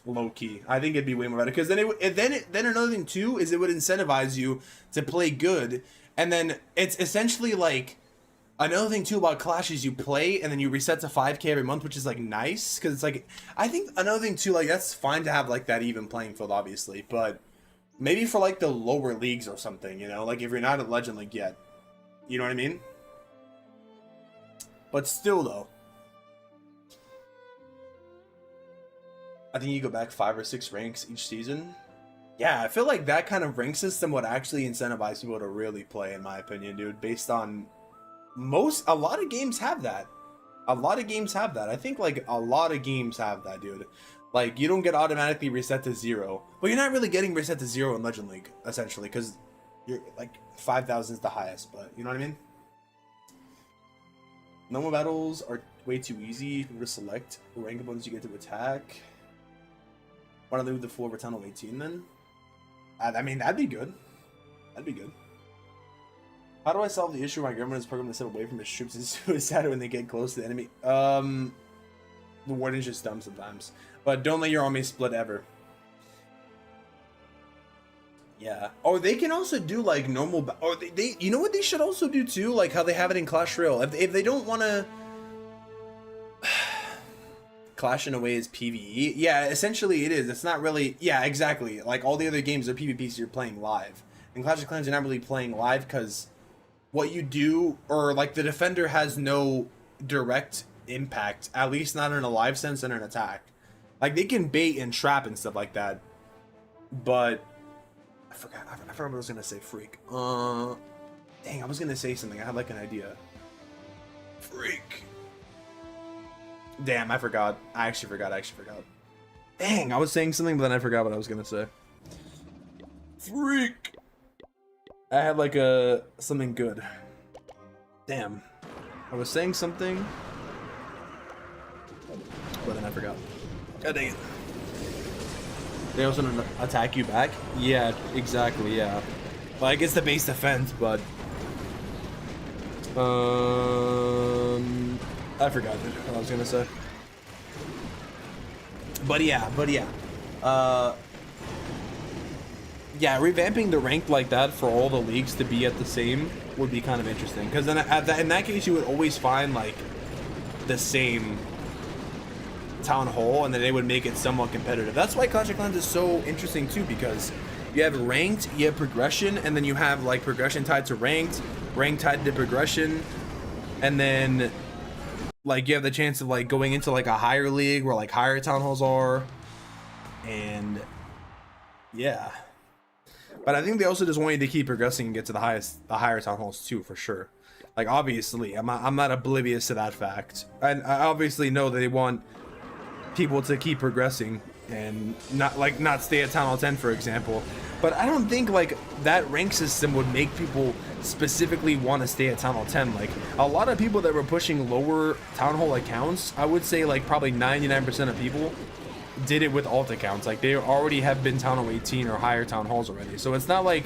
Low key, I think it'd be way more better, because then another thing too is it would incentivize you to play good, and then it's essentially like another thing too about Clash is you play and then you reset to 5K every month, which is like nice, because it's like, I think another thing too, like that's fine to have like that even playing field, obviously, but maybe for like the lower leagues or something, you know, like if you're not at Legend League yet, you know what I mean? But still though, I think you go back 5 or 6 ranks each season. Yeah, I feel like that kind of rank system would actually incentivize people to really play, in my opinion, dude. Based on a lot of games have that. A lot of games have that. I think like a lot of games have that, dude. Like you don't get automatically reset to 0, but you're not really getting reset to 0 in Legend League, essentially, because you're like 5,000 is the highest. But you know what I mean? Normal battles are way too easy to select. Rank opponents you get to attack. Why don't they do the full return of 18 then? I mean, that'd be good. That'd be good. How do I solve the issue where my government is programmed to step away from its troops and suicide when they get close to the enemy? The warden's just dumb sometimes. But don't let your army split ever. Yeah. Oh, they can also do like normal. Or they you know what they should also do too? Like how they have it in Clash Royale. If they don't want to. Clash in a way is PvE. Yeah, essentially it is. It's not really. Yeah, exactly. Like all the other games are PvP, so you're playing live. In Clash of Clans, you're not really playing live because what you do, or like the defender has no direct impact, at least not in a live sense and an attack. Like they can bait and trap and stuff like that, but I forgot what I was gonna say. Freak. Dang, I was gonna say something. I had like an idea. Freak. Damn, I forgot. I actually forgot. Dang, I was saying something, but then I forgot what I was gonna say. Freak. I had like something good. Damn. I was saying something, but then I forgot. God dang it. They also don't attack you back? Yeah, exactly, yeah. Like, it's the base defense, but... I forgot what I was gonna say. But yeah. Yeah, revamping the rank like that for all the leagues to be at the same would be kind of interesting. Because then in that case, you would always find, like, the same town hall, and then they would make it somewhat competitive. That's why Clash of Clans is so interesting, too, because you have ranked, you have progression, and then you have, like, progression tied to ranked tied to progression, and then, like, you have the chance of, like, going into, like, a higher league where, like, higher town halls are, and, yeah. But I think they also just want you to keep progressing and get to the higher town halls too, for sure. Like, obviously, I'm not oblivious to that fact. And I obviously know that they want people to keep progressing and not stay at town hall 10, for example. But I don't think like that rank system would make people specifically want to stay at town hall 10. Like a lot of people that were pushing lower town hall accounts, I would say like probably 99% of people did it with alt accounts. Like they already have been town hall 18 or higher town halls already. So it's not like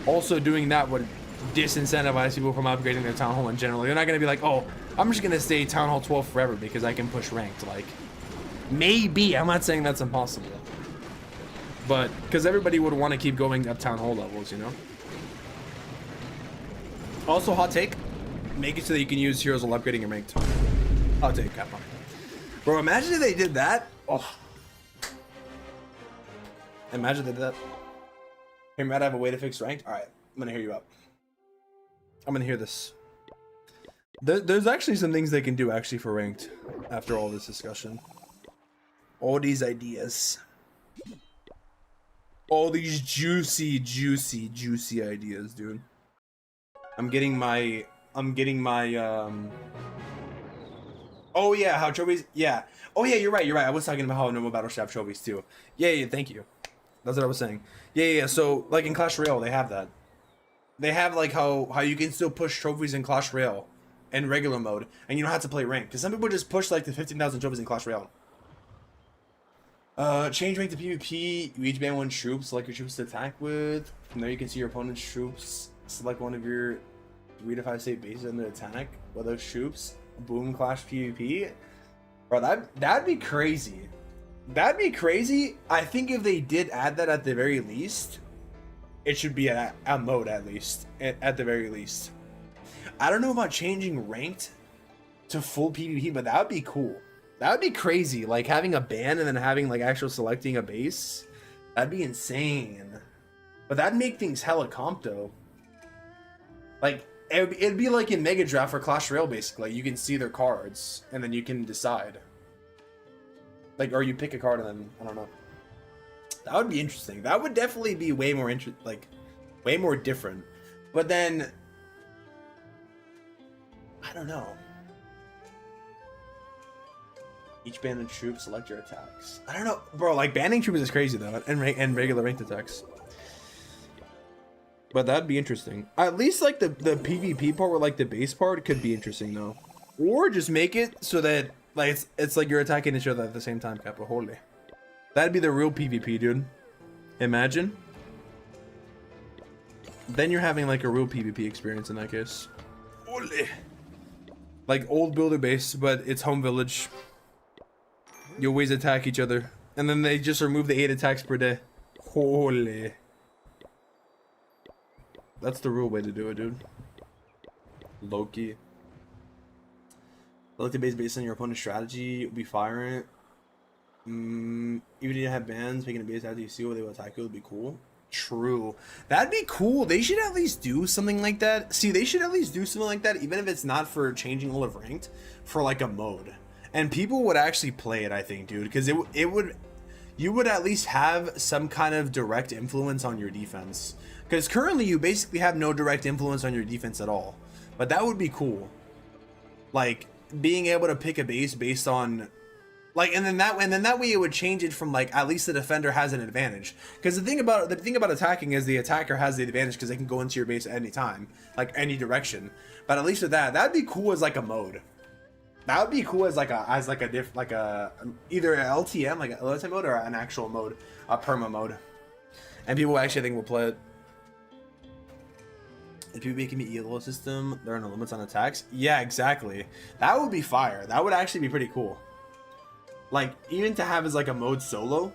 also doing that would disincentivize people from upgrading their town hall in general. They're not going to be like, oh, I'm just going to stay town hall 12 forever because I can push ranked. Like maybe, I'm not saying that's impossible, but because everybody would want to keep going up town hall levels, you know. Also, hot take, make it so that you can use heroes while upgrading your ranked. Hot take, come on. Bro, imagine if they did that. Oh. Imagine they did that. Hey, Matt, I have a way to fix ranked. All right, I'm gonna hear you out. I'm gonna hear this. There's actually some things they can do actually for ranked after all this discussion. All these ideas. All these juicy ideas, dude. I'm getting my oh yeah, how trophies, yeah. Oh yeah, you're right. I was talking about how normal battle should have trophies too. Yeah, thank you. That's what I was saying. Yeah. So like in Clash Royale, they have that. They have like how you can still push trophies in Clash Royale in regular mode, and you don't have to play ranked. Because some people just push like the 15,000 trophies in Clash Royale. Change rank to PvP. You each ban one troop. Select your troops to attack with. From there, you can see your opponent's troops. Select one of your 3 to 5 state bases under attack with those troops. Boom, Clash PvP. Bro, that'd be crazy. That'd be crazy. I think if they did add that at the very least, it should be a mode at least. At the very least. I don't know about changing ranked to full PvP, but that would be cool. That would be crazy. Like having a ban and then having like actual selecting a base. That'd be insane. But that'd make things hella comp though. Like it'd be like in Mega Draft for Clash Royale basically. You can see their cards and then you can decide. Like, or you pick a card and then I don't know. That would be interesting. That would definitely be way more way more different. But then, I don't know. Each band of troops select your attacks. I don't know, bro. Like banning troops is crazy though, and regular ranked attacks. But that'd be interesting. At least like the PvP part, or like the base part, could be interesting though. Or just make it so that like it's like you're attacking each other at the same time, Capo. Holy, that'd be the real PvP, dude. Imagine. Then you're having like a real PvP experience in that case. Holy. Like old builder base, but it's home village. You always attack each other, and then they just remove the 8 attacks per day. Holy. That's the real way to do it, dude. Loki. Select the base based on your opponent's strategy. Be firing. Even if you have bans, making a base after you see what they will attack you would be cool. True. That'd be cool. They should at least do something like that. See, they should at least do something like that, even if it's not for changing all of ranked, for like a mode. And people would actually play it, I think, dude, because you would at least have some kind of direct influence on your defense. Because currently you basically have no direct influence on your defense at all. But that would be cool. Like being able to pick a base based on like, and then that way it would change it from like at least the defender has an advantage. Because the thing about attacking is the attacker has the advantage because they can go into your base at any time, like any direction. But at least with that'd be cool as like a mode. That would be cool as either a LTM, like a LTM mode, or an actual mode, a perma mode. And people actually think will play it. If people making the elo system, there are no limits on attacks. Yeah, exactly. That would be fire. That would actually be pretty cool. Like even to have as like a mode solo,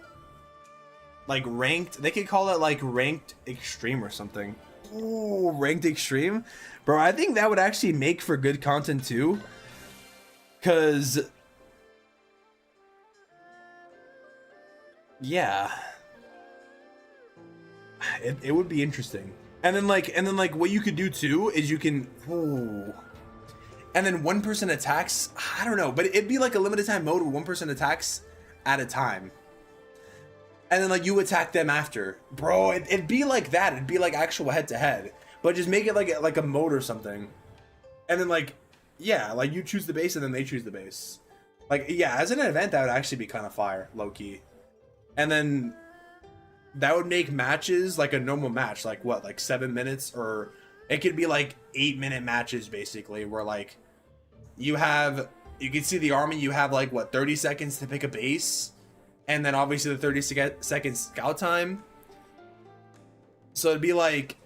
like ranked. They could call it like ranked extreme or something. Ooh, ranked extreme, bro. I think that would actually make for good content too. Cause yeah, it would be interesting. And then like what you could do too is you can, and then one person attacks. I don't know, but it'd be like a limited time mode where one person attacks at a time, and then like you attack them after, bro. It'd be like that. It'd be like actual head to head, but just make it like a mode or something, and then like. Yeah, like you choose the base and then they choose the base. Like, yeah, as an event, that would actually be kind of fire, low-key. And then that would make matches like a normal match, like what, like 7 minutes? Or it could be like 8-minute matches, basically, where like you can see the army, you have like, what, 30 seconds to pick a base? And then obviously the 30-second scout time. So it'd be like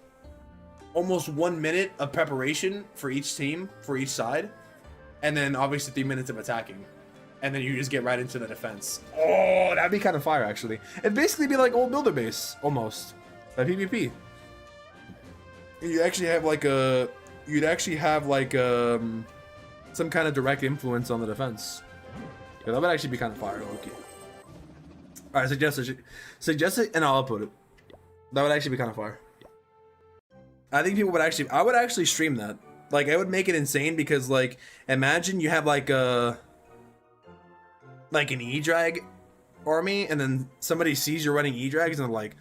almost 1 minute of preparation for each team, for each side, and then obviously 3 minutes of attacking, and then you just get right into the defense. Oh, that'd be kind of fire, actually. It'd basically be like old builder base, almost, a PvP. You actually have like some kind of direct influence on the defense. Yeah, that would actually be kind of fire, okay. All right, suggest it, and I'll upload it. That would actually be kind of fire. I think people would actually, I would actually stream that. Like, I would make it insane because, like, imagine you have, like, an E-Drag army, and then somebody sees you're running E-Drags, and, like,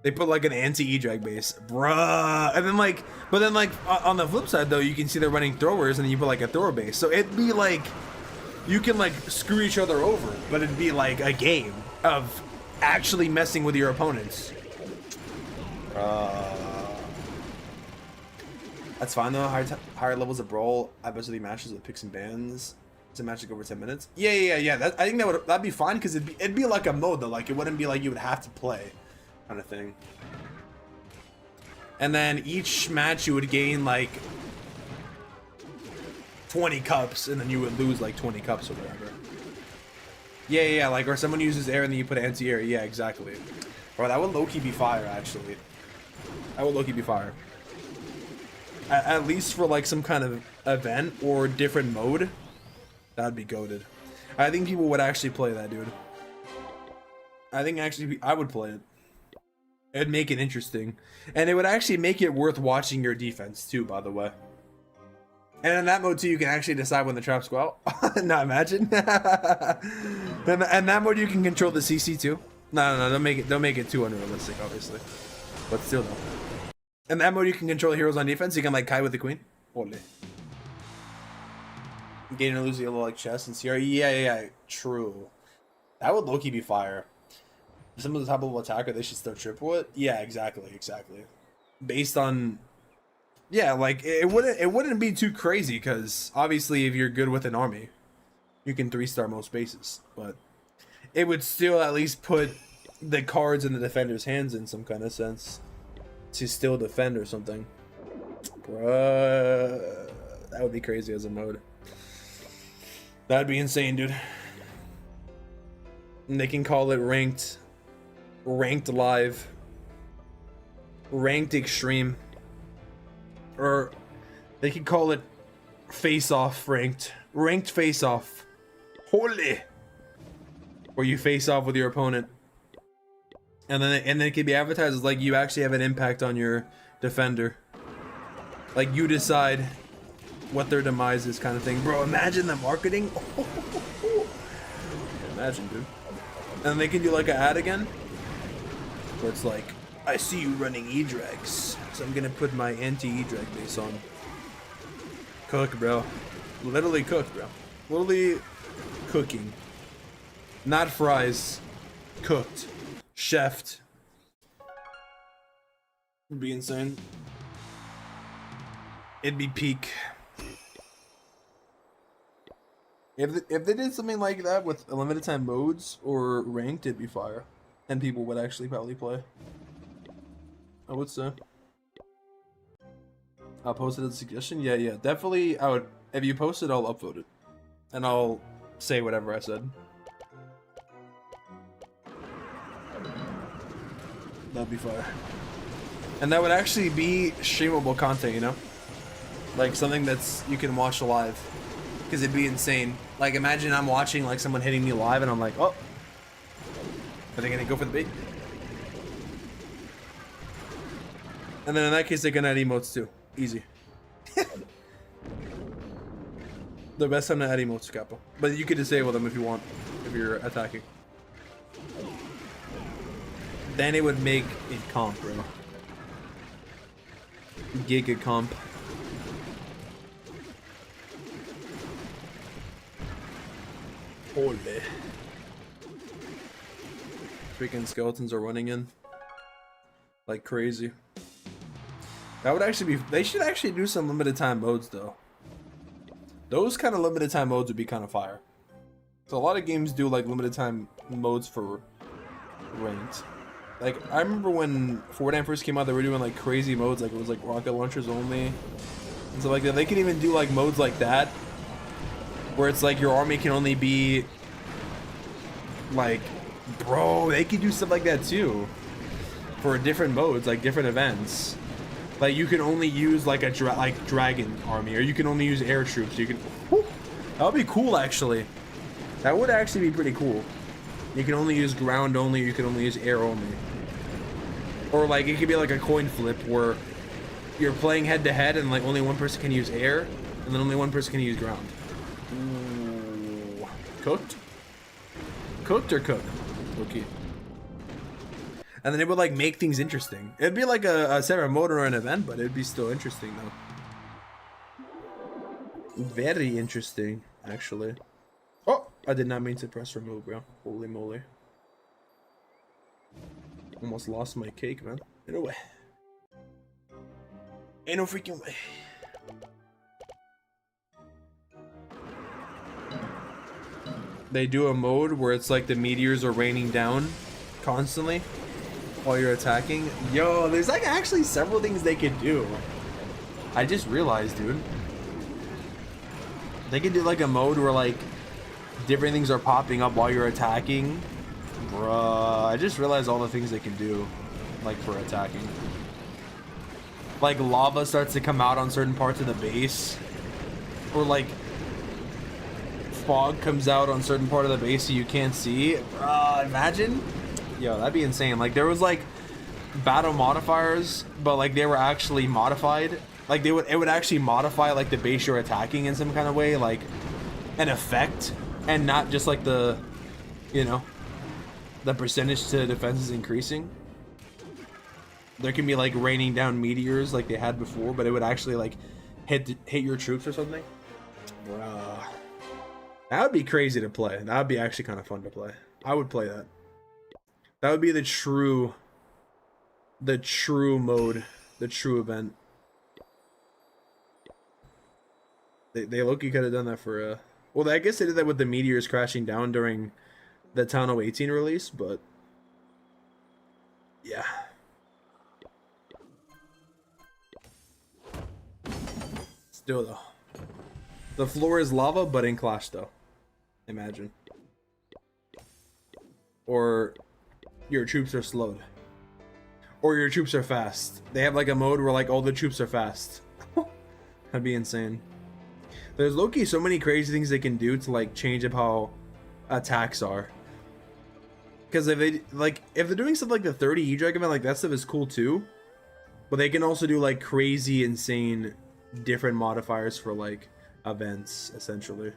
they put, like, an anti-E-Drag base. Bruh. And then, like, but then, like, on the flip side, though, you can see they're running throwers, and then you put, like, a thrower base. So it'd be, like, you can, like, screw each other over, but it'd be, like, a game of actually messing with your opponents. That's fine though. Higher levels of brawl. I bet the matches with picks and bans. It's a match like over 10 minutes. Yeah. I think that'd be fine because it'd be like a mode though. Like it wouldn't be like you would have to play, kind of thing. And then each match you would gain like 20 cups, and then you would lose like 20 cups or whatever. Yeah. Like, or someone uses air and then you put anti-air. Yeah, exactly. Bro, that would low-key be fire actually. That would low-key be fire. At least for like some kind of event or different mode, that'd be goated. I think people would actually play that, dude. I think actually I would play it. It'd make it interesting, and it would actually make it worth watching your defense too, by the way. And in that mode too, you can actually decide when the traps go out. Now imagine. And that mode you can control the CC too. No, don't make it too unrealistic, obviously. But still though. In that mode you can control heroes on defense, you can like Kai with the queen. Ole. Gain or lose yellow like chess and CR. Yeah, true. That would low-key be fire. Some of the top level attacker, they should still triple it. Yeah, exactly. Based on, yeah, like it wouldn't be too crazy because obviously if you're good with an army, you can 3-star most bases. But it would still at least put the cards in the defender's hands in some kind of sense to still defend or something. Bruh, that would be crazy as a mode. That'd be insane, dude. And they can call it ranked live, ranked extreme, or they could call it face off ranked face off. Holy, where you face off with your opponent, and then it could be advertised as like you actually have an impact on your defender, like you decide what their demise is, kind of thing. Bro, imagine the marketing. Imagine, dude. And they can do like an ad again where it's like, I see you running E-Drags, so I'm gonna put my anti-E-Drag base on. Cook, bro. Literally cook, bro. Literally cooking. Not fries. Cooked. Chefed. It'd be insane. It'd be peak. If they did something like that with limited time modes or ranked, it'd be fire. And people would actually probably play. I would say. I'll post it as a suggestion. Yeah, definitely. I would. If you post it, I'll upvote it, and I'll say whatever I said. That'd be fire. And that would actually be streamable content, you know, like something that's you can watch live, because it'd be insane. Like imagine I'm watching like someone hitting me live, and I'm like, oh, are they gonna go for the bait? And then in that case, they can add emotes too. Easy. The best time to add emotes, Capo. But you could disable them if you want, if you're attacking. Then it would make it comp, bro. Giga comp. Holy. Freaking skeletons are running in like crazy. That would actually be. They should actually do some limited time modes though. Those kind of limited time modes would be kind of fire. So a lot of games do like limited time modes for ranked. Like I remember when Fortnite first came out, they were doing like crazy modes, like it was like rocket launchers only and stuff like that. They can even do like modes like that, where it's like your army can only be like, bro, they could do stuff like that too for different modes, like different events. Like you can only use like a dragon army, or you can only use air troops. You can. That would be cool, actually. That would actually be pretty cool. You can only use ground only, or you can only use air only. Or like it could be like a coin flip where you're playing head to head, and like only one person can use air, and then only one person can use ground. Ooh. Cooked? Cooked or cooked? Okay. And then it would like make things interesting. It'd be like a separate mode or an event, but it'd be still interesting though. Very interesting, actually. Oh, I did not mean to press remove, bro. Holy moly. Almost lost my cake, man. Ain't no way. Ain't no freaking way. They do a mode where it's like the meteors are raining down constantly while you're attacking. Yo, there's like actually several things they could do. I just realized, dude. They could do like a mode where like different things are popping up while you're attacking. Bruh, I just realized all the things they can do like for attacking. Like lava starts to come out on certain parts of the base, or like fog comes out on certain part of the base so you can't see. Imagine. Yo, that'd be insane. Like there was like battle modifiers, but like they were actually modified. Like it would actually modify like the base you're attacking in some kind of way, like an effect, and not just like the, you know, the percentage to defense is increasing. There can be like raining down meteors like they had before, but it would actually like hit your troops or something. Bruh. That would be crazy to play. That would be actually kind of fun to play. I would play that. That would be the true mode, the true event. They low-key could have done that for well, I guess they did that with the meteors crashing down during the Town 18 release, but yeah. Still though, the floor is lava, but in Clash though. Imagine. Or your troops are slowed. Or your troops are fast. They have like a mode where like all the troops are fast. That'd be insane. There's low-key so many crazy things they can do to like change up how attacks are. Because if they're doing stuff like the 30 E-Drag event, like that stuff is cool too. But they can also do like crazy, insane, different modifiers for like events, essentially.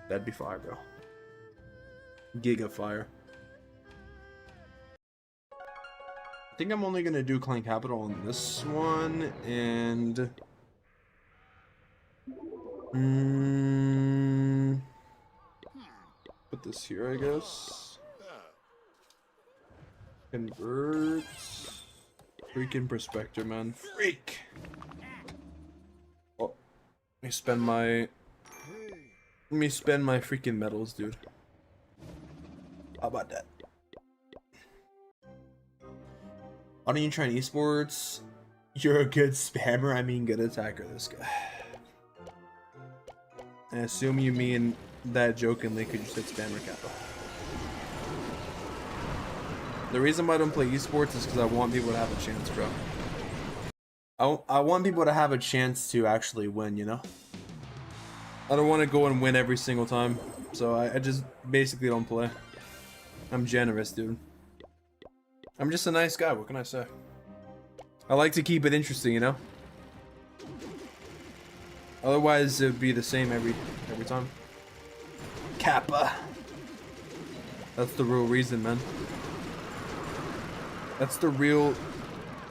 That'd be fire, bro. Giga fire. I think I'm only gonna do Clan Capital on this one, and put this here, I guess. Convert. Freaking Prospector, man. Freak. Oh, let me spend my freaking medals, dude. How about that? Why don't you try an esports? You're a good spammer, I mean good attacker, this guy. I assume you mean that jokingly because you said spammer kappa. The reason why I don't play esports is because I want people to have a chance, bro. I want people to have a chance to actually win, you know? I don't want to go and win every single time, so I just basically don't play. I'm generous, dude. I'm just a nice guy, what can I say? I like to keep it interesting, you know? Otherwise, it would be the same every time. Kappa. That's the real reason, man. That's the real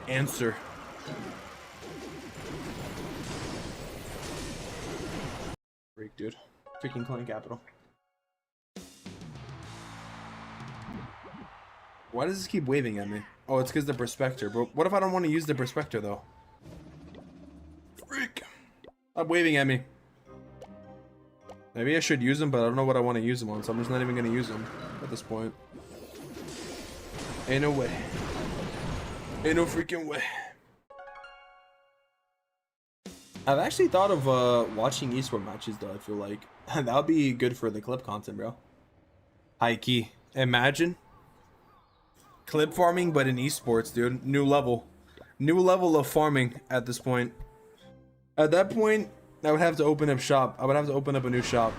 answer. Freak, dude. Freaking Clan Capital. Why does this keep waving at me? Oh, it's because the Prospector. But what if I don't want to use the Prospector, though? Freak. Stop waving at me. Maybe I should use them, but I don't know what I want to use them on, so I'm just not even going to use them at this point. Ain't no way. Ain't no freaking way. I've actually thought of watching esports matches, though, I feel like. That would be good for the clip content, bro. High key. Imagine. Clip farming, but in esports, dude. New level. New level of farming at this point. At that point, I would have to open up shop. I would have to open up a new shop.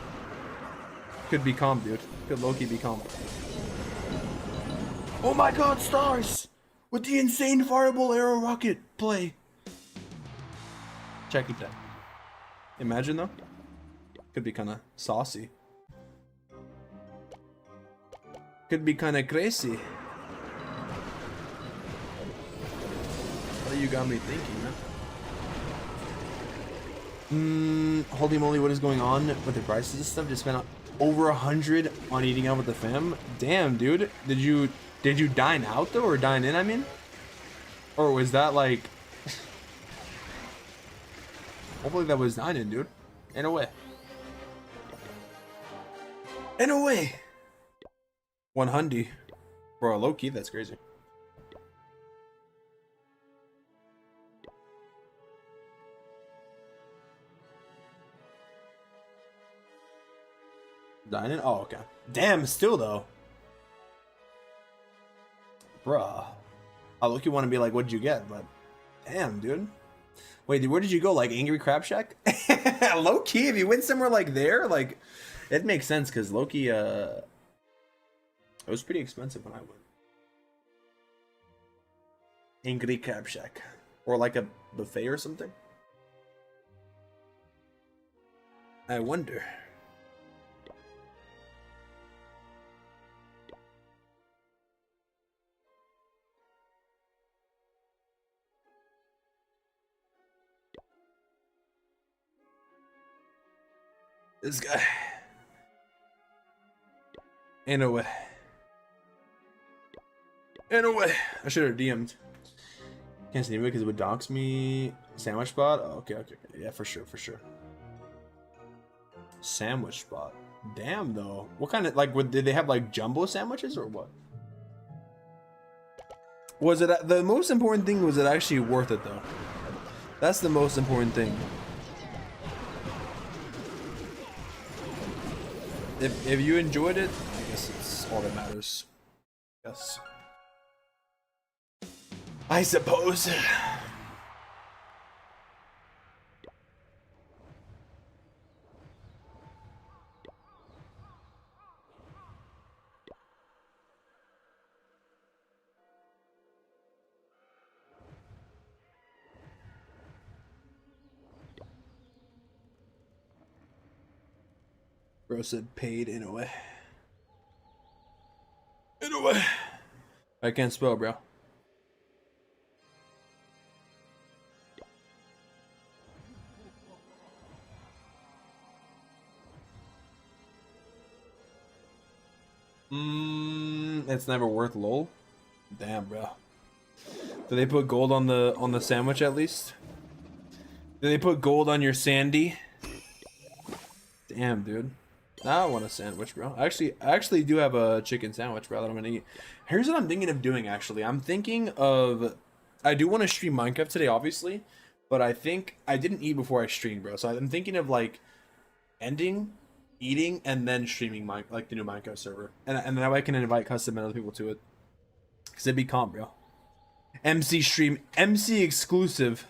Could be comp, dude. Could low-key be comp. Oh my god, stars! With the insane fireball arrow rocket play. Check it out. Imagine though. Could be kind of saucy. Could be kind of crazy. What you got me thinking, man? Holy moly, what is going on with the prices and stuff? Just spent over 100 on eating out with the fam. Damn, dude. Did you dine out though, or dine in? I mean, or was that like? Hopefully that was dining, dude. In a way. In a way. 100, bro. Low key, that's crazy. Dining? Oh, okay. Damn, still though. Bruh. I look, you want to be like, what'd you get? But damn, dude. Wait, dude, where did you go? Like Angry Crab Shack? Low key, if you went somewhere like there, like it makes sense because low key, it was pretty expensive when I went. Angry Crab Shack, or like a buffet or something. I wonder. This guy. In a way. In a way. I should have DM'd. Can't see me because it would dox me. Sandwich spot? Oh, okay. Yeah, for sure. Sandwich spot. Damn, though. What kind of, like, did they have, like, jumbo sandwiches or what? Was it, the most important thing, was it actually worth it, though? That's the most important thing. If you enjoyed it, I guess it's all that matters. Yes. I suppose. Bro said paid in a way. In a way. I can't spell, bro. It's never worth lol. Damn, bro. Do they put gold on the sandwich at least? Do they put gold on your sandy? Damn, dude. Now I want a sandwich, bro. I actually do have a chicken sandwich, bro, that I'm gonna eat. Here's what I'm thinking of doing, actually. I'm thinking of... I do want to stream Minecraft today, obviously. But I think... I didn't eat before I streamed, bro. So I'm thinking of, like, ending, eating, and then streaming, like, the new Minecraft server. And that way I can invite custom and other people to it. Because it'd be calm, bro. MC stream. MC exclusive.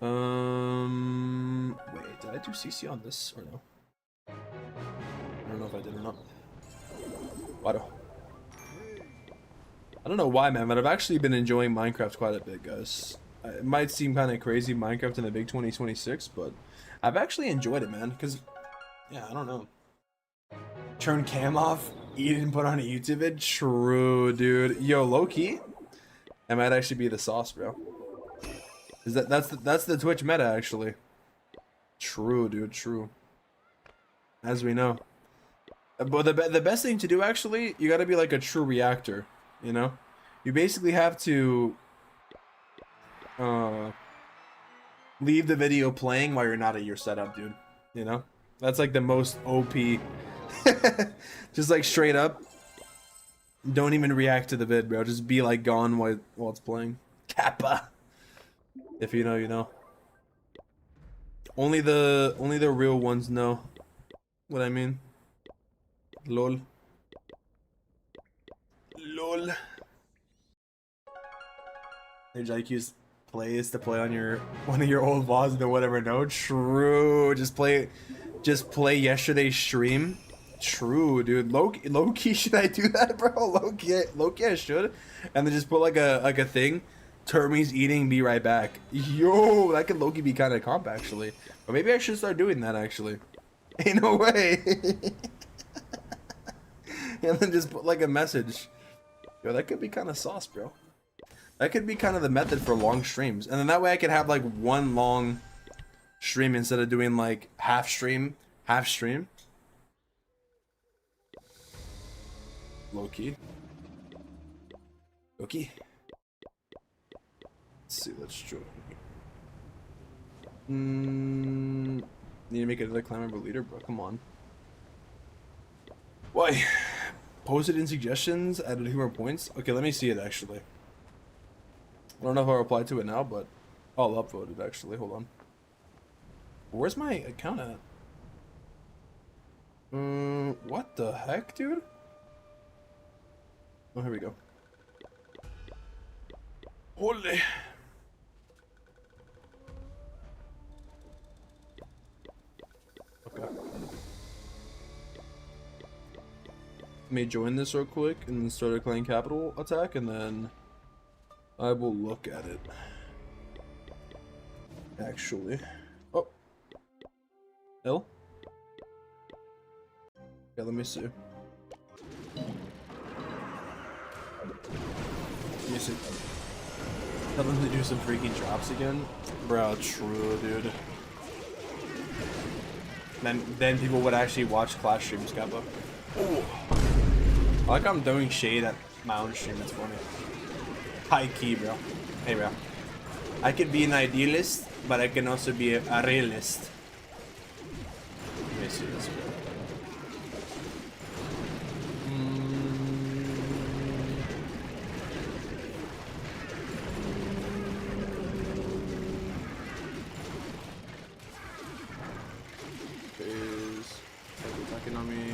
Wait, did I do CC on this or no? I don't know if I did or not. Wado. I don't know why, man, but I've actually been enjoying Minecraft quite a bit, guys. It might seem kind of crazy, Minecraft in the big 2026, but I've actually enjoyed it, man. Because, yeah, I don't know. Turn cam off, eat and put on a YouTube vid. True, dude. Yo, low key, that might actually be the sauce, bro. Is that's the Twitch meta, actually. True, dude. True. As we know. But the best thing to do, actually, you got to be like a true reactor. You know, you basically have to leave the video playing while you're not at your setup, dude. You know, that's like the most OP. Just like straight up, don't even react to the vid, bro. Just be like gone while it's playing. Kappa. If you know, you know. Only the real ones know what I mean. Lol. Lol. There's IQ's plays to play on one of your old VODs or whatever. No, true. Just play yesterday's stream. True, dude. Low key, should I do that, bro? Low key, I should. And then just put like a thing. Termies eating, be right back. Yo, that could low key be kind of comp, actually. But maybe I should start doing that, actually. Ain't no way. And then just put like a message. Yo, that could be kind of sauce, bro. That could be kind of the method for long streams. And then that way I could have like one long stream instead of doing like half stream, half stream. Low key. Low key. Let's see, let's join. Need to make another climbable leader, bro. Come on. Why? Post it in suggestions, added 2 more points. Okay, let me see it actually. I don't know if I'll reply to it now, but I'll upvote it actually. Hold on. Where's my account at? What the heck, dude? Oh, here we go. Holy. Okay. Let me join this real quick and start a clan capital attack, and then I will look at it. Actually. Oh. L? Yeah, let me see. Let me see. Tell them to do some freaking drops again? Bro, true, dude. then people would actually watch Clash streams, Kappa. Ooh. I like how I'm throwing shade at my own stream. That's funny. High key, bro. Hey, bro. I could be an idealist, but I can also be a realist. Let me see this, bro. Attacking on me.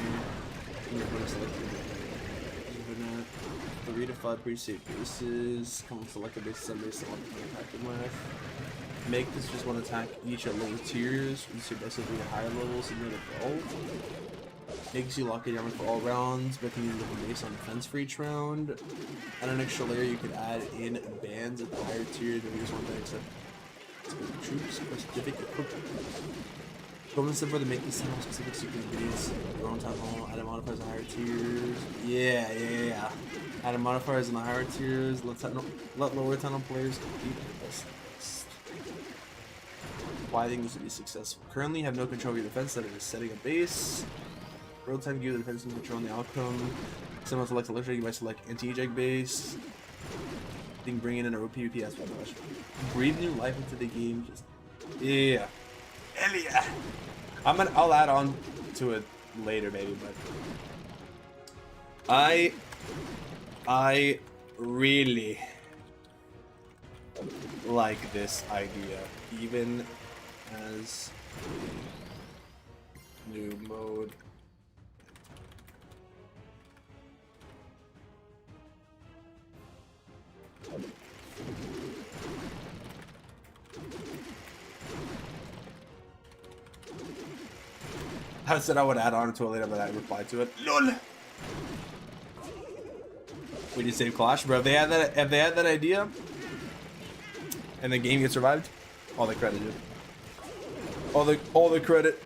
Three to five pre-save bases. Come select a base, some base I want to attack them with. Make this just one attack each at lower tiers. Reduce your best ability at higher levels and then evolve. Makes you lock your armor for all rounds, but can use different base on defense for each round. And an extra layer you could add in bands at the higher tier than use one that accept troops or specific equipment. Bonus for the make these more specific secret abilities. Your own town hall, add modifiers in higher tiers. Yeah. Add modifiers in the higher tiers. Let lower tunnel players compete with the best. Why I think this would be successful. Currently you have no control of your defense that is setting a base. Real time give the defense and control on the outcome. Someone selects electric, you might select anti-eject base. I think bringing in a PvP as well. Breathe new life into the game. Just yeah. Hell yeah. I'll add on to it later maybe, but I really like this idea, even as new mode. I said I would add on to it later, but I replied to it. LOL. We just save Clash, bro. If they had that idea, and the game gets revived, all the credit, dude. All the credit.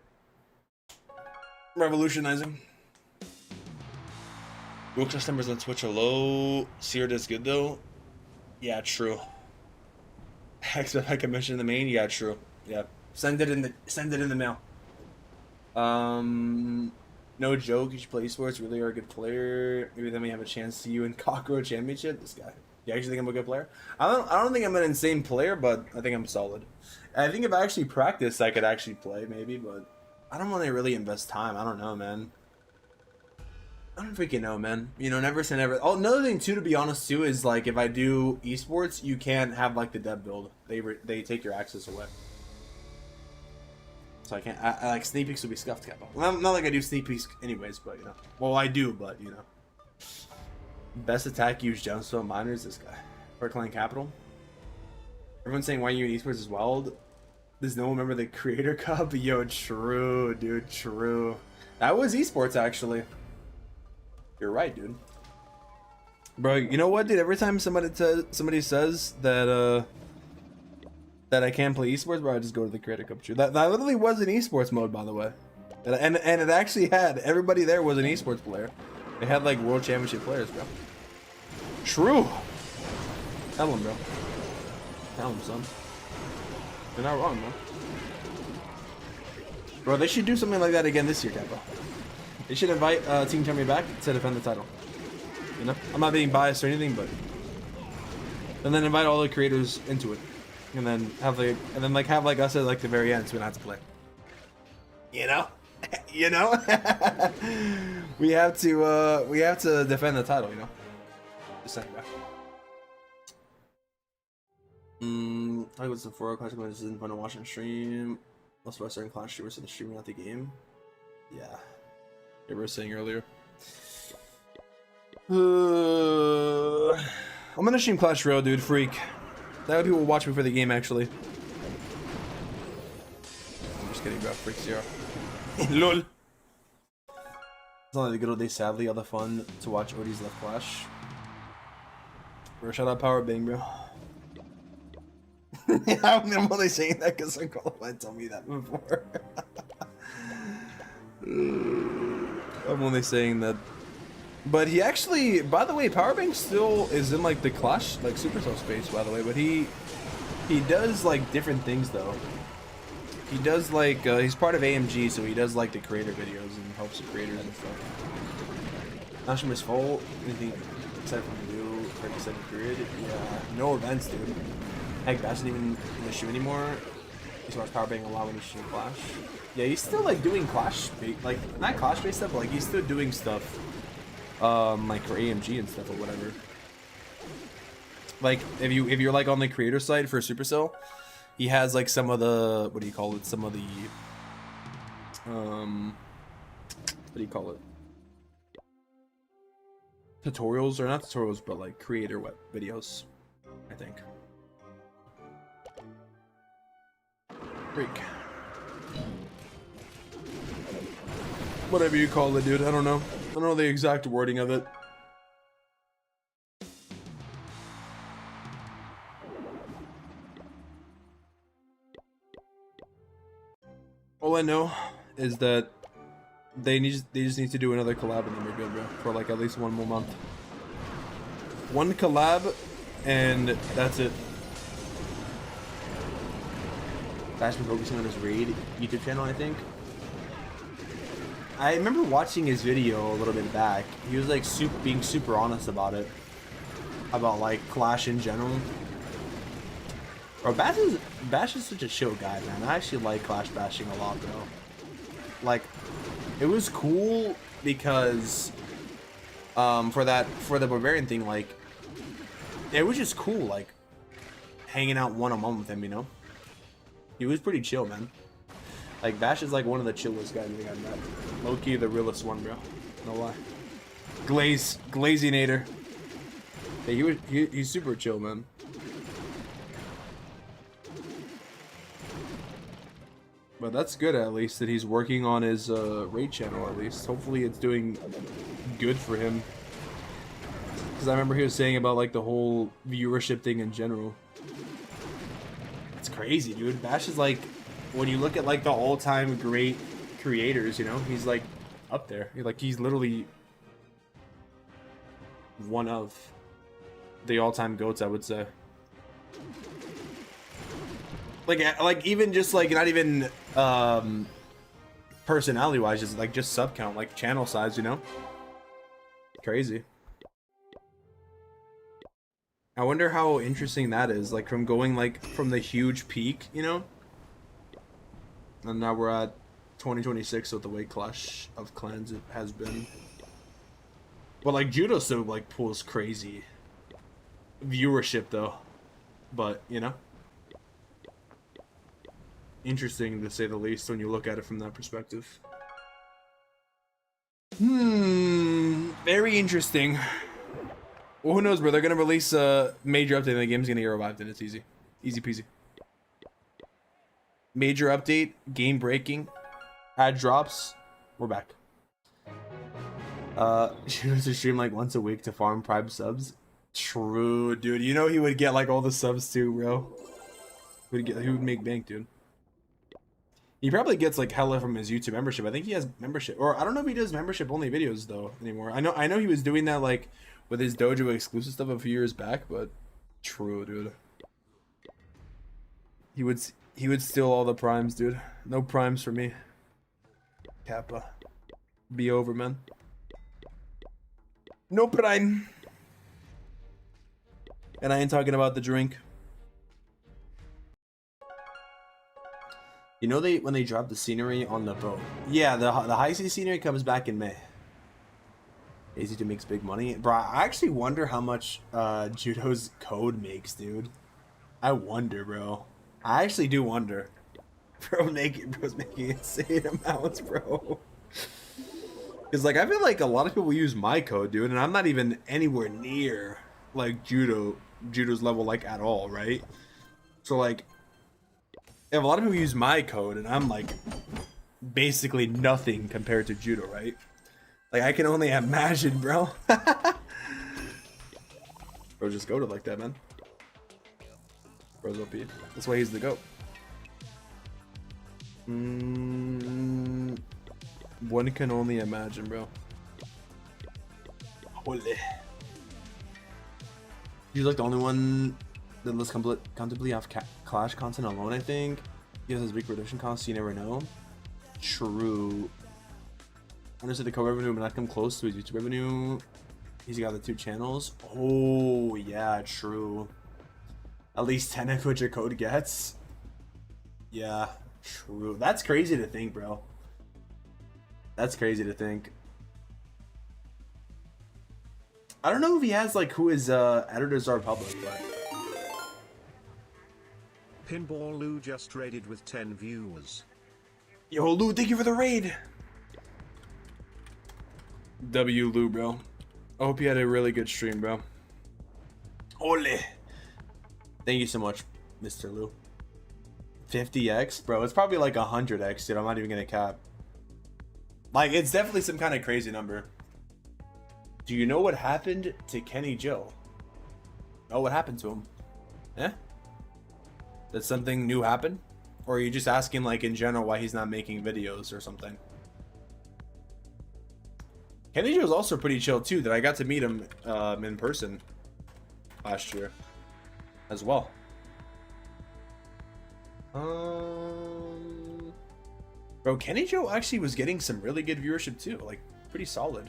Revolutionizing. Real customers on Twitch are low. Seared is good though. Yeah, true. Expect I can mention the main. Yeah, true. Yeah. Send it in the mail. No joke, you should play esports, really are a good player. Maybe then we have a chance to see you in Cockroach Championship. This guy. You actually think I'm a good player? I don't think I'm an insane player, but I think I'm solid. I think if I actually practiced, I could actually play, maybe, but I don't want to really invest time. I don't know, man. I don't freaking know, man. You know, never say never. Oh, another thing too, to be honest too, is like if I do esports, you can't have like the dev build. They take your access away. So I can't. I like sneak peeks would be scuffed, Kappa. Well, not like I do sneak peeks anyways, but you know. Well, I do, but you know. Best attack use gemstone miners. This guy. Berkline Capital. Everyone's saying why you in esports is wild. Does no one remember the Creator Cup? Yo, true, dude, true. That was esports actually. You're right, dude. Bro, you know what, dude? Every time somebody says that that I can't play esports, bro, I just go to the Creator Cup. That literally was an esports mode, by the way, and it actually had everybody there was an esports player. They had like world championship players, bro. True. Tell him, bro. Tell him, son. You're not wrong, bro. Bro, they should do something like that again this year, Kappa. They should invite Team Tommy back to defend the title. You know, I'm not being biased or anything, but and then invite all the creators into it, and then have like us at like the very end, so we don't have to play. You know, you know, we have to defend the title. You know, just saying, bro. I was the 4 classic when this isn't fun to watch and stream. Most of us are in class streamers, so the streaming, not the game. Yeah. You were saying earlier. I'm gonna stream Clash Royale, dude. Freak. That way people will watch me for the game, actually. I'm just kidding, bro. Freak 0. LOL. It's not like the good old days, sadly. All the fun to watch OD's left Clash. Bro, shout out Power Bang, bro. I'm only saying that because Unqualified told me that before. I'm only saying that. But he actually, by the way, Powerbank still is in like the Clash, like Supercell space, by the way. But he does like different things though. He does like he's part of AMG, so he does like the creator videos and helps the creators and stuff. Not sure his fault. Anything aside from you for the second period? Yeah, no events, dude. Heck, Bash isn't even in the shoe anymore. He's so much power being a lot when he's shooting Clash. Yeah, he's still like doing Clash, like not Clash based stuff, but like he's still doing stuff, like for AMG and stuff or whatever. Like if you're like on the creator side for Supercell, he has like some of the what do you call it? Some of the what do you call it? Tutorials, or not tutorials, but like creator web videos, I think. Freak. Whatever you call it, dude. I don't know. I don't know the exact wording of it. All I know is that they just need to do another collab and then we're good, bro. For like at least one more month. One collab, and that's it. Bash been focusing on his Raid YouTube channel, I think. I remember watching his video a little bit back. He was like being super honest about it, about like Clash in general. Bro, Bash is such a chill guy, man. I actually like Clash bashing a lot, bro. Like, it was cool because for the Barbarian thing, like, it was just cool, like hanging out one-on-one with him, you know. He was pretty chill, man. Like, Bash is like one of the chillest guys I think I've met. Low-key the realest one, bro. No lie. Glazinator. Yeah, he's super chill, man. But that's good, at least, that he's working on his raid channel, at least. Hopefully it's doing good for him. Because I remember he was saying about, like, the whole viewership thing in general. It's crazy, dude. Bash is, like, when you look at, like, the all-time great creators, you know, he's, like, up there. He's literally one of the all-time GOATs, I would say. Like even just like not even personality wise, just sub count, like channel size, you know. Crazy. I wonder how interesting that is, like from going like from the huge peak, you know, and now we're at 2026 with the way Clash of Clans it has been. But like Judo still like pulls crazy viewership though, but you know. Interesting to say the least when you look at it from that perspective. Very interesting. Well, who knows, bro? They're gonna release a major update and the game's gonna get revived and it's easy. Easy peasy. Major update, game breaking, ad drops, we're back. She was to stream like once a week to farm Prime subs. True, dude. You know he would get like all the subs too, bro. He would make bank, dude. He probably gets like hella from his YouTube membership. I think he has membership, or I don't know if he does membership only videos though anymore. I know he was doing that like with his dojo exclusive stuff a few years back, but true, dude. He would steal all the primes, dude. No primes for me. Kappa. Be over, man. No prime. And I ain't talking about the drink. You know when they drop the scenery on the boat. Yeah, the high sea scenery comes back in May. Easy to make big money, bro. I actually wonder how much Judo's code makes, dude. I wonder, bro. I actually do wonder. Bro's making insane amounts, bro. Cause like I feel like a lot of people use my code, dude, and I'm not even anywhere near like Judo's level like at all, right? So like. If a lot of people use my code and I'm like basically nothing compared to Judo, right? Like I can only imagine, bro. Bro, just go to like that, man. Bro's OP. That's why he's the GOAT. One can only imagine, bro. Holy. He's like the only one that lives comfortably off Clash content alone, I think. He has his big production costs, you never know. True. Understood the co-revenue but not come close to his YouTube revenue. He's got the 2 channels. Oh, yeah, true. At least 10 of what your code gets. Yeah, true. That's crazy to think, bro. That's crazy to think. I don't know if he has, like, who his editors are public, but... Pinball Lou just raided with 10 viewers. Yo, Lou, thank you for the raid. W, Lou, bro. I hope you had a really good stream, bro. Ole. Thank you so much, Mr. Lou. 50x? Bro, it's probably like 100x, dude. I'm not even gonna cap. Like, it's definitely some kind of crazy number. Do you know what happened to Kenny Joe? Oh, what happened to him? Eh? Did something new happen? Or are you just asking, like, in general, why he's not making videos or something? Kenny Joe is also pretty chill, too, that I got to meet him in person last year as well. Bro, Kenny Joe actually was getting some really good viewership, too. Like, pretty solid.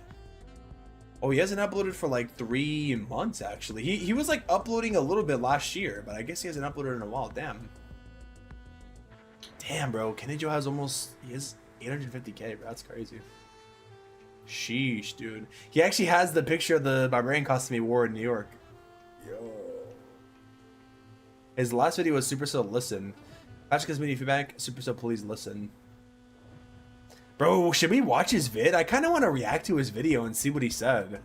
Oh, he hasn't uploaded for like 3 months, actually. He was like uploading a little bit last year, but I guess he hasn't uploaded in a while. Damn. Damn, bro. Kenny Joe has almost... He has 850k, bro. That's crazy. Sheesh, dude. He actually has the picture of the Barbarian costume he wore in New York. Yo. His last video was Supercell Listen. Patrick's media feedback. Supercell, please listen. Bro, should we watch his vid? I kind of want to react to his video and see what he said.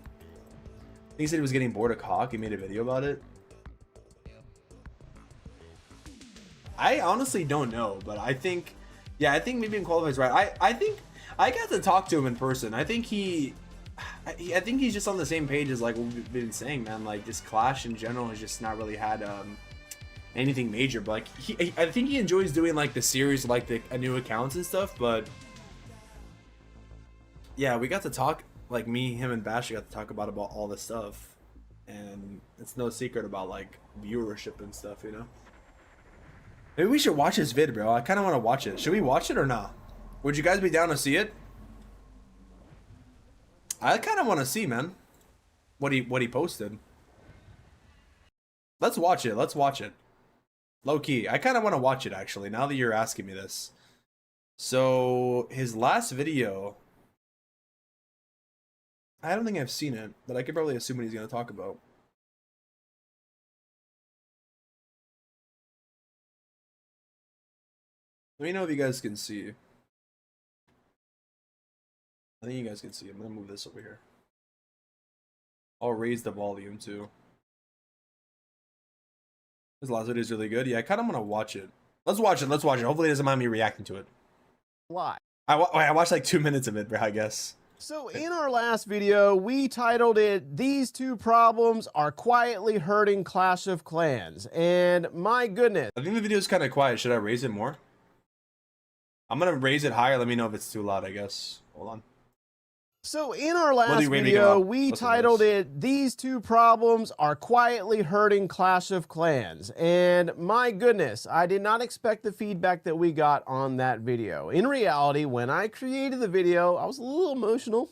He said he was getting bored of cock. He made a video about it. I honestly don't know, but I think... Yeah, I think maybe in qualifies right. I think... I got to talk to him in person. I think he's just on the same page as like what we've been saying, man. Like, this Clash in general has just not really had anything major. But like, I think he enjoys doing like the series, like the new accounts and stuff. But yeah, we got to talk, like me, him, and Bash got to talk about all this stuff, and it's no secret about like viewership and stuff, you know. Maybe we should watch his vid, bro. I kind of want to watch it. Should we watch it or not? Would you guys be down to see it? I kind of want to see, man, what he posted. Let's watch it. Let's watch it. Low key, I kind of want to watch it actually. Now that you're asking me this, so his last video, I don't think I've seen it, but I could probably assume what he's gonna talk about. Let me know if you guys can see. I think you guys can see. I'm gonna move this over here. I'll raise the volume too. This last video is really good. Yeah, I kind of want to watch it. Let's watch it. Let's watch it. Hopefully, it doesn't mind me reacting to it. Why? I watched like 2 minutes of it, bro, I guess. So in our last video, we titled it, "These two problems are quietly hurting Clash of Clans." And my goodness. I think the video is kind of quiet. Should I raise it more? I'm gonna raise it higher. Let me know if it's too loud, I guess. Hold on. So in our last video, we titled it, "These two problems are quietly hurting Clash of Clans." And my goodness, I did not expect the feedback that we got on that video. In reality, when I created the video, I was a little emotional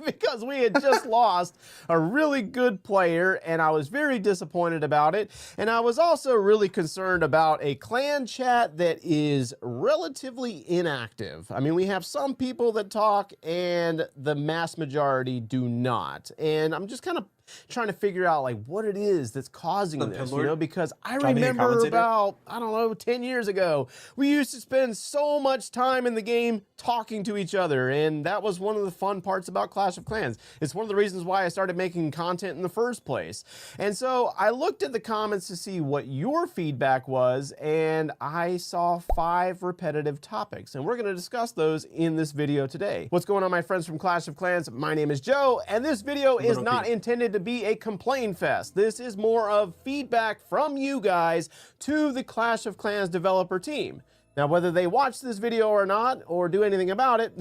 because we had just lost a really good player, and I was very disappointed about it. And I was also really concerned about a clan chat that is relatively inactive. I mean, we have some people that talk, and the mass majority do not. And I'm just kind of trying to figure out like what it is that's causing this, you know, because I remember about, I don't know, 10 years ago, we used to spend so much time in the game talking to each other, and that was one of the fun parts about Clash of Clans. It's one of the reasons why I started making content in the first place. And so I looked at the comments to see what your feedback was, and I saw 5 repetitive topics, and we're going to discuss those in this video today. What's going on, my friends from Clash of Clans? My name is Joe, and this video is not intended to be a complain fest. This is more of feedback from you guys to the Clash of Clans developer team. Now, whether they watch this video or not, or do anything about it,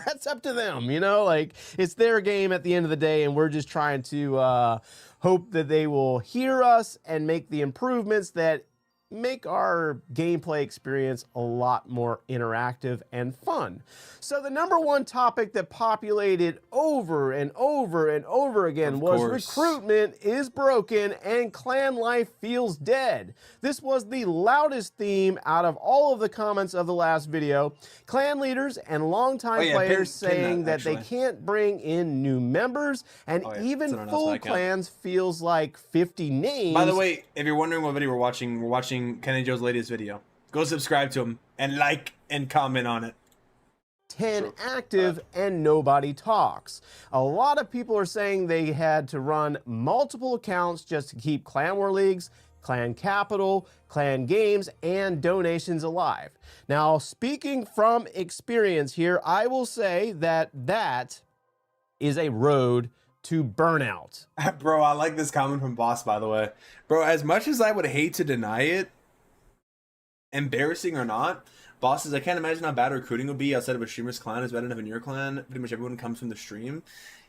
that's up to them, you know? Like, it's their game at the end of the day, and we're just trying to hope that they will hear us and make the improvements that make our gameplay experience a lot more interactive and fun. So the number one topic that populated over and over and over again was recruitment is broken and clan life feels dead. This was the loudest theme out of all of the comments of the last video. Clan leaders and longtime players saying that they can't bring in new members, and even full clans feels like 50 names. By the way, if you're wondering what video we're watching Kenny Joe's latest video. Go subscribe to him and like and comment on it. 10 active and nobody talks. A lot of people are saying they had to run multiple accounts just to keep clan war leagues, clan capital, clan games, and donations alive. Now, speaking from experience here, I will say that that is a road to burnout. Bro, I like this comment from Boss, by the way. Bro, as much as I would hate to deny it, embarrassing or not, Boss says, I can't imagine how bad recruiting would be outside of a streamer's clan is better than in your clan. Pretty much everyone comes from the stream.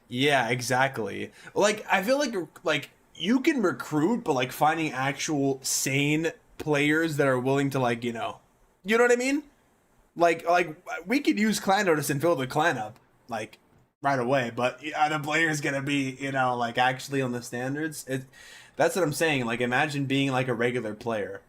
Yeah, exactly. Like, I feel like you can recruit, but like finding actual sane players that are willing to like, you know what I mean? Like we could use clan notice and fill the clan up like right away, but the player's gonna be, you know, like actually on the standards. That's what I'm saying. Like, imagine being like a regular player.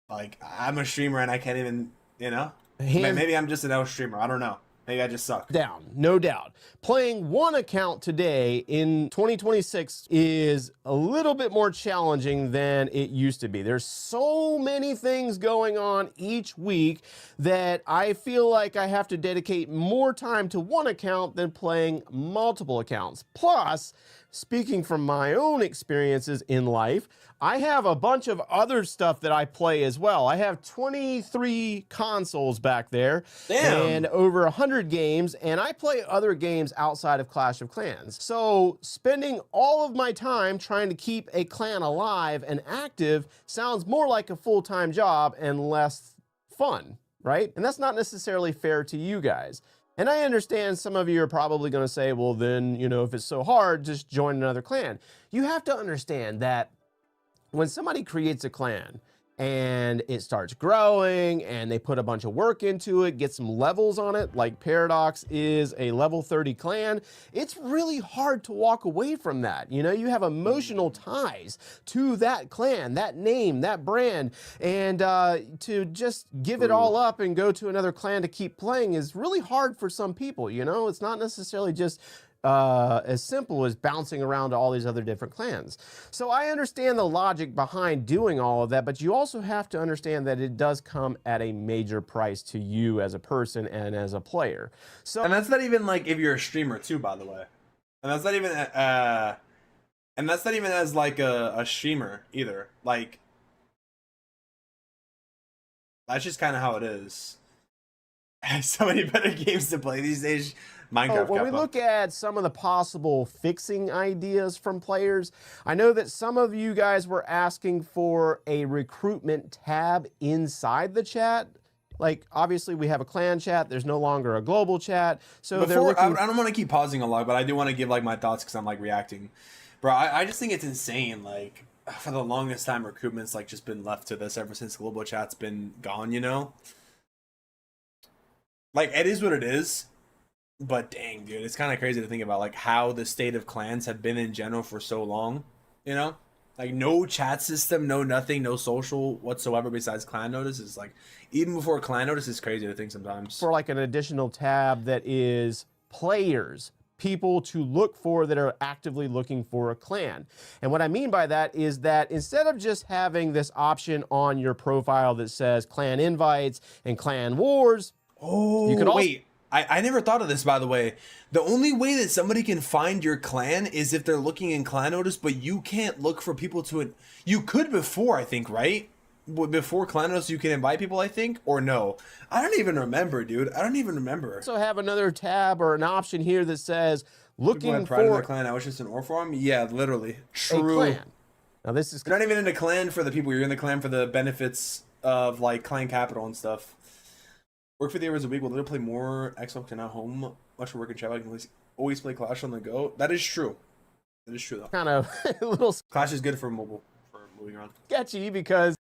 Like, I'm a streamer and I can't even, you know? Maybe I'm just an L streamer. I don't know. Maybe I just suck. Down, no doubt. Playing one account today in 2026 is a little bit more challenging than it used to be. There's so many things going on each week that I feel like I have to dedicate more time to one account than playing multiple accounts. Plus, speaking from my own experiences in life, I have a bunch of other stuff that I play as well. I have 23 consoles back there. Damn. And over 100 games, and I play other games outside of Clash of Clans. So spending all of my time trying to keep a clan alive and active sounds more like a full-time job and less fun, right? And that's not necessarily fair to you guys. And I understand some of you are probably going to say, well, then, you know, if it's so hard, just join another clan. You have to understand that when somebody creates a clan and it starts growing and they put a bunch of work into it, get some levels on it, like Paradox is a level 30 clan, it's really hard to walk away from that. You know, you have emotional ties to that clan, that name, that brand, and to just give it all up and go to another clan to keep playing is really hard for some people, you know? It's not necessarily just as simple as bouncing around to all these other different clans. So I understand the logic behind doing all of that, but you also have to understand that it does come at a major price to you as a person and as a player. So, and that's not even like if you're a streamer too, by the way. And that's not even as like a streamer either. Like, that's just kind of how it is. So many better games to play these days. Minecraft. When we look at some of the possible fixing ideas from players, I know that some of you guys were asking for a recruitment tab inside the chat. Like, obviously, we have a clan chat. There's no longer a global chat. So I don't want to keep pausing a lot, but I do want to give like my thoughts because I'm like reacting. Bro, I just think it's insane. Like, for the longest time, recruitment's like just been left to this ever since global chat's been gone, you know? Like, it is what it is. But dang, dude, it's kind of crazy to think about like how the state of clans have been in general for so long, you know? Like, no chat system, no nothing, no social whatsoever besides clan notice. Is like, even before clan notice, is crazy to think sometimes. For like an additional tab that is players, people to look for that are actively looking for a clan. And what I mean by that is that instead of just having this option on your profile that says clan invites and clan wars, you could wait. I never thought of this, by the way. The only way that somebody can find your clan is if they're looking in clan notice, but you can't look for people to... You could before, I think, right? Before clan notice, you can invite people, I think, or no? I don't even remember, dude. I don't even remember. So have another tab or an option here that says looking for... Pride clan, I was just an or form? Yeah, literally. True. A clan. Now this is... You're not even in a clan for the people. You're in the clan for the benefits of, like, clan capital and stuff. Work for the hours a week. Will literally play more Xbox and at home. Much for work and chat. I can always play Clash on the go. That is true. That is true, though. Kind of a little... Clash is good for mobile, for moving around. Sketchy because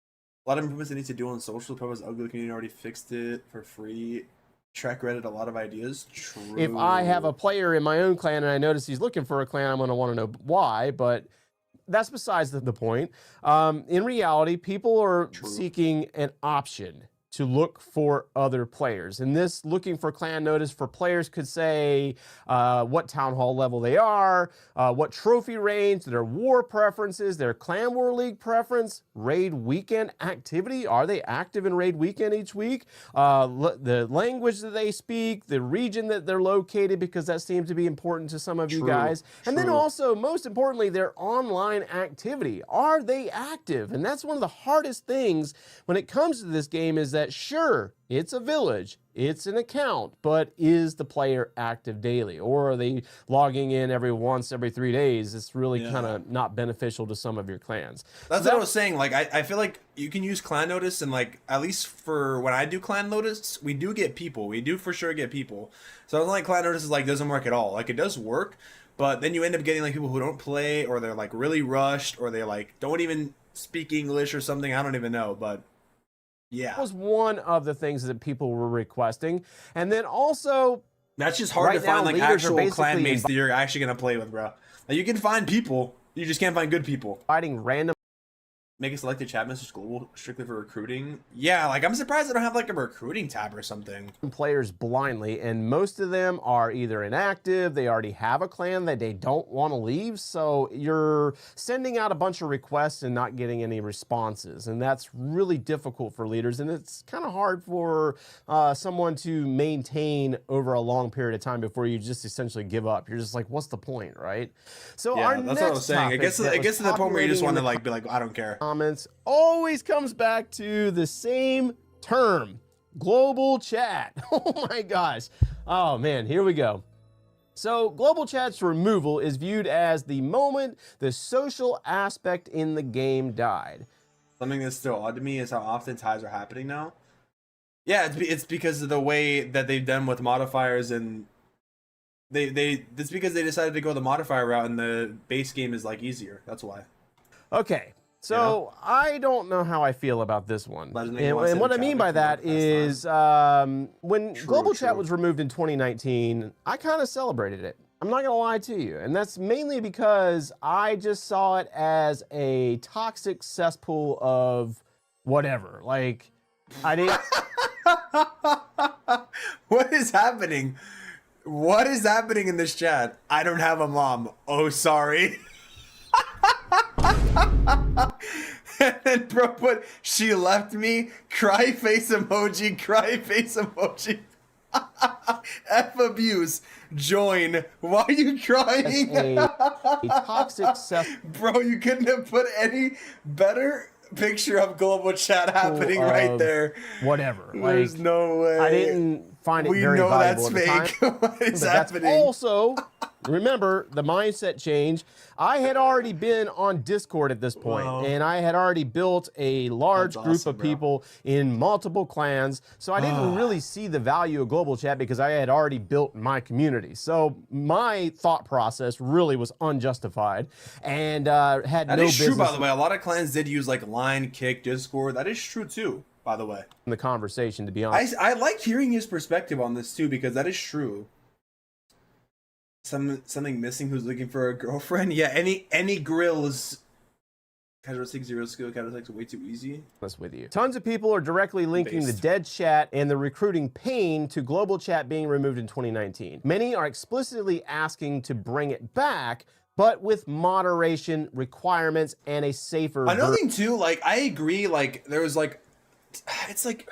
A lot of improvements they need to do on social. Probably ugly community already fixed it for free. Track Reddit, a lot of ideas. True. If I have a player in my own clan and I notice he's looking for a clan, I'm going to want to know why, but that's besides the point. In reality, people are seeking an option to look for other players. And this looking for clan notice for players could say what town hall level they are, what trophy range, their war preferences, their clan war league preference, raid weekend activity. Are they active in raid weekend each week? The language that they speak, the region that they're located, because that seems to be important to some of you guys. And then also, most importantly, their online activity. Are they active? And that's one of the hardest things when it comes to this game is that sure, it's a village, it's an account, but is the player active daily? Or are they logging in every 3 days? It's really kind of not beneficial to some of your clans. That's what I was saying. Like, I feel like you can use clan notice, and like, at least for when I do clan notice, we do get people. We do for sure get people. So it's not like clan notice is like doesn't work at all. Like, it does work, but then you end up getting like people who don't play, or they're like really rushed, or they like don't even speak English or something. I don't even know, but yeah. That was one of the things that people were requesting. And then also, that's just hard to find like actual clanmates that you're actually going to play with, bro. Like, you can find people, you just can't find good people. Fighting random. Make a selected chat message global strictly for recruiting. Yeah, like, I'm surprised I don't have like a recruiting tab or something. Players blindly, and most of them are either inactive, they already have a clan that they don't want to leave, so you're sending out a bunch of requests and not getting any responses, and that's really difficult for leaders, and it's kind of hard for someone to maintain over a long period of time before you just essentially give up. You're just like, what's the point, right? So yeah, our that's next what I was saying. It gets to the point where you just want to like be like, I don't care. Comments always comes back to the same term, global chat. Oh my gosh. Oh man, here we go. So global chat's removal is viewed as the moment the social aspect in the game died. Something that's still odd to me is how often ties are happening now. Yeah, it's because of the way that they've done with modifiers, and it's because they decided to go the modifier route, and the base game is like easier. That's why. Okay. So I don't know how I feel about this one. And what I mean by that is when global chat was removed in 2019, I kind of celebrated it. I'm not going to lie to you. And that's mainly because I just saw it as a toxic cesspool of whatever. Like, I didn't... What is happening? What is happening in this chat? I don't have a mom. Oh, sorry. And then bro put, she left me, cry face emoji, cry face emoji. F abuse, join. Why are you crying? A toxic bro, you couldn't have put any better picture of global chat happening right there. Whatever. There's like, no way. I didn't find it very valuable at the time. We know that's fake. What is happening? That's also, remember, the mindset change. I had already been on Discord at this point, and I had already built a large group of people in multiple clans, so I didn't really see the value of global chat because I had already built my community. So my thought process really was unjustified and had no business. That is true, by the way. A lot of clans did use like Line, Kick, Discord. That is true too, by the way. In the conversation, to be honest. I like hearing his perspective on this too, because that is true. Something missing who's looking for a girlfriend? Yeah, any grills. Casual 6-0 skill, casual 6 way too easy. That's with you. Tons of people are directly linking the dead chat and the recruiting pain to global chat being removed in 2019. Many are explicitly asking to bring it back, but with moderation, requirements, and a safer. Another thing too, like I agree, like there was like, it's like,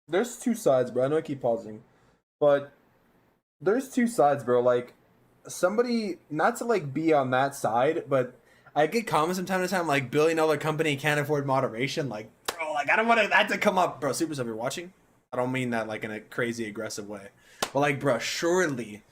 there's two sides, bro. I know I keep pausing, but there's two sides, bro. Like, somebody, not to like be on that side, but I get comments from time to time like billion-dollar company can't afford moderation. Like, bro, like I don't want that to come up, bro. Super Sub, you're watching? I don't mean that like in a crazy aggressive way, but like, bro, surely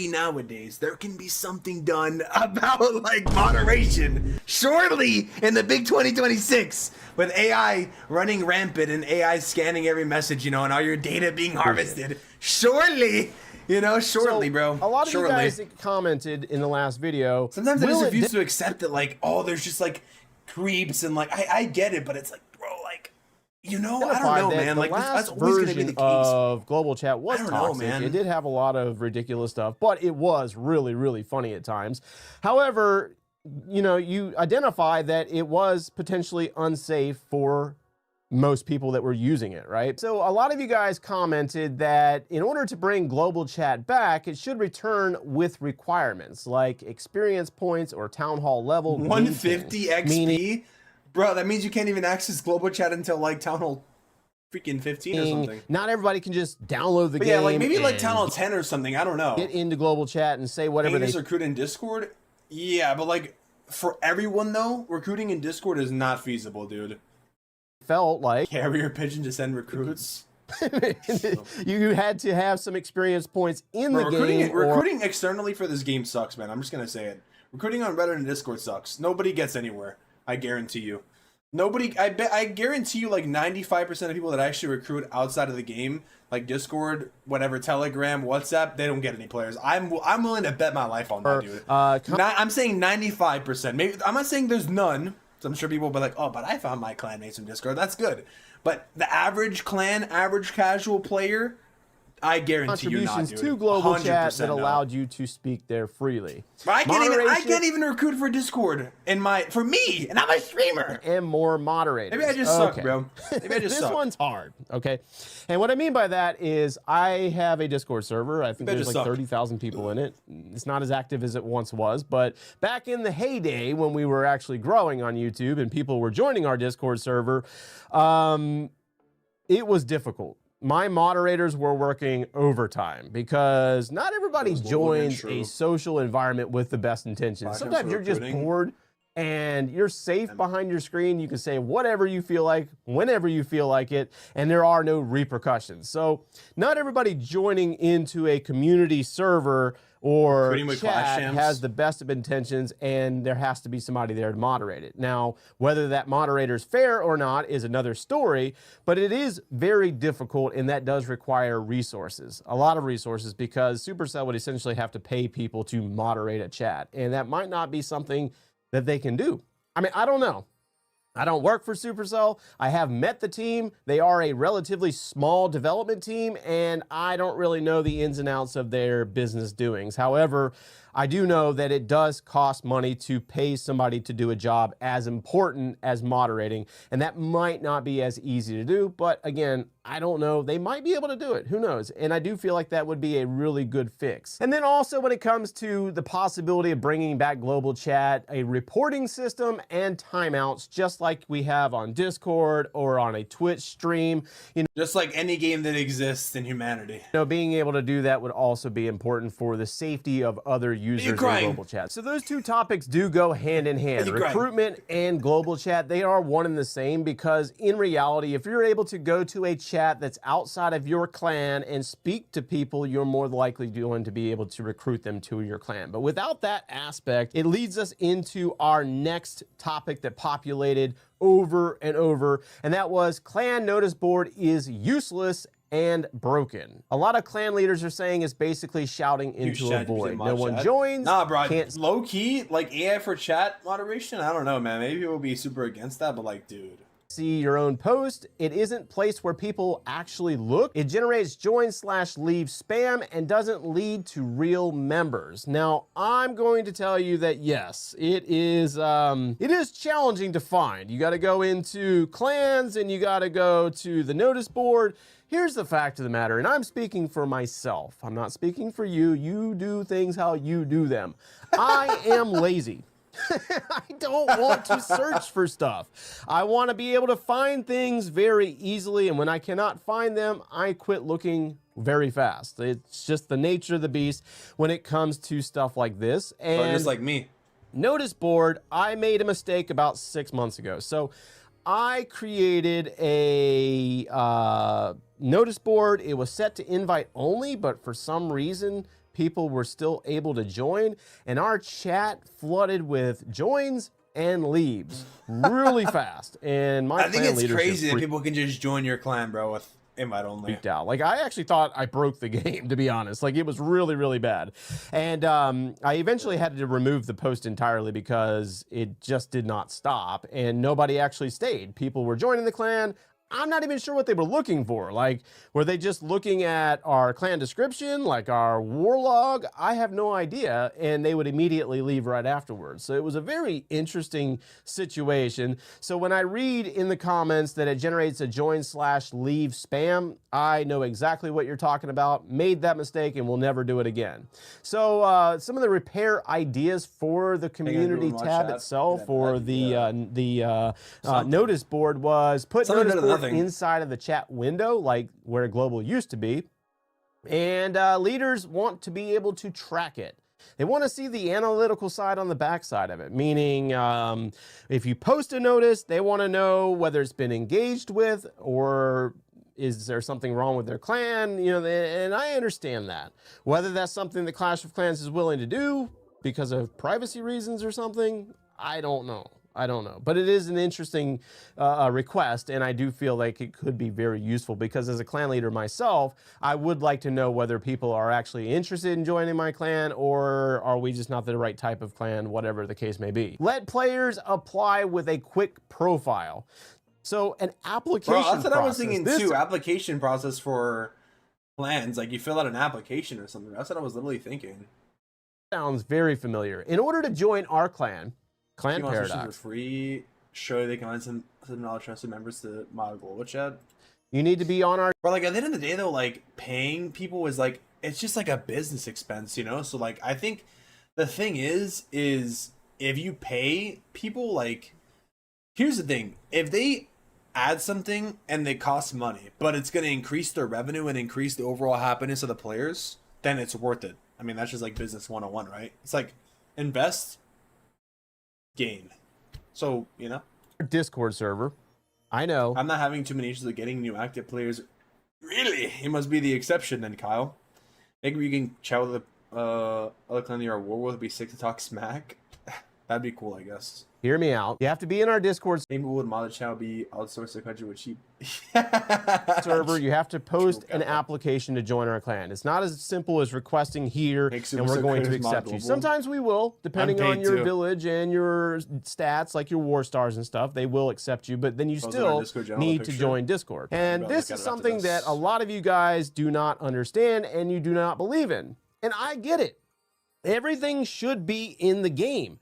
nowadays there can be something done about like moderation. Surely in the big 2026 with AI running rampant and AI scanning every message, you know, and all your data being harvested. Surely. You know, shortly, so, bro. A lot of you guys commented in the last video. Sometimes I just refuse to accept that, like, oh, there's just, like, creeps and like I get it, but it's like, bro, like, you know, I don't identified know, that man. the Like last that's always gonna be version the case. of global chat was I don't know, toxic. man. It did have a lot of ridiculous stuff, but it was really, really funny at times. However, you know, you identify that it was potentially unsafe for most people that were using it, right? So a lot of you guys commented that in order to bring global chat back, it should return with requirements like experience points or town hall level 150 XP? meaning, Bro, that means you can't even access global chat until like Town Hall freaking 15 or something. not everybody can just download the But game. yeah, like maybe like and Town Hall 10 or something. I don't know. get into global chat and say whatever Can you they just recruit in Discord? Yeah, but like for everyone though, recruiting in Discord is not feasible, dude. felt like. Carrier pigeon to send recruits. You had to have some experience points in the game. Recruiting externally for this game sucks, man. I'm just gonna say it. Recruiting on Reddit and Discord sucks. Nobody gets anywhere. I guarantee you. Nobody. I guarantee you, like 95% of people that actually recruit outside of the game, like Discord, whatever, Telegram, WhatsApp, they don't get any players. I'm willing to bet my life on that, dude. I'm saying 95%. Maybe I'm not saying there's none. So I'm sure people will be like, oh, but I found my clanmates in Discord. That's good. But the average clan, average casual player, I guarantee you not, contributions dude. to global chat that no. allowed you to speak there freely. But I can't even recruit for Discord for me, and I'm a streamer. And more moderators. Maybe I just suck, bro. Maybe I just this suck. one's hard, okay? And what I mean by that is I have a Discord server. I think there's like 30,000 people in it. It's not as active as it once was, but back in the heyday when we were actually growing on YouTube and people were joining our Discord server, it was difficult. My moderators were working overtime because not everybody joins a social environment with the best intentions. Sometimes you're just bored and you're safe behind your screen. You can say whatever you feel like, whenever you feel like it, and there are no repercussions. So not everybody joining into a community server or chat has the best of intentions, and there has to be somebody there to moderate it. Now, whether that moderator's fair or not is another story, but it is very difficult, and that does require resources, a lot of resources, because Supercell would essentially have to pay people to moderate a chat, and that might not be something that they can do. I mean, I don't know. I don't work for Supercell. I have met the team. They are a relatively small development team, and I don't really know the ins and outs of their business doings. However, I do know that it does cost money to pay somebody to do a job as important as moderating, and that might not be as easy to do, but again, I don't know. They might be able to do it. Who knows? And I do feel like that would be a really good fix. And then also when it comes to the possibility of bringing back global chat, a reporting system and timeouts, just like we have on Discord or on a Twitch stream. You know, just like any game that exists in humanity. You know, being able to do that would also be important for the safety of other users in global chat. So those two topics do go hand in hand. Recruitment and global chat, they are one and the same, because in reality, if you're able to go to a chat that's outside of your clan and speak to people, you're more likely going to be able to recruit them to your clan. But without that aspect, it leads us into our next topic that populated over and over, and that was clan notice board is useless and broken. A lot of clan leaders are saying it's basically shouting into a void. No one joins. Nah, bro. Low key, like AI for chat moderation. I don't know, man. Maybe we'll be super against that, but like, dude. See your own post. It isn't placed where people actually look. It generates join/leave spam and doesn't lead to real members. Now, I'm going to tell you that yes, it is challenging to find. You got to go into clans and you got to go to the notice board. Here's the fact of the matter, and I'm speaking for myself. I'm not speaking for you. You do things how you do them. I am lazy. I don't want to search for stuff. I want to be able to find things very easily, and when I cannot find them, I quit looking very fast. It's just the nature of the beast when it comes to stuff like this. And just like me. Notice board, I made a mistake about 6 months ago. So I created a notice board. It was set to invite only, but for some reason, people were still able to join, and our chat flooded with joins and leaves really fast. And my I think it's crazy that people can just join your clan, bro, with invite only. Freaked out. Like, I actually thought I broke the game, to be honest. Like, it was really, really bad. And I eventually had to remove the post entirely because it just did not stop and nobody actually stayed. People were joining the clan. I'm not even sure what they were looking for. Like, were they just looking at our clan description, like our war log? I have no idea. And they would immediately leave right afterwards. So it was a very interesting situation. So when I read in the comments that it generates a join/leave spam, I know exactly what you're talking about. Made that mistake and will never do it again. So some of the repair ideas for the community tab itself, or the notice board, was put notice board inside of the chat window, like where global used to be. And leaders want to be able to track it. They want to see the analytical side on the back side of it, meaning if you post a notice, they want to know whether it's been engaged with, or is there something wrong with their clan? You know, and I understand that. Whether that's something that Clash of Clans is willing to do because of privacy reasons or something, I don't know. I don't know, but it is an interesting request, and I do feel like it could be very useful, because as a clan leader myself, I would like to know whether people are actually interested in joining my clan, or are we just not the right type of clan, whatever the case may be. Let players apply with a quick profile. So an application process. That's what I was thinking too. Application process for clans, like you fill out an application or something. That's what I was literally thinking. Sounds very familiar. In order to join our clan, Clan Paradox, for free, show they can find some knowledge trusted members to mod global chat. You need to be on our. But like at the end of the day, though, like paying people is like, it's just like a business expense, you know. So like I think the thing is if you pay people, like, here's the thing: if they add something and they cost money, but it's going to increase their revenue and increase the overall happiness of the players, then it's worth it. I mean, that's just like business 101, right? It's like invest, gain. So, you know, Discord server. I know. I'm not having too many issues with getting new active players. Really? He must be the exception then, Kyle. Maybe we can chat with the other clan you're at war with. Be sick to talk smack. That'd be cool, I guess. Hear me out. You have to be in our Discord maybe would modded channel be outsourced the country with cheap server. You have to post an application to join our clan. It's not as simple as requesting here and we're going to accept you. Sometimes we will, depending on your village and your stats, like your war stars and stuff. They will accept you, but then you still need to join Discord. And this is something that a lot of you guys do not understand and you do not believe in. And I get it. Everything should be in the game.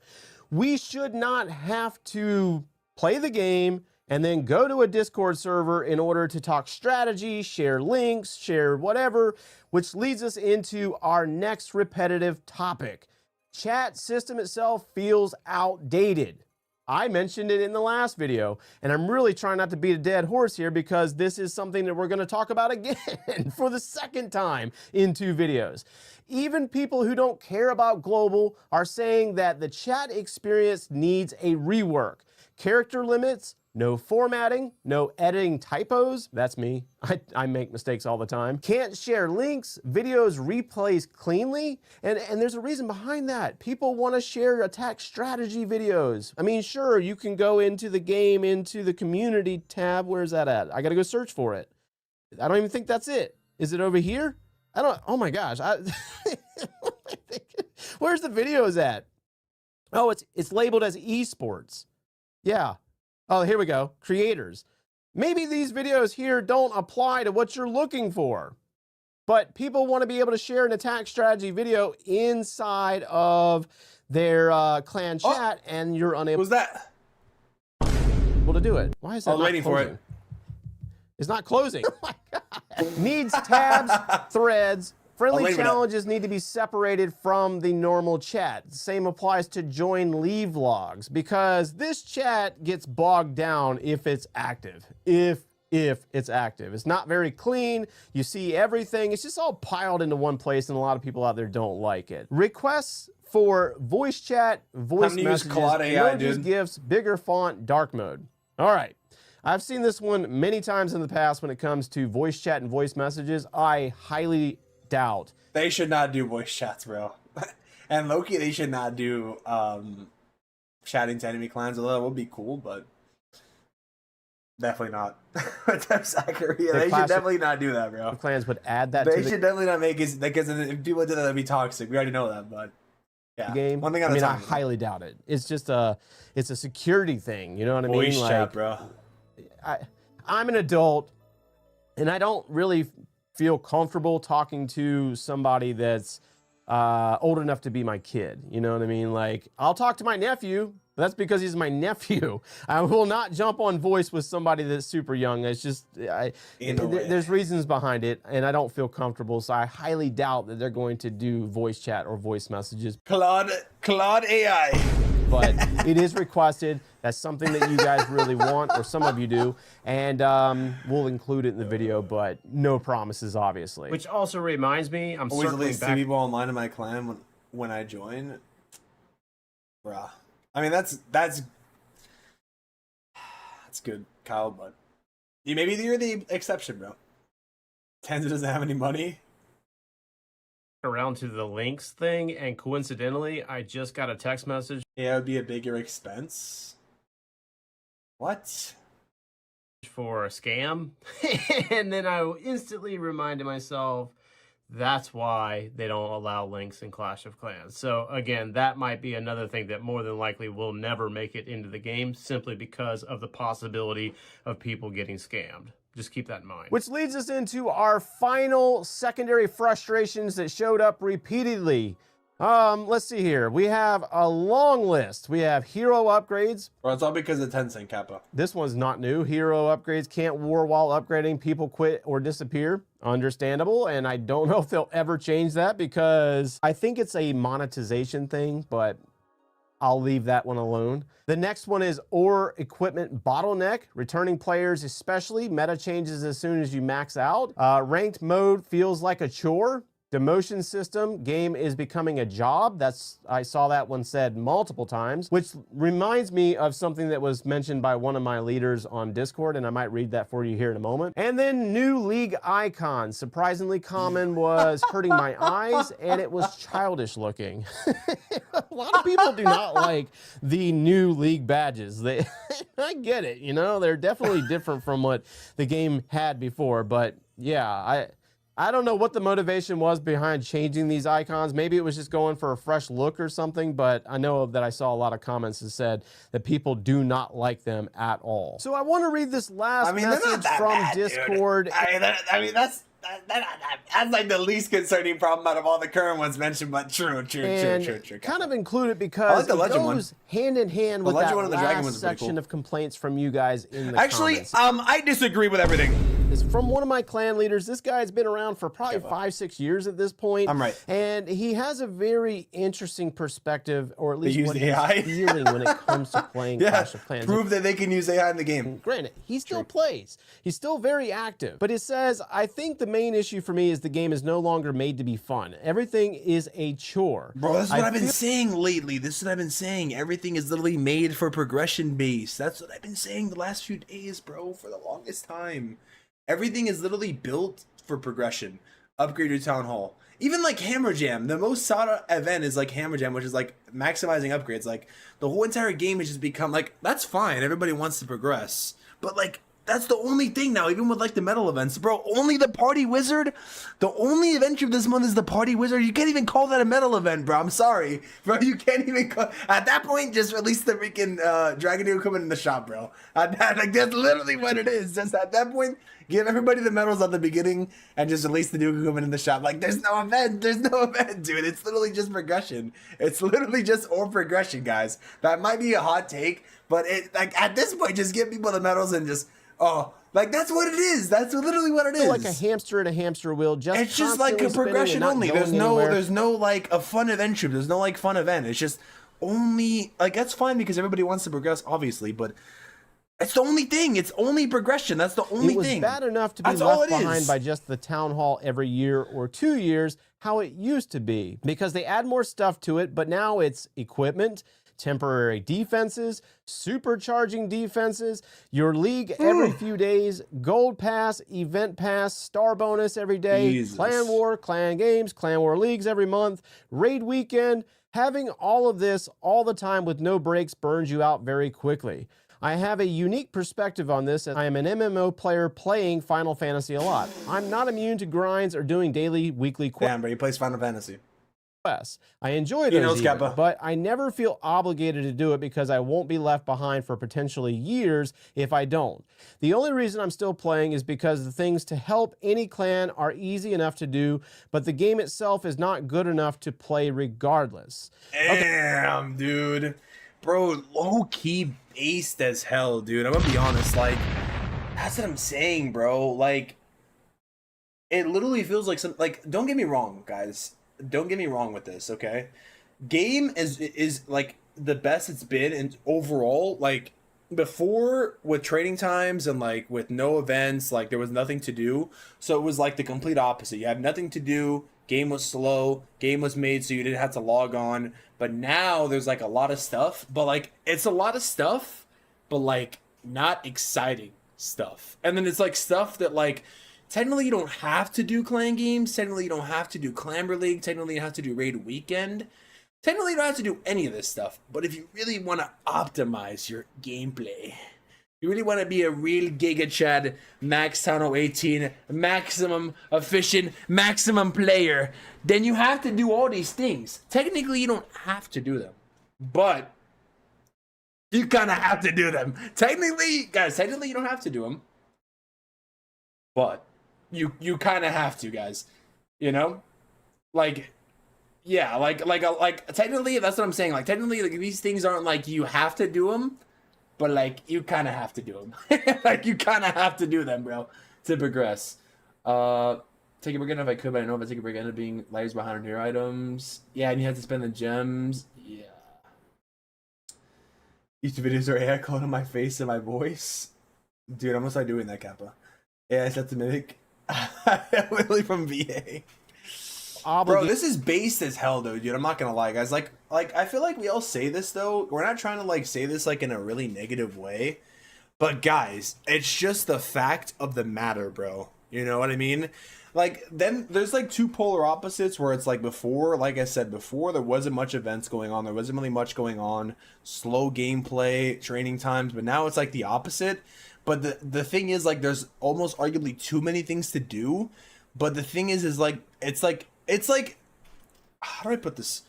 We should not have to play the game and then go to a Discord server in order to talk strategy, share links, share whatever, which leads us into our next repetitive topic. Chat system itself feels outdated. I mentioned it in the last video, and I'm really trying not to beat a dead horse here, because this is something that we're going to talk about again for the second time in 2 videos. Even people who don't care about global are saying that the chat experience needs a rework. Character limits, no formatting, no editing typos. That's me. I make mistakes all the time. Can't share links, videos replays cleanly. And there's a reason behind that. People want to share attack strategy videos. I mean, sure, you can go into the game, into the community tab. Where's that at? I got to go search for it. I don't even think that's it. Is it over here? I don't, oh my gosh. Where's the videos at? Oh, it's labeled as esports. Yeah. Oh, here we go. Creators. Maybe these videos here don't apply to what you're looking for, but people want to be able to share an attack strategy video inside of their clan chat, and you're unable to do it. Why is that? I was waiting for it. It's not closing. Oh my God. Needs tabs, threads. Friendly challenges need to be separated from the normal chat. Same applies to join leave logs, because this chat gets bogged down if it's active. If it's active. It's not very clean. You see everything. It's just all piled into one place, and a lot of people out there don't like it. Requests for voice chat, voice messages, emojis, GIFs, bigger font, dark mode. All right. I've seen this one many times in the past when it comes to voice chat and voice messages. I highly doubt. They should not do voice chats, bro. And Loki, they should not do chatting to enemy clans, although that would be cool, but Definitely not. They should definitely not do that, bro. Clans would add that. They should definitely not make it because if people did that, that'd be toxic. We already know that, but yeah. Game. One thing at a time. I highly doubt it. It's just a security thing. You know what I mean? Voice chat, bro. I'm an adult, and I don't really feel comfortable talking to somebody that's old enough to be my kid. You know what I mean? Like, I'll talk to my nephew. That's because he's my nephew. I will not jump on voice with somebody that's super young. It's just, there's reasons behind it, and I don't feel comfortable. So I highly doubt that they're going to do voice chat or voice messages. Claude AI. But it is requested. That's something that you guys really want, or some of you do, and we'll include it in the video, but no promises, obviously. Which also reminds me, I'm always at least 2 people online in my clan when I join. Bruh. I mean, that's good, Kyle, but maybe you're the exception, bro. Tenza doesn't have any money. Around to the links thing, and coincidentally, I just got a text message. Yeah, it would be a bigger expense. What? For a scam. And then I instantly reminded myself, that's why they don't allow links in Clash of Clans. So again, that might be another thing that more than likely will never make it into the game, simply because of the possibility of people getting scammed. Just keep that in mind. Which leads us into our final secondary frustrations that showed up repeatedly. Let's see here. We have a long list. We have hero upgrades. Well, it's all because of Tencent, Kappa. This one's not new. Hero upgrades can't war while upgrading. People quit or disappear. Understandable, and I don't know if they'll ever change that because I think it's a monetization thing, but I'll leave that one alone. The next one is ore equipment bottleneck. Returning players especially. Meta changes as soon as you max out. Ranked mode feels like a chore. Demotion system, game is becoming a job. I saw that one said multiple times, which reminds me of something that was mentioned by one of my leaders on Discord, and I might read that for you here in a moment. And then new league icons. Surprisingly common was hurting my eyes, and it was childish looking. A lot of people do not like the new league badges. I get it, you know, they're definitely different from what the game had before, but yeah, I don't know what the motivation was behind changing these icons. Maybe it was just going for a fresh look or something, but I know that I saw a lot of comments that said that people do not like them at all. So I want to read this last message from bad, Discord. Dude. I mean, that's like the least concerning problem out of all the current ones mentioned, but true. Kind of include it because it goes hand in hand with that last section of complaints from you guys in the comments. I disagree with everything. It's from one of my clan leaders. This guy's been around for probably 5-6 years at this point. I'm right. And he has a very interesting perspective, or at least what he's AI. feeling when it comes to playing Clash of Clans. Prove that they can use AI in the game. Granted, he still plays. He's still very active. But it says, I think the main issue for me is the game is no longer made to be fun. Everything is a chore. Bro, that's what I've been saying lately. This is what I've been saying. Everything is literally made for progression base. That's what I've been saying the last few days, bro, for the longest time. Everything is literally built for progression. Upgrade your town hall. Even like Hammer Jam, the most sought out event is like Hammer Jam, which is like maximizing upgrades. Like the whole entire game has just become like, that's fine. Everybody wants to progress. But like, that's the only thing now, even with like the medal events, bro. Only the party wizard. The only adventure of this month is the party wizard. You can't even call that a medal event, bro. I'm sorry, bro. You can't even call. At that point, just release the freaking Dragon equipment in the shop, bro. Like that's literally what it is. Just at that point, give everybody the medals at the beginning and just release the new equipment in the shop. Like there's no event. There's no event, dude. It's literally just progression. It's literally just ore progression, guys. That might be a hot take, but it like at this point, just give people the medals and just. Oh, like that's what it is. That's literally what it is. Like a hamster at a hamster wheel. It's just like a progression only. There's no like a fun adventure. There's no like fun event. It's just only like that's fine because everybody wants to progress, obviously, but it's the only thing. It's only progression. That's the only thing. It was bad enough to be left behind by just the town hall every year or 2 years, how it used to be, because they add more stuff to it, but now it's equipment, temporary defenses, supercharging defenses, your league every few days, gold pass, event pass, star bonus every day, Jesus. clan war, clan games, clan war leagues every month, raid weekend. Having all of this all the time with no breaks burns you out very quickly. I have a unique perspective on this as I am an MMO player playing Final Fantasy a lot. I'm not immune to grinds or doing daily, weekly quests. Damn, bro, he plays Final Fantasy. I enjoy those even, but I never feel obligated to do it because I won't be left behind for potentially years if I don't. The only reason I'm still playing is because the things to help any clan are easy enough to do, but the game itself is not good enough to play regardless. Damn, dude. Bro, low-key based as hell, dude. I'm gonna be honest, like, that's what I'm saying, bro. Like, it literally feels like some, like, don't get me wrong, guys. Don't get me wrong with this, okay? Game is like the best it's been, and overall, like before with training times and like with no events, like there was nothing to do. So it was like the complete opposite. You had nothing to do. Game was slow. Game was made so you didn't have to log on. But now there's like a lot of stuff, but like it's a lot of stuff, but like not exciting stuff. And then it's like stuff that like technically you don't have to do clan games. Technically you don't have to do Clamber League. Technically you don't have to do Raid Weekend. Technically you don't have to do any of this stuff. But if you really want to optimize your gameplay, you really want to be a real Giga Chad, Max Tunnel 18, maximum efficient, maximum player, then you have to do all these things. Technically you don't have to do them, but you kind of have to do them. Technically, guys, technically you don't have to do them, but you kind of have to, guys. You know, like, yeah, like technically that's what I'm saying. Like technically, like these things aren't like you have to do them, but like you kind of have to do them. Like you kind of have to do them, bro, to progress. Take a break if I could, but I know if I take a break, I end up being layers behind your items. Yeah, and you have to spend the gems. Yeah. YouTube videos are AI code on my face and my voice. Dude, I'm gonna start doing that, Kappa. Yeah, I said to mimic. Literally from VA. Bro, this is based as hell, though, dude. I'm not gonna lie, guys. Like I feel like we all say this, though. We're not trying to like say this like in a really negative way, but guys, it's just the fact of the matter, bro. You know what I mean? Like then there's like two polar opposites where it's like before, like I said before, there wasn't much events going on. There wasn't really much going on. Slow gameplay, training times, but now it's like the opposite. But the thing is, like, there's almost arguably too many things to do. But the thing is like, it's like, how do I put this?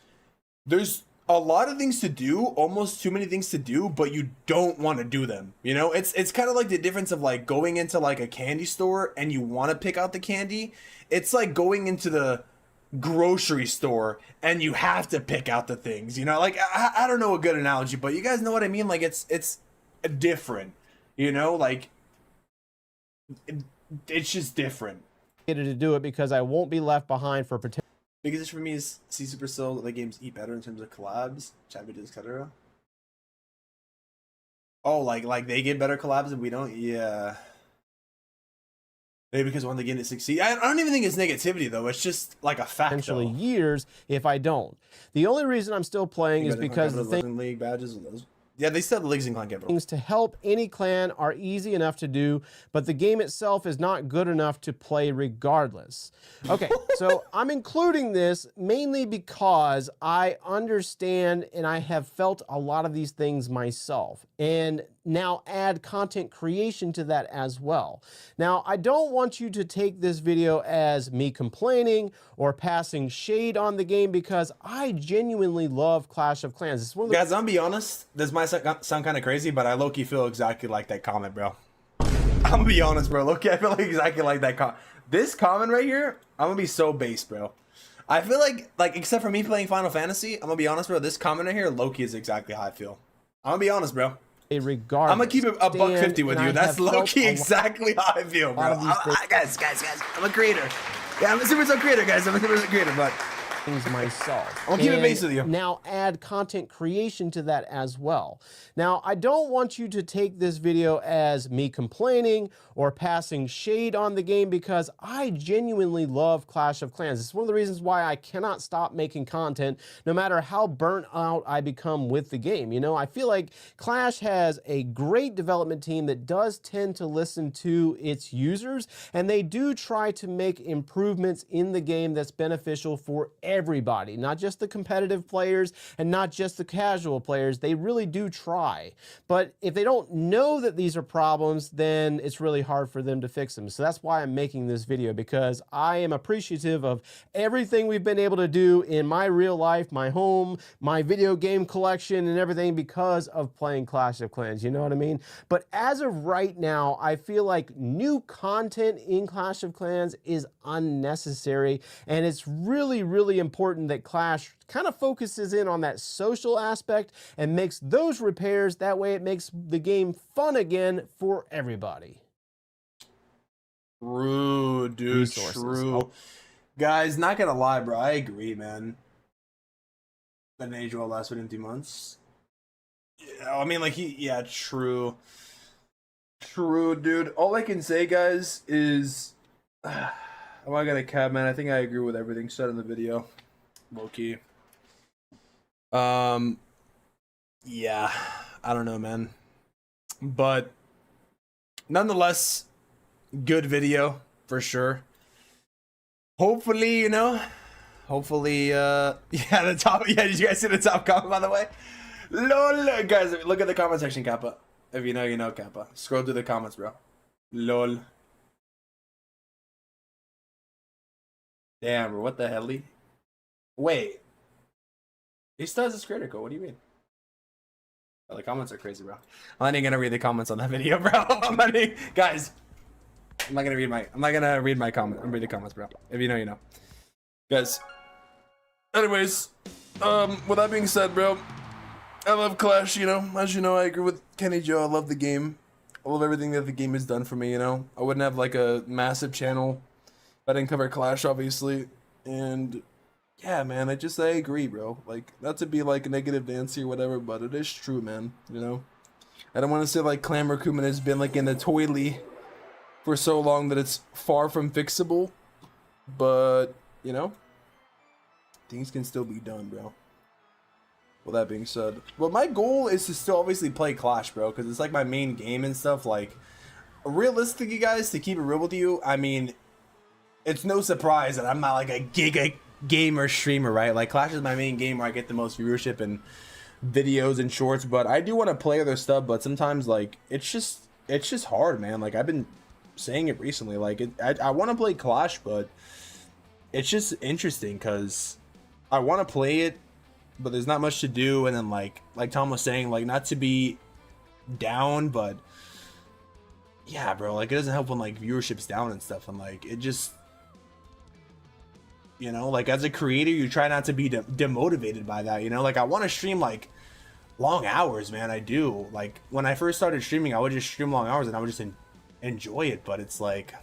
There's a lot of things to do, almost too many things to do, but you don't want to do them. You know, it's kind of like the difference of like going into like a candy store and you want to pick out the candy. It's like going into the grocery store and you have to pick out the things. You know, like I don't know a good analogy, but you guys know what I mean. Like it's different. You know, like, it's just different. To do it because I won't be left behind for potential. Biggest issue for me is see Supercell, the games eat better in terms of collabs, challenges, etc. Oh, like they get better collabs and we don't? Yeah. Maybe because when they get to succeed. I don't even think it's negativity, though. It's just like a fact, potentially years if I don't. The only reason I'm still playing is because the thing. League badges and those. Yeah, they said leagues in clan capital. Things to help any clan are easy enough to do, but the game itself is not good enough to play regardless. Okay, so I'm including this mainly because I understand and I have felt a lot of these things myself, and now add content creation to that as well. Now, I don't want you to take this video as me complaining or passing shade on the game because I genuinely love Clash of Clans. It's one of the guys, I'm gonna be honest, this might sound kind of crazy, but I low-key feel exactly like that comment, bro. I'm gonna be honest, bro. Low-key, I feel like exactly like that comment. This comment right here, I'm gonna be so base, bro. I feel like except for me playing Final Fantasy, I'm gonna be honest, bro. This comment right here, low-key is exactly how I feel. I'm gonna be honest, bro. Regardless. I'm gonna keep it a $150 with you. That's low-key exactly how I feel, bro. Guys, I'm a creator. Yeah, I'm a Super creator, guys. I'm a Super creator, but things myself. I'll keep it base with you. Now add content creation to that as well. Now, I don't want you to take this video as me complaining or passing shade on the game because I genuinely love Clash of Clans. It's one of the reasons why I cannot stop making content no matter how burnt out I become with the game. You know, I feel like Clash has a great development team that does tend to listen to its users, and they do try to make improvements in the game that's beneficial for everyone. everybody, not just the competitive players and not just the casual players. They really do try. But if they don't know that these are problems, then it's really hard for them to fix them. So that's why I'm making this video, because I am appreciative of everything we've been able to do in my real life, my home, my video game collection and everything because of playing Clash of Clans, you know what I mean? But as of right now, I feel like new content in Clash of Clans is unnecessary, and it's really, really important that Clash kind of focuses in on that social aspect and makes those repairs. That way it makes the game fun again for everybody. True, dude. Resources. True. Oh. Guys, not gonna lie, bro. I agree, man. That an age will last for 20 months. Yeah, I mean, like, yeah, true. True, dude. All I can say, guys, is I'm not gonna cap, man. I think I agree with everything said in the video. Low key. Yeah, I don't know, man. But nonetheless, good video for sure. Hopefully, you know, yeah, the top, yeah, did you guys see the top comment, by the way? Lol, guys, look at the comment section, Kappa. If you know, you know, Kappa. Scroll through the comments, bro. Lol. Damn, bro, what the hell? Wait. He still has his critical, what do you mean? Oh, the comments are crazy, bro. I'm not even gonna read the comments on that video, bro. Guys, I'm not gonna read my comment. I'm gonna read the comments, bro. If you know, you know. Guys. Anyways, with that being said, bro, I love Clash, you know. As you know, I agree with Kenny Joe. I love the game. I love everything that the game has done for me, you know. I wouldn't have like a massive channel if I didn't cover Clash, obviously. And yeah, man, I agree, bro. Like, not to be like a negative Nancy or whatever, but it is true, man. You know, I don't want to say like Clan Recruitment has been like in the toilet for so long that it's far from fixable, but you know, things can still be done, bro. Well, that being said, well, my goal is to still obviously play Clash, bro, because it's like my main game and stuff. Like, realistically, guys, to keep it real with you, I mean, it's no surprise that I'm not like a gamer streamer, right? Like, Clash is my main game where I get the most viewership and videos and shorts, but I do want to play other stuff. But sometimes, like, it's just hard, man. Like, I've been saying it recently. Like, I want to play Clash, but it's just interesting because I want to play it, but there's not much to do. And then like Tom was saying, like, not to be down, but yeah, bro, like, it doesn't help when like viewership's down and stuff. And like, it just, you know, like, as a creator, you try not to be demotivated by that, you know. Like, I want to stream like long hours, man. I do. Like, when I first started streaming, I would just stream long hours and I would just enjoy it. But it's like,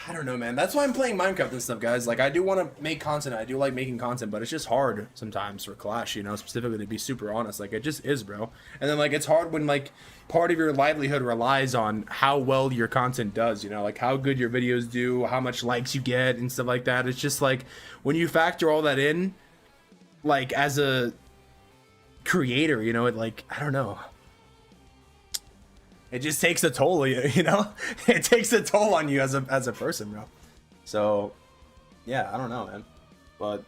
I don't know, man. That's why I'm playing Minecraft and stuff, guys. Like, I do want to make content. I do like making content, but it's just hard sometimes for Clash, you know, specifically, to be super honest. Like, it just is, bro. And then, like, it's hard when, like, part of your livelihood relies on how well your content does, you know, like, how good your videos do, how much likes you get and stuff like that. It's just, like, when you factor all that in, like, as a creator, you know, it, like, I don't know. It just takes a toll, you know? It takes a toll on you as a person, bro. So, yeah, I don't know, man. But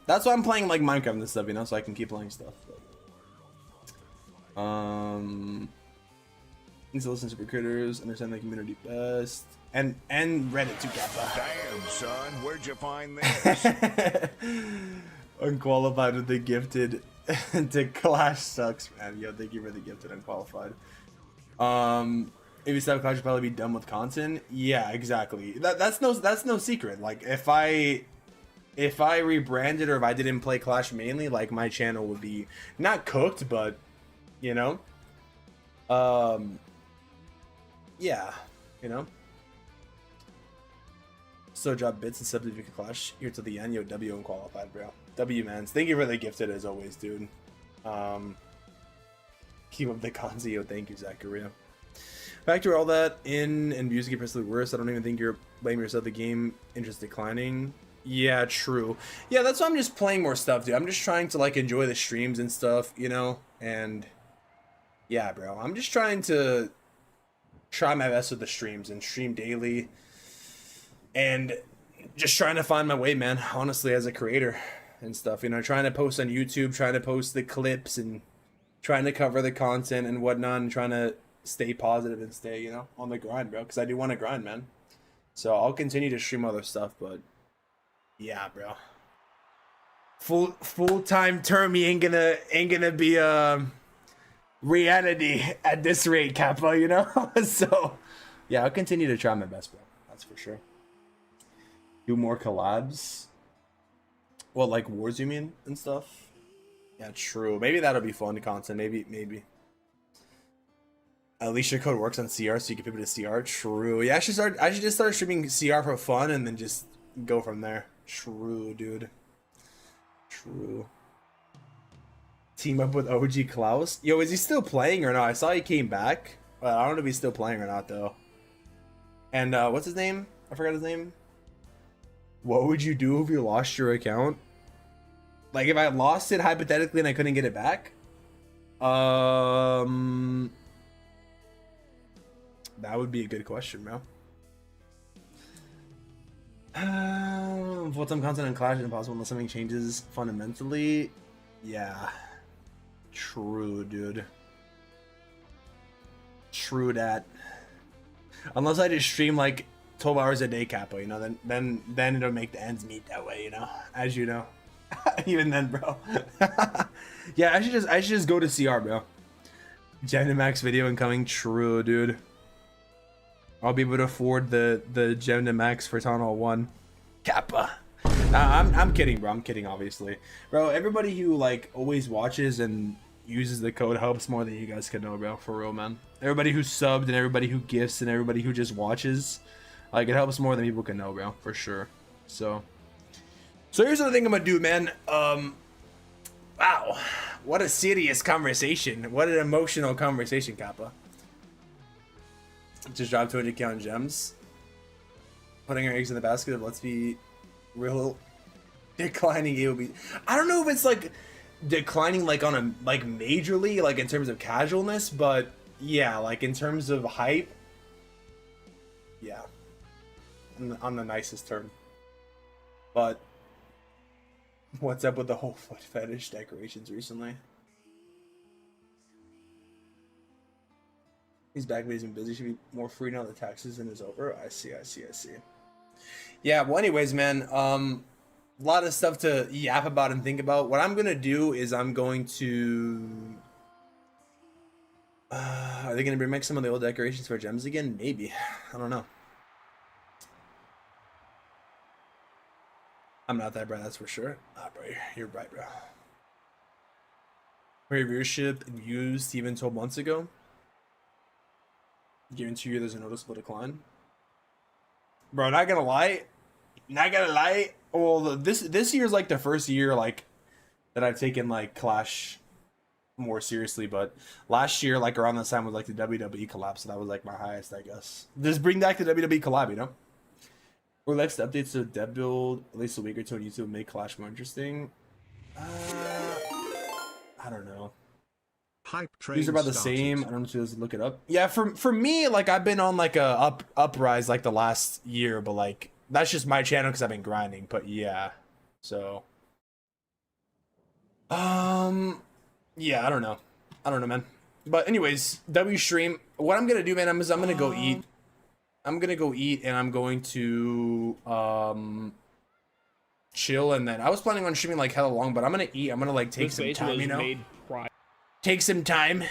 that's why I'm playing like Minecraft and stuff, you know, so I can keep playing stuff. Need to listen to super critters, understand the community best, and Reddit too, Kappa. Damn, son, where'd you find this? Unqualified with the gifted to Clash sucks, man. Yo, thank you for the gifted unqualified. If you stop Clash, you'll probably be done with content. Yeah, exactly. That's no secret. Like, if I rebranded or if I didn't play Clash mainly, like, my channel would be not cooked, but you know, yeah, you know. So drop bits and subs if you can Clash here to the end. Yo, W unqualified, bro. W, man. Thank you for the gifted as always, dude. Keep up the cons, yo. Thank you, Zachariah. Factor all that in, and views get progressively worse. I don't even think you're blaming yourself. The game interest declining. Yeah, true. Yeah, that's why I'm just playing more stuff, dude. I'm just trying to like enjoy the streams and stuff, you know. And yeah, bro, I'm just trying to try my best with the streams and stream daily. And just trying to find my way, man, honestly, as a creator and stuff, you know, trying to post on YouTube, trying to post the clips and trying to cover the content and whatnot, and trying to stay positive and stay, you know, on the grind, bro, because I do want to grind, man. So I'll continue to stream other stuff, but yeah, bro, full-time term ain't gonna be reality at this rate, Kappa, you know. So yeah, I'll continue to try my best, bro, that's for sure. Do more collabs. Well, like wars, you mean, and stuff? Yeah, true. Maybe that'll be fun content. Maybe. At least your code works on CR, so you can pivot to CR. True. Yeah, I should just start streaming CR for fun and then just go from there. True, dude. True. Team up with OG Klaus. Yo, is he still playing or not? I saw he came back. I don't know if he's still playing or not, though. And what's his name? I forgot his name. What would you do if you lost your account? Like, if I lost it hypothetically and I couldn't get it back? That would be a good question, bro. Full-time content on Clash is impossible unless something changes fundamentally. Yeah. True, dude. True that. Unless I just stream like 12 hours a day, Capo, you know, then it'll make the ends meet that way, you know, as you know. Even then, bro. Yeah, I should just go to CR, bro. Gem2Max video incoming. True, dude. I'll be able to afford the Gem2Max for Town Hall 1. Kappa. I'm kidding, bro. I'm kidding, obviously. Bro, everybody who like always watches and uses the code helps more than you guys can know, bro. For real, man. Everybody who subbed and everybody who gifts and everybody who just watches, like, it helps more than people can know, bro. For sure. So here's what I think I'm gonna do, man. Wow. What a serious conversation. What an emotional conversation, Kappa. Just drop 200k on gems. Putting our eggs in the basket of let's be real declining AOB. I don't know if it's like declining like on a like majorly, like in terms of casualness, but yeah, like in terms of hype, yeah, on the nicest term. But what's up with the whole foot fetish decorations recently? He's back, but he's been busy. Should be more free now that taxes and is over. I see. Yeah, well, anyways, man, a lot of stuff to yap about and think about. What I'm gonna do is I'm going to are they gonna remake some of the old decorations for gems again? Maybe. I don't know. I'm not that bright, that's for sure. Ah, bro, you're bright, bro. Your viewership and views even 12 months ago. Guarantee you there's a noticeable decline. Bro, not gonna lie. Well, this year's like the first year like that I've taken like Clash more seriously, but last year like around this time was like the WWE collab, so that was like my highest, I guess. Just bring back the WWE collab, you know? Or next updates to dev build at least a week or two on YouTube make Clash more interesting. I don't know. Hype train These are about the same. I don't know if you guys look it up. Yeah, for me, like I've been on like a uprise like the last year, but like that's just my channel because I've been grinding. But yeah, so yeah, I don't know, man. But anyways, W stream. What I'm gonna do, man, I'm gonna go eat. I'm gonna go eat, and I'm going to chill, and then I was planning on streaming like hella long, but I'm gonna eat. I'm gonna like take some time, you know. Take some time,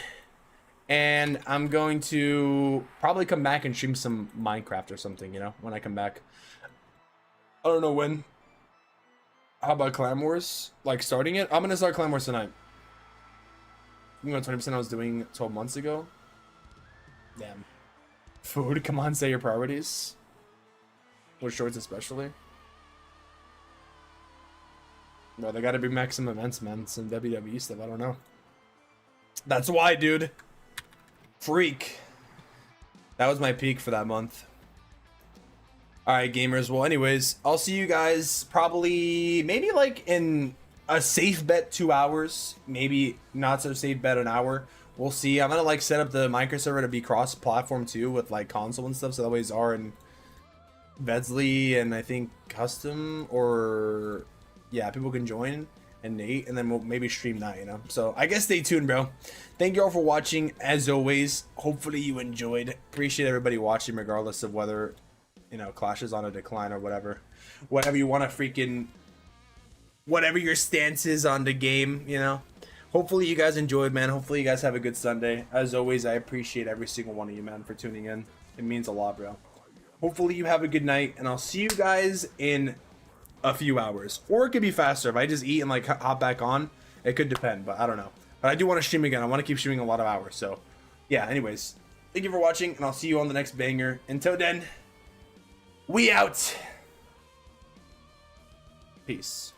and I'm going to probably come back and stream some Minecraft or something, you know, when I come back. I don't know when. How about Clan Wars? Like starting it? I'm gonna start Clan Wars tonight. You know, 20% I was doing 12 months ago. Damn. Food, come on, say your priorities. Or shorts especially. Bro, they gotta be maximum events, man. Some WWE stuff, I don't know. That's why, dude. Freak. That was my peak for that month. Alright, gamers. Well, anyways, I'll see you guys probably, maybe like in a safe bet 2 hours. Maybe not so safe bet an hour. We'll see. I'm gonna like set up the Minecraft server to be cross-platform too with like console and stuff, so that way Czar and Vedsley and I think Custom, or yeah, people can join, and Nate, and then we'll maybe stream that, you know. So I guess stay tuned, bro. Thank you all for watching. As always, hopefully you enjoyed. Appreciate everybody watching, regardless of whether, you know, Clash is on a decline or whatever. Whatever you want to freaking, whatever your stance is on the game, you know. Hopefully you guys enjoyed, man. Hopefully you guys have a good Sunday. As always, I appreciate every single one of you, man, for tuning in. It means a lot, bro. Hopefully you have a good night, and I'll see you guys in a few hours. Or it could be faster. If I just eat and like hop back on, it could depend, but I don't know. But I do want to stream again. I want to keep streaming a lot of hours. So yeah, anyways, thank you for watching, and I'll see you on the next banger. Until then, we out. Peace.